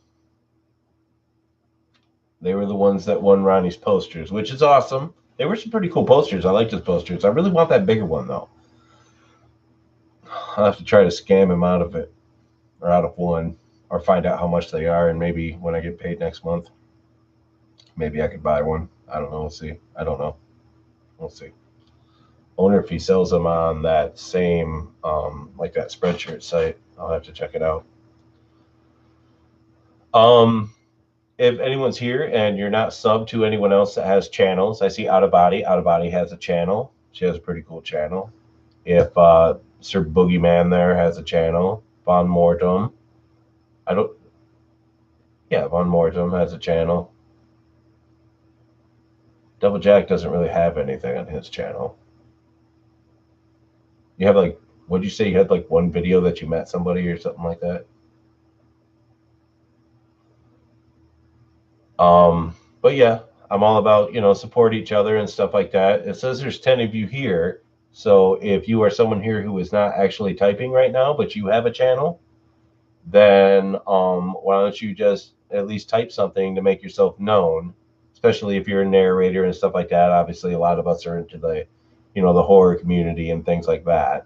They were the ones that won Ronnie's posters, which is awesome. They were some pretty cool posters. I liked his posters. I really want that bigger one though. I'll have to try to scam him out of it or out of one or find out how much they are. And maybe when I get paid next month, maybe I could buy one. I don't know. We'll see. I don't know. We'll see. I wonder if he sells them on that same, like that Spreadshirt site. I'll have to check it out. Um, if anyone's here and you're not subbed to anyone else that has channels, I see Out of Body. Out of Body has a channel. She has a pretty cool channel. If Sir Boogeyman there has a channel, Von Mortem. I don't. Yeah, Von Mortem has a channel. Double Jack doesn't really have anything on his channel. You have like, what'd you say? You had like one video that you met somebody or something like that. But yeah, I'm all about support each other and stuff like that. It says there's 10 of you here, So if you are someone here who is not actually typing right now, but you have a channel, then why don't you just at least type something to make yourself known, especially if you're a narrator and stuff like that. Obviously, a lot of us are into the, the horror community and things like that.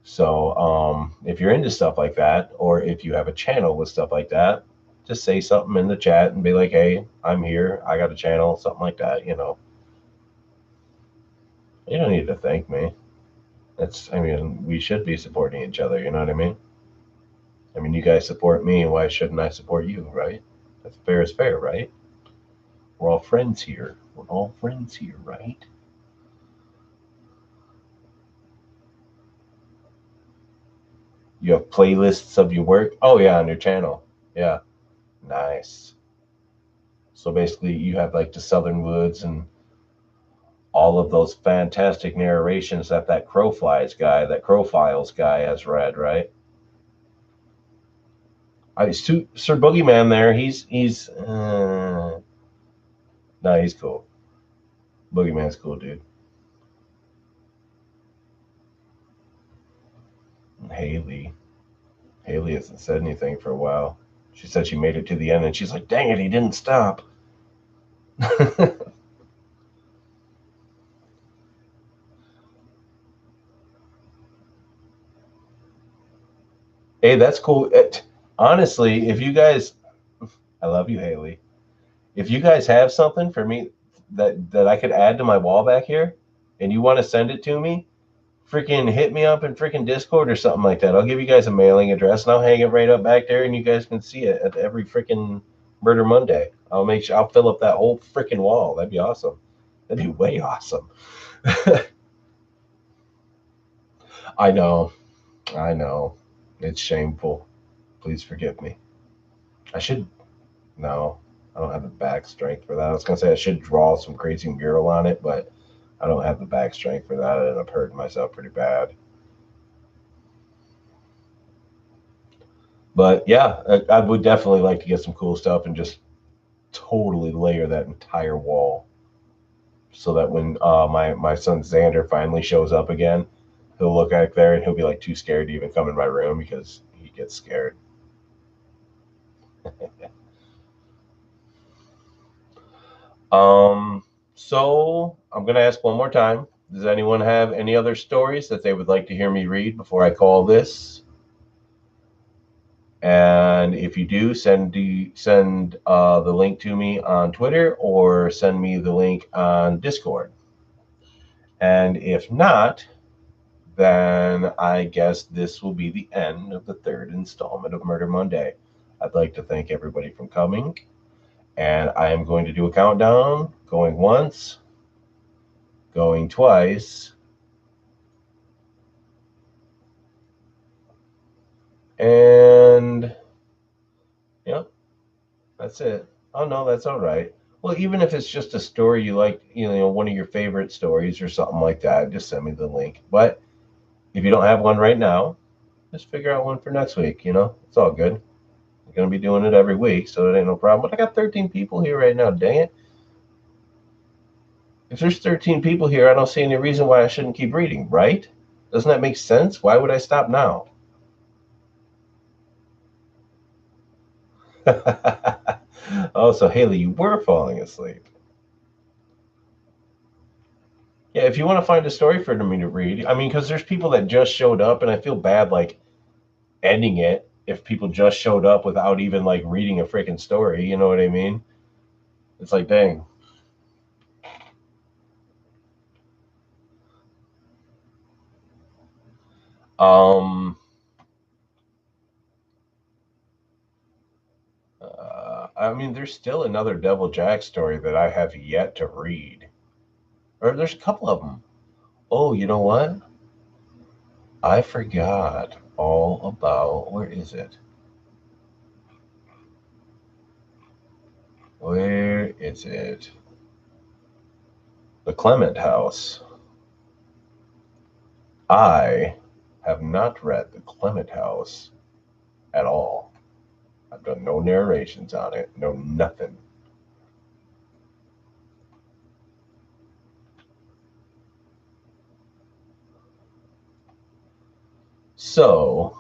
So if you're into stuff like that, or if you have a channel with stuff like that, just say something in the chat and be like, hey, I'm here. I got a channel, something like that. You don't need to thank me. I mean, we should be supporting each other. You know what I mean? I mean, you guys support me. Why shouldn't I support you, right? That's fair is fair, right? We're all friends here. We're all friends here, right? You have playlists of your work? Oh, yeah, on your channel. Yeah, nice. So basically, you have like the Southern Woods and all of those fantastic narrations that Crow Files guy has read, right? Sir Boogeyman there, he's no, he's cool. Boogeyman's cool, dude. Haley hasn't said anything for a while. She said she made it to the end, and she's like, "Dang it, he didn't stop." Hey, that's cool. Honestly, if you guys, I love you, Haley. If you guys have something for me that I could add to my wall back here, and you want to send it to me, freaking hit me up in freaking Discord or something like that. I'll give you guys a mailing address and I'll hang it right up back there, and you guys can see it at every freaking Murder Monday. I'll make sure I'll fill up that whole freaking wall. That'd be awesome. That'd be way awesome. I know. I know. It's shameful. Please forgive me. I should. No, I don't have the back strength for that. I was gonna say I should draw some crazy mural on it, but I don't have the back strength for that, and I've hurt myself pretty bad. But yeah, I would definitely like to get some cool stuff and just totally layer that entire wall, so that when my son Xander finally shows up again, he'll look back there and he'll be like too scared to even come in my room because he gets scared. Um, so I'm gonna ask one more time. Does anyone have any other stories that they would like to hear me read before I call this? And if you do, send the link to me on Twitter or send me the link on Discord. And if not, then I guess this will be the end of the third installment of Murder Monday. I'd like to thank everybody for coming, and I am going to do a countdown, going once, going twice, and yeah, that's it. Oh no, that's all right. Well, even if it's just a story you like, one of your favorite stories or something like that, just send me the link. But if you don't have one right now, just figure out one for next week. It's all good. I'm gonna be doing it every week, so it ain't no problem. But I got 13 people here right now. Dang it! If there's 13 people here, I don't see any reason why I shouldn't keep reading, right? Doesn't that make sense? Why would I stop now? Oh, so Haley, you were falling asleep. Yeah, if you want to find a story for me to read, I mean, because there's people that just showed up, and I feel bad like ending it if people just showed up without even like reading a freaking story. You know what I mean? It's like, dang. Um, I mean, there's still another Devil Jack story that I have yet to read, or there's a couple of them. Oh, you know what? I forgot all about. Where is it? Where is it? The Clement House. I have not read The Clement House at all. I've done no narrations on it, no nothing. So,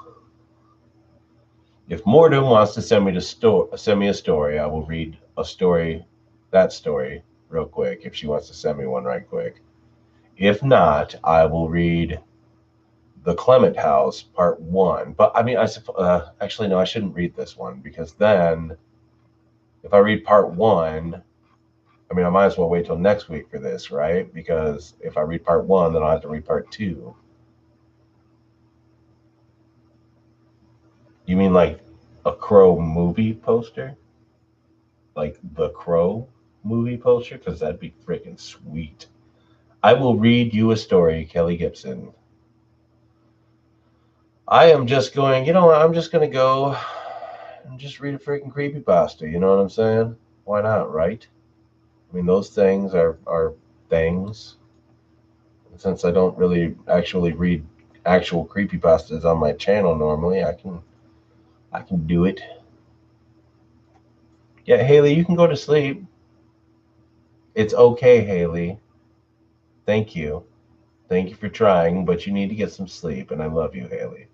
if Morden wants to send me a story, I will read that story, real quick. If she wants to send me one right quick. If not, I will read The Clement House Part One. But I mean, actually no, I shouldn't read this one because then, if I read Part One, I mean, I might as well wait till next week for this, right? Because if I read Part One, then I'll have to read Part Two. You mean like a Crow movie poster? Like the Crow movie poster? Because that'd be freaking sweet. I will read you a story, Kelly Gibson. I am just going, I'm just going to go and just read a freaking creepypasta. You know what I'm saying? Why not, right? I mean, those things are things. Since I don't really actually read actual creepypastas on my channel normally, I can do it. Yeah, Haley, you can go to sleep. It's okay, Haley. Thank you. Thank you for trying, but you need to get some sleep, and I love you, Haley.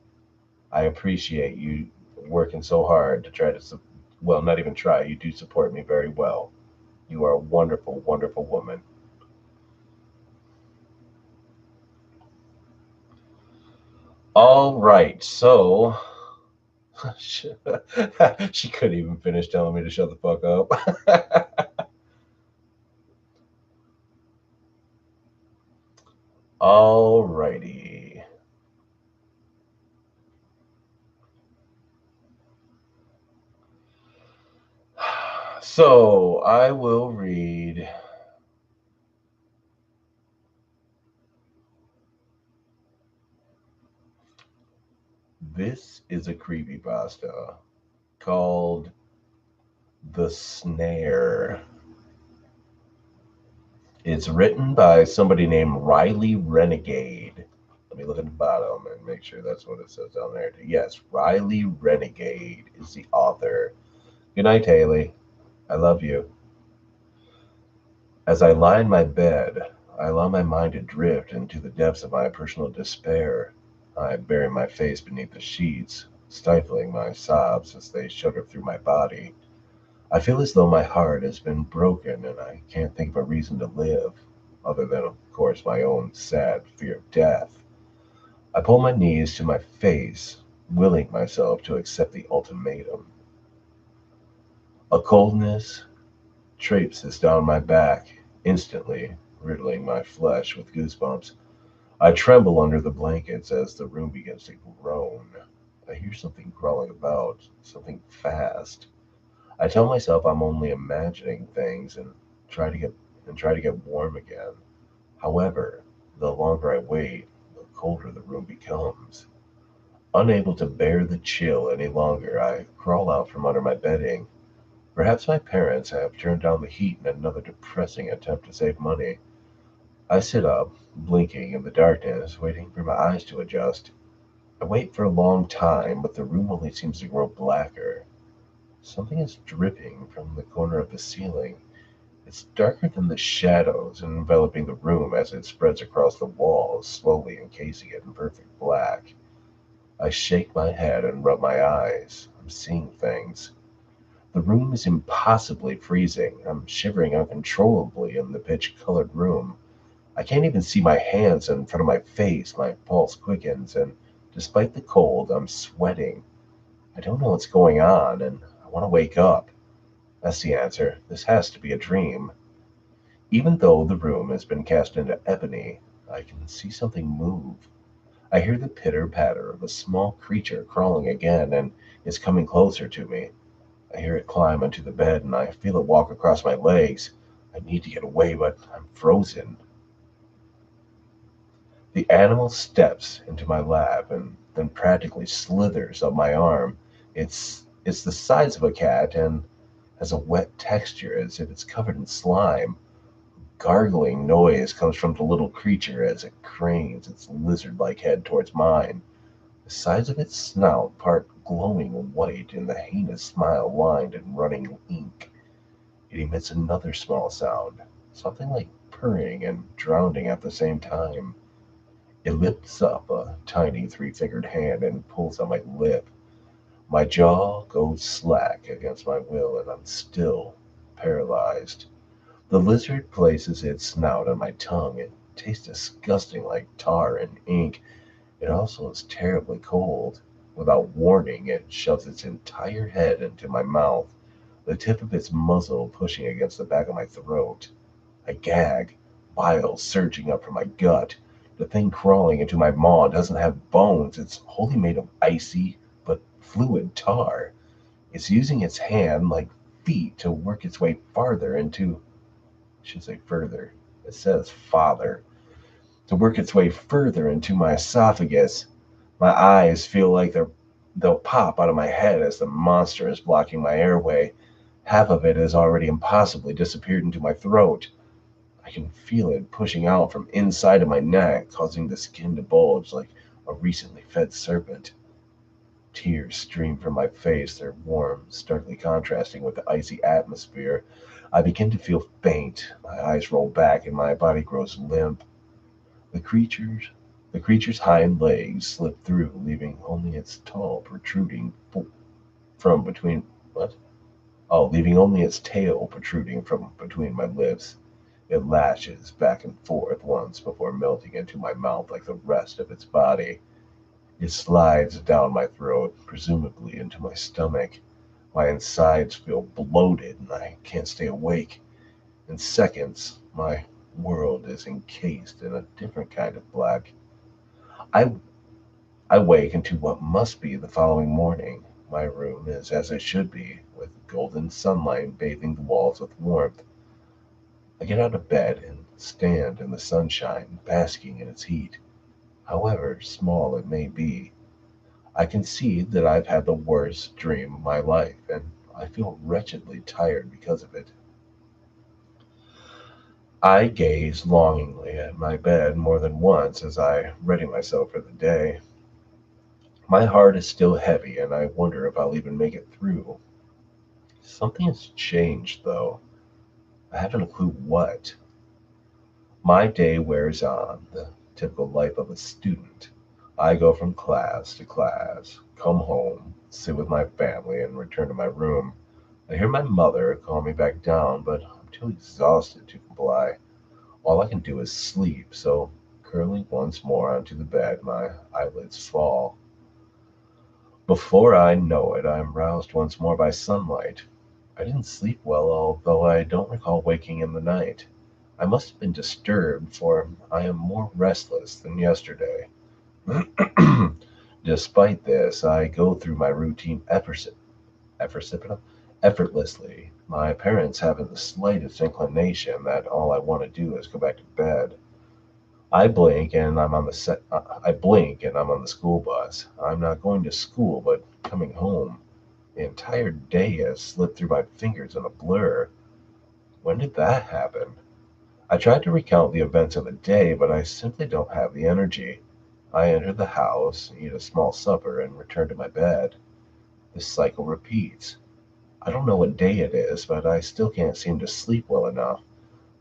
I appreciate you working so hard to try to, well, not even try. You do support me very well. You are a wonderful, wonderful woman. All right, so she couldn't even finish telling me to shut the fuck up. All righty. So I will read. This is a creepypasta called The Snare. It's written by somebody named Riley Renegade. Let me look at the bottom and make sure that's what it says down there. Yes, Riley Renegade is the author. Good night, Haley. I love you. As I lie in my bed, I allow my mind to drift into the depths of my personal despair. I bury my face beneath the sheets, stifling my sobs as they shudder through my body. I feel as though my heart has been broken and I can't think of a reason to live, other than, of course, my own sad fear of death. I pull my knees to my face, willing myself to accept the ultimatum. A coldness traipses down my back, instantly riddling my flesh with goosebumps. I tremble under the blankets as the room begins to groan. I hear something crawling about, something fast. I tell myself I'm only imagining things try to get try to get warm again. However, the longer I wait, the colder the room becomes. Unable to bear the chill any longer, I crawl out from under my bedding. Perhaps my parents have turned down the heat in another depressing attempt to save money. I sit up, blinking in the darkness, waiting for my eyes to adjust. I wait for a long time, but the room only seems to grow blacker. Something is dripping from the corner of the ceiling. It's darker than the shadows enveloping the room as it spreads across the walls, slowly encasing it in perfect black. I shake my head and rub my eyes. I'm seeing things. The room is impossibly freezing. I'm shivering uncontrollably in the pitch colored room. I can't even see my hands in front of my face. My pulse quickens, and despite the cold, I'm sweating. I don't know what's going on, and I want to wake up. That's the answer. This has to be a dream. Even though the room has been cast into ebony, I can see something move. I hear the pitter patter of a small creature crawling again, and it's coming closer to me. I hear it climb onto the bed, and I feel it walk across my legs. I need to get away, but I'm frozen. The animal steps into my lap and then practically slithers up my arm. It's the size of a cat and has a wet texture as if it's covered in slime. Gargling noise comes from the little creature as it cranes its lizard like head towards mine. The sides of its snout part glowing white in the heinous smile lined in running ink. It emits another small sound, something like purring and drowning at the same time. It lifts up a tiny three-fingered hand and pulls on my lip. My jaw goes slack against my will, and I'm still paralyzed. The lizard places its snout on my tongue. It tastes disgusting like tar and ink. It also is terribly cold. Without warning, it shoves its entire head into my mouth, the tip of its muzzle pushing against the back of my throat. I gag, bile surging up from my gut. The thing crawling into my maw doesn't have bones. It's wholly made of icy but fluid tar. It's using its hand like feet to work its way farther into, I should say further. It says father. To work its way further into my esophagus. My eyes feel like they'll pop out of my head as the monster is blocking my airway. Half of it has already impossibly disappeared into my throat. I can feel it pushing out from inside of my neck, causing the skin to bulge like a recently fed serpent. Tears stream from my face, their warmth starkly contrasting with the icy atmosphere. I begin to feel faint. My eyes roll back and my body grows limp. The creature's the creature's hind legs slip through, leaving only its tail from between what? Oh, leaving only its tail protruding from between my lips. It lashes back and forth once before melting into my mouth like the rest of its body. It slides down my throat, presumably into my stomach. My insides feel bloated and I can't stay awake. In seconds, my world is encased in a different kind of black. I, I wake into what must be the following morning. My room is as it should be, with golden sunlight bathing the walls with warmth. I get out of bed and stand in the sunshine, basking in its heat. However small it may be, I concede that I've had the worst dream of my life, and I feel wretchedly tired because of it. I gaze longingly at my bed more than once as I ready myself for the day. My heart is still heavy, and I wonder if I'll even make it through. Something has changed, though. I haven't a clue what. My day wears on, the typical life of a student. I go from class to class, come home, sit with my family, and return to my room. I hear my mother call me back down, but I'm too exhausted to comply. All I can do is sleep, so curling once more onto the bed, my eyelids fall. Before I know it, I'm roused once more by sunlight. I didn't sleep well, although I don't recall waking in the night. I must have been disturbed, for I am more restless than yesterday. Despite this, I go through my routine effortlessly. My parents haven't the slightest inclination that all I want to do is go back to bed. I blink and I'm on the school bus. I'm not going to school, but coming home. The entire day has slipped through my fingers in a blur. When did that happen? I tried to recount the events of the day, but I simply don't have the energy. I enter the house, eat a small supper, and return to my bed. This cycle repeats. I don't know what day it is, but I still can't seem to sleep well enough.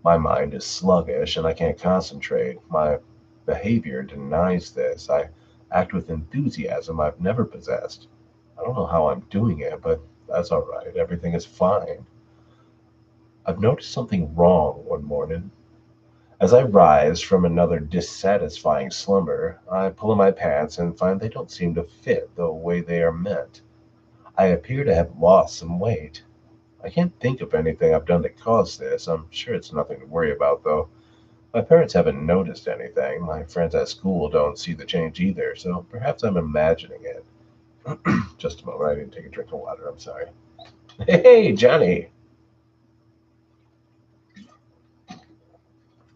My mind is sluggish and I can't concentrate. My behavior denies this. I act with enthusiasm I've never possessed. I don't know how I'm doing it, but that's all right. Everything is fine. I've noticed something wrong one morning. As I rise from another dissatisfying slumber, I pull on my pants and find they don't seem to fit the way they are meant. I appear to have lost some weight. I can't think of anything I've done to cause this. I'm sure it's nothing to worry about, though. My parents haven't noticed anything. My friends at school don't see the change either, so perhaps I'm imagining it. Just a moment, I didn't take a drink of water. I'm sorry. Hey, Johnny.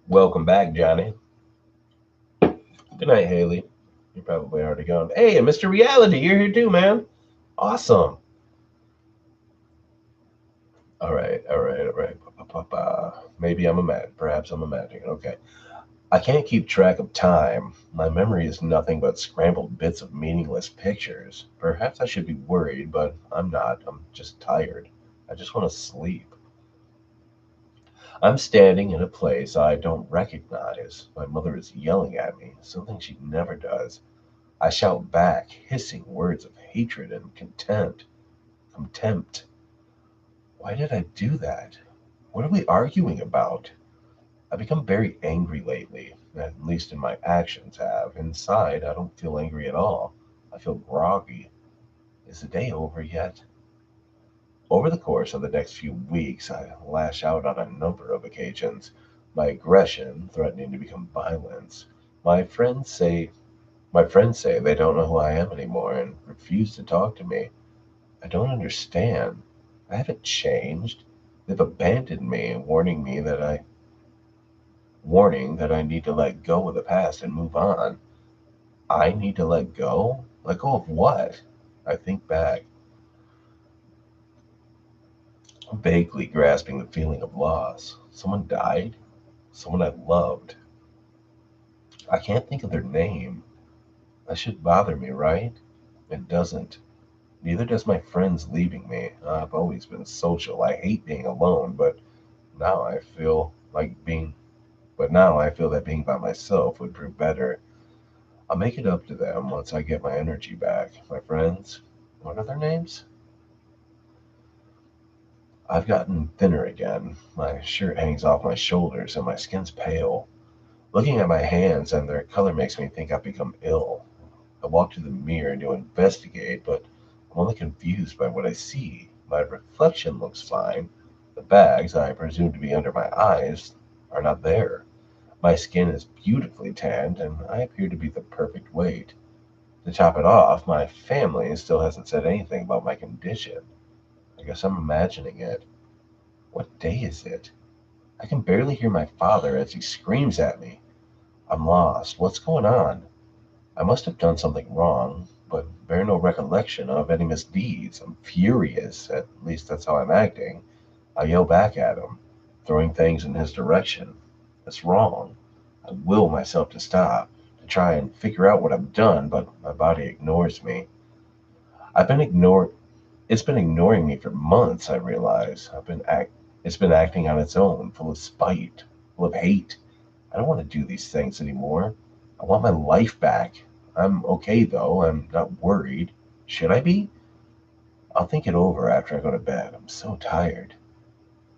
Welcome back, Johnny. Good night, Haley. You're probably already gone. Hey, Mr. Reality, you're here too, man. Awesome. All right, all right, all right. Maybe I'm perhaps I'm imagining. Okay. I can't keep track of time. My memory is nothing but scrambled bits of meaningless pictures. Perhaps I should be worried, but I'm not. I'm just tired. I just want to sleep. I'm standing in a place I don't recognize. My mother is yelling at me, something she never does. I shout back, hissing words of hatred and contempt. Contempt. Why did I do that? What are we arguing about? I've become very angry lately, at least in my actions have. Inside, I don't feel angry at all. I feel groggy. Is the day over yet? Over the course of the next few weeks, I lash out on a number of occasions, my aggression threatening to become violence. My friends say my friends say they don't know who I am anymore and refuse to talk to me. I don't understand. I haven't changed. They've abandoned me, warning that I need to let go of the past and move on. I need to let go? Let go of what? I think back, vaguely grasping the feeling of loss. Someone died? Someone I loved. I can't think of their name. That should bother me, right? It doesn't. Neither does my friends leaving me. I've always been social. I hate being alone, now I feel like being but now I feel that being by myself would prove better. I'll make it up to them once I get my energy back. My friends, what are their names? I've gotten thinner again. My shirt hangs off my shoulders and my skin's pale. Looking at my hands and their color makes me think I've become ill. I walk to the mirror to investigate, but I'm only confused by what I see. My reflection looks fine. The bags I presume to be under my eyes are not there. My skin is beautifully tanned, and I appear to be the perfect weight. To top it off, my family still hasn't said anything about my condition. I guess I'm imagining it. What day is it? I can barely hear my father as he screams at me. I'm lost. What's going on? I must have done something wrong, but bear no recollection of any misdeeds. I'm furious, at least that's how I'm acting. I yell back at him, throwing things in his direction. It's wrong. I will myself to stop, to try and figure out what I've done, but my body ignores me. I've been ignored. It's been ignoring me for months, I realize. It's been acting on its own, full of spite, full of hate. I don't want to do these things anymore. I want my life back. I'm okay though. I'm not worried. Should I be? I'll think it over after I go to bed. I'm so tired.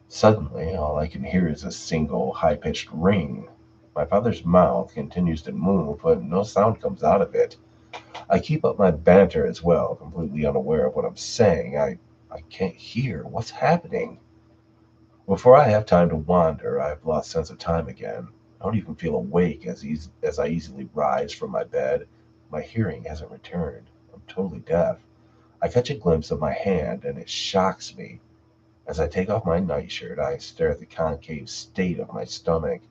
Suddenly, all I can hear is a single high pitched ring. My father's mouth continues to move, but no sound comes out of it. I keep up my banter as well, completely unaware of what I'm saying. I can't hear. What's happening? Before I have time to wander, I've lost sense of time again. I don't even feel awake as I easily rise from my bed. My hearing hasn't returned. I'm totally deaf. I catch a glimpse of my hand, and it shocks me. As I take off my nightshirt, I stare at the concave state of my stomach.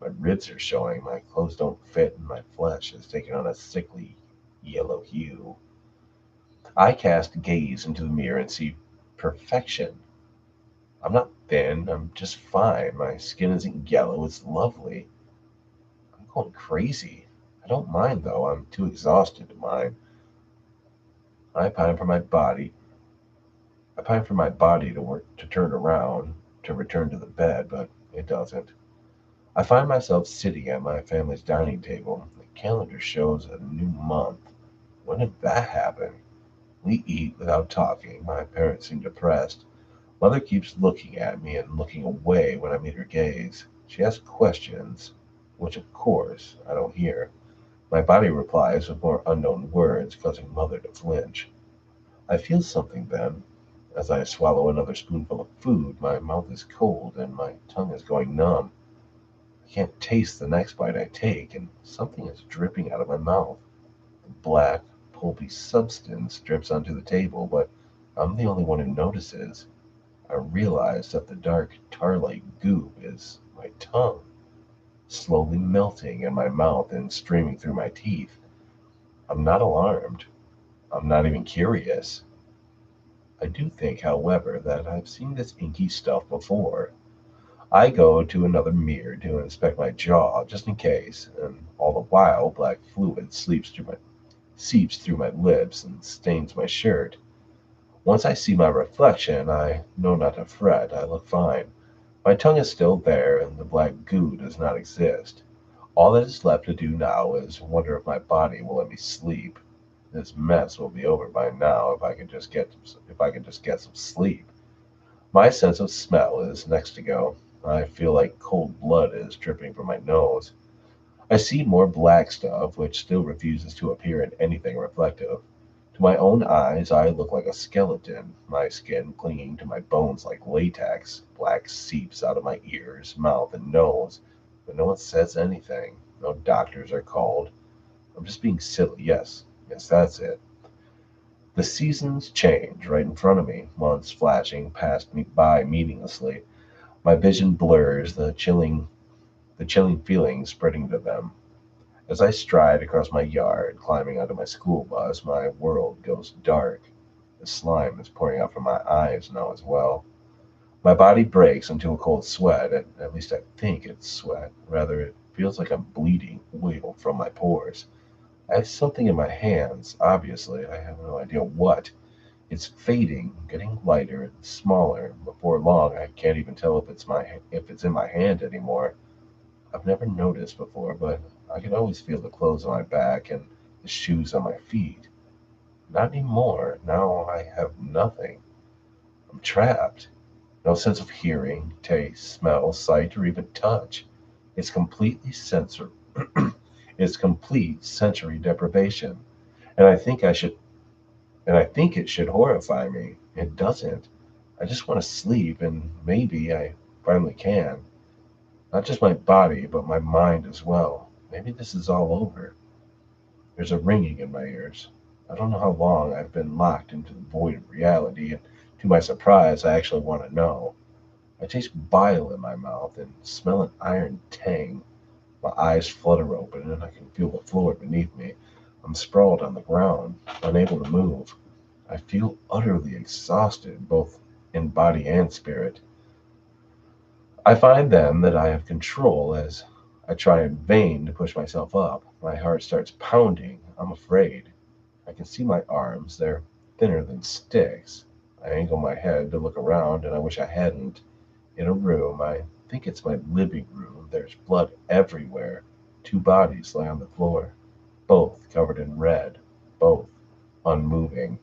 My ribs are showing, my clothes don't fit, and my flesh has taken on a sickly yellow hue. I cast gaze into the mirror and see perfection. I'm not thin, I'm just fine. My skin isn't yellow, it's lovely. I'm going crazy. I don't mind though, I'm too exhausted to mind. I pine for my body. I pine for my body to work to turn around, to return to the bed, but it doesn't. I find myself sitting at my family's dining table. The calendar shows a new month. When did that happen? We eat without talking. My parents seem depressed. Mother keeps looking at me and looking away when I meet her gaze. She asks questions, which of course I don't hear. My body replies with more unknown words, causing Mother to flinch. I feel something then. As I swallow another spoonful of food, my mouth is cold and my tongue is going numb. I can't taste the next bite I take, and something is dripping out of my mouth. The black, pulpy substance drips onto the table, but I'm the only one who notices. I realize that the dark, tar-like goop is my tongue, slowly melting in my mouth and streaming through my teeth. I'm not alarmed. I'm not even curious. I do think, however, that I've seen this inky stuff before. I go to another mirror to inspect my jaw, just in case, and all the while black fluid seeps through my lips and stains my shirt. Once I see my reflection, I know not to fret. I look fine. My tongue is still there, and the black goo does not exist. All that is left to do now is wonder if my body will let me sleep. This mess will be over by now if I could just get some sleep. My sense of smell is next to go. I feel like cold blood is dripping from my nose. I see more black stuff, which still refuses to appear in anything reflective. To my own eyes, I look like a skeleton, my skin clinging to my bones like latex. Black seeps out of my ears, mouth, and nose, but no one says anything. No doctors are called. I'm just being silly. Yes, that's it. The seasons change right in front of me, months flashing past me by meaninglessly. My vision blurs, the chilling feeling spreading to them. As I stride across my yard, climbing onto my school bus, my world goes dark. The slime is pouring out from my eyes now as well. My body breaks into a cold sweat, at least I think it's sweat. Rather, it feels like I'm bleeding oil from my pores. I have something in my hands, obviously. I have no idea what. It's fading, getting lighter and smaller. Before long, I can't even tell if it's in my hand anymore. I've never noticed before, but I can always feel the clothes on my back and the shoes on my feet. Not anymore. Now I have nothing. I'm trapped. No sense of hearing, taste, smell, sight, or even touch. It's completely sensor. It's complete sensory deprivation, and I think it should horrify me. It doesn't. I just want to sleep, and maybe I finally can. Not just my body, but my mind as well. Maybe this is all over. There's a ringing in my ears. I don't know how long I've been locked into the void of reality, and to my surprise, I actually want to know. I taste bile in my mouth and smell an iron tang. My eyes flutter open, and I can feel the floor beneath me. I'm sprawled on the ground, unable to move. I feel utterly exhausted, both in body and spirit. I find then that I have control as I try in vain to push myself up. My heart starts pounding. I'm afraid. I can see my arms. They're thinner than sticks. I angle my head to look around, and I wish I hadn't. In a room, I think it's my living room, there's blood everywhere. Two bodies lie on the floor, both covered in red, both unmoving.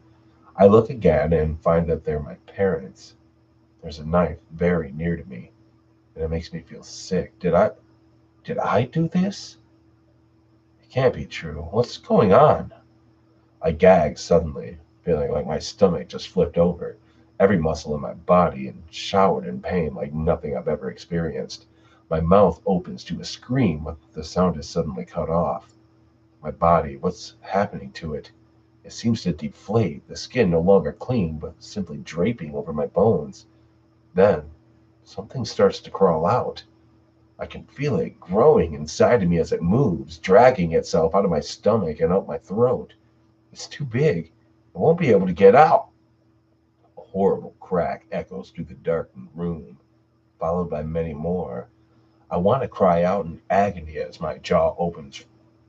I look again and find that they're my parents. There's a knife very near to me, and it makes me feel sick. Did I do this? It can't be true. What's going on? I gag suddenly, feeling like my stomach just flipped over. Every muscle in my body and showered in pain like nothing I've ever experienced. My mouth opens to a scream, but the sound is suddenly cut off. My body, what's happening to it? It seems to deflate, the skin no longer clean, but simply draping over my bones. Then, something starts to crawl out. I can feel it growing inside of me as it moves, dragging itself out of my stomach and out my throat. It's too big. I won't be able to get out. A horrible crack echoes through the darkened room, followed by many more. I want to cry out in agony as my jaw opens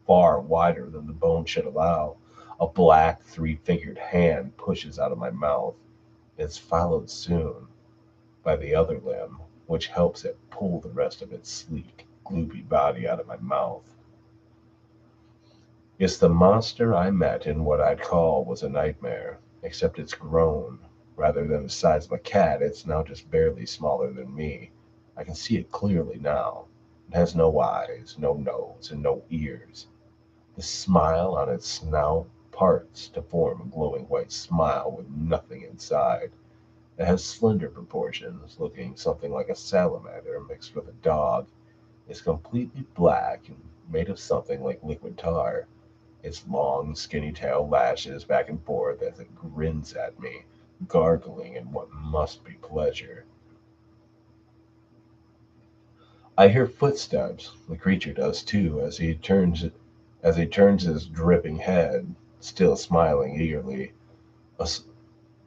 far wider than the bone should allow. A black, three-fingered hand pushes out of my mouth. It's followed soon by the other limb, which helps it pull the rest of its sleek, gloopy body out of my mouth. It's the monster I met in what I'd call was a nightmare, except it's grown. Rather than the size of a cat, it's now just barely smaller than me. I can see it clearly now. It has no eyes, no nose, and no ears. The smile on its snout parts to form a glowing white smile with nothing inside. It has slender proportions, looking something like a salamander mixed with a dog. It's completely black and made of something like liquid tar. Its long, skinny tail lashes back and forth as it grins at me, gargling in what must be pleasure. I hear footsteps. The creature does too, as he turns his dripping head, still smiling eagerly. A, s-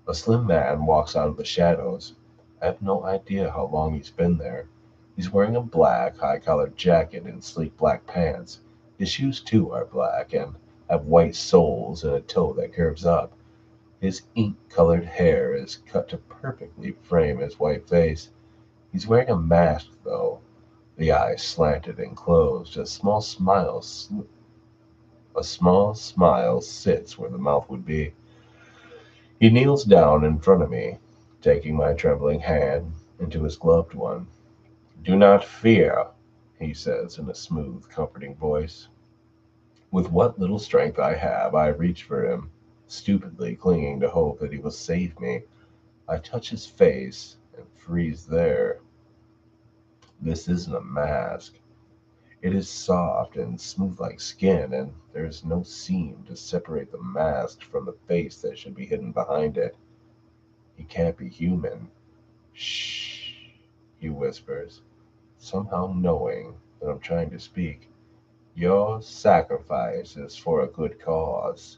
a slim man walks out of the shadows. I have no idea how long he's been there. He's wearing a black, high-collared jacket and sleek black pants. His shoes, too, are black and have white soles and a toe that curves up. His ink-colored hair is cut to perfectly frame his white face. He's wearing a mask, though, the eyes slanted and closed. A small smile sits where the mouth would be. He kneels down in front of me, taking my trembling hand into his gloved one. "Do not fear," he says in a smooth, comforting voice. With what little strength I have, I reach for him, stupidly clinging to hope that he will save me. I touch his face and freeze there. This isn't a mask. It is soft and smooth like skin, and there is no seam to separate the mask from the face that should be hidden behind it. He can't be human. Shh, he whispers, somehow knowing that I'm trying to speak. Your sacrifice is for a good cause.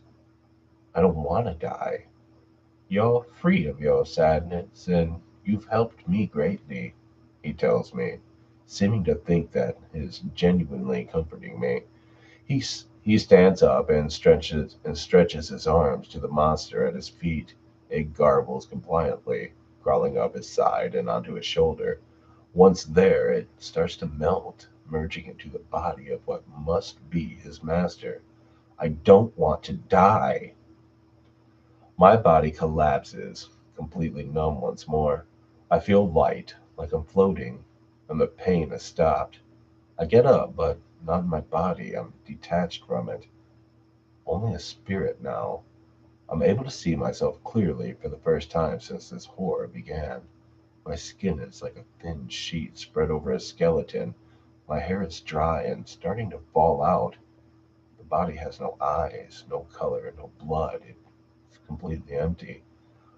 I don't want to die. You're free of your sadness, and you've helped me greatly, he tells me, seeming to think that is genuinely comforting me. He stands up and stretches his arms to the monster at his feet. It garbles compliantly, crawling up his side and onto his shoulder. Once there, it starts to melt, merging into the body of what must be his master. I don't want to die. My body collapses, completely numb once more. I feel light, like I'm floating, and the pain has stopped. I get up, but not in my body. I'm detached from it. Only a spirit now. I'm able to see myself clearly for the first time since this horror began. My skin is like a thin sheet spread over a skeleton. My hair is dry and starting to fall out. The body has no eyes, no color, no blood. It's completely empty.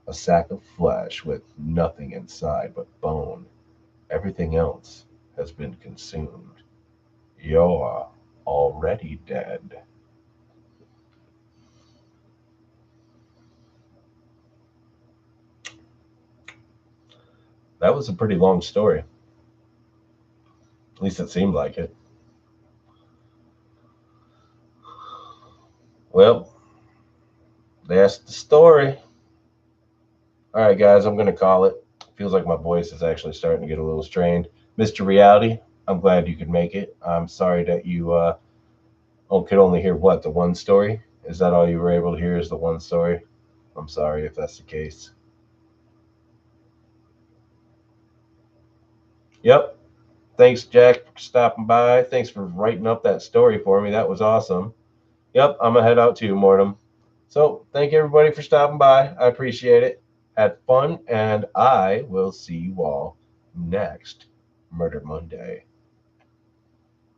A sack of flesh with nothing inside but bone. Everything else has been consumed. You're already dead. That was a pretty long story. At least it seemed like it. Well, that's the story. All right, guys, I'm going to call it. Feels like my voice is actually starting to get a little strained. Mr. Reality, I'm glad you could make it. I'm sorry that you could only hear what, the one story? Is that all you were able to hear is the one story? I'm sorry if that's the case. Yep. Thanks, Jack, for stopping by. Thanks for writing up that story for me. That was awesome. Yep, I'm going to head out too, Mortem. So, thank you everybody for stopping by. I appreciate it. Had fun, and I will see you all next Murder Monday.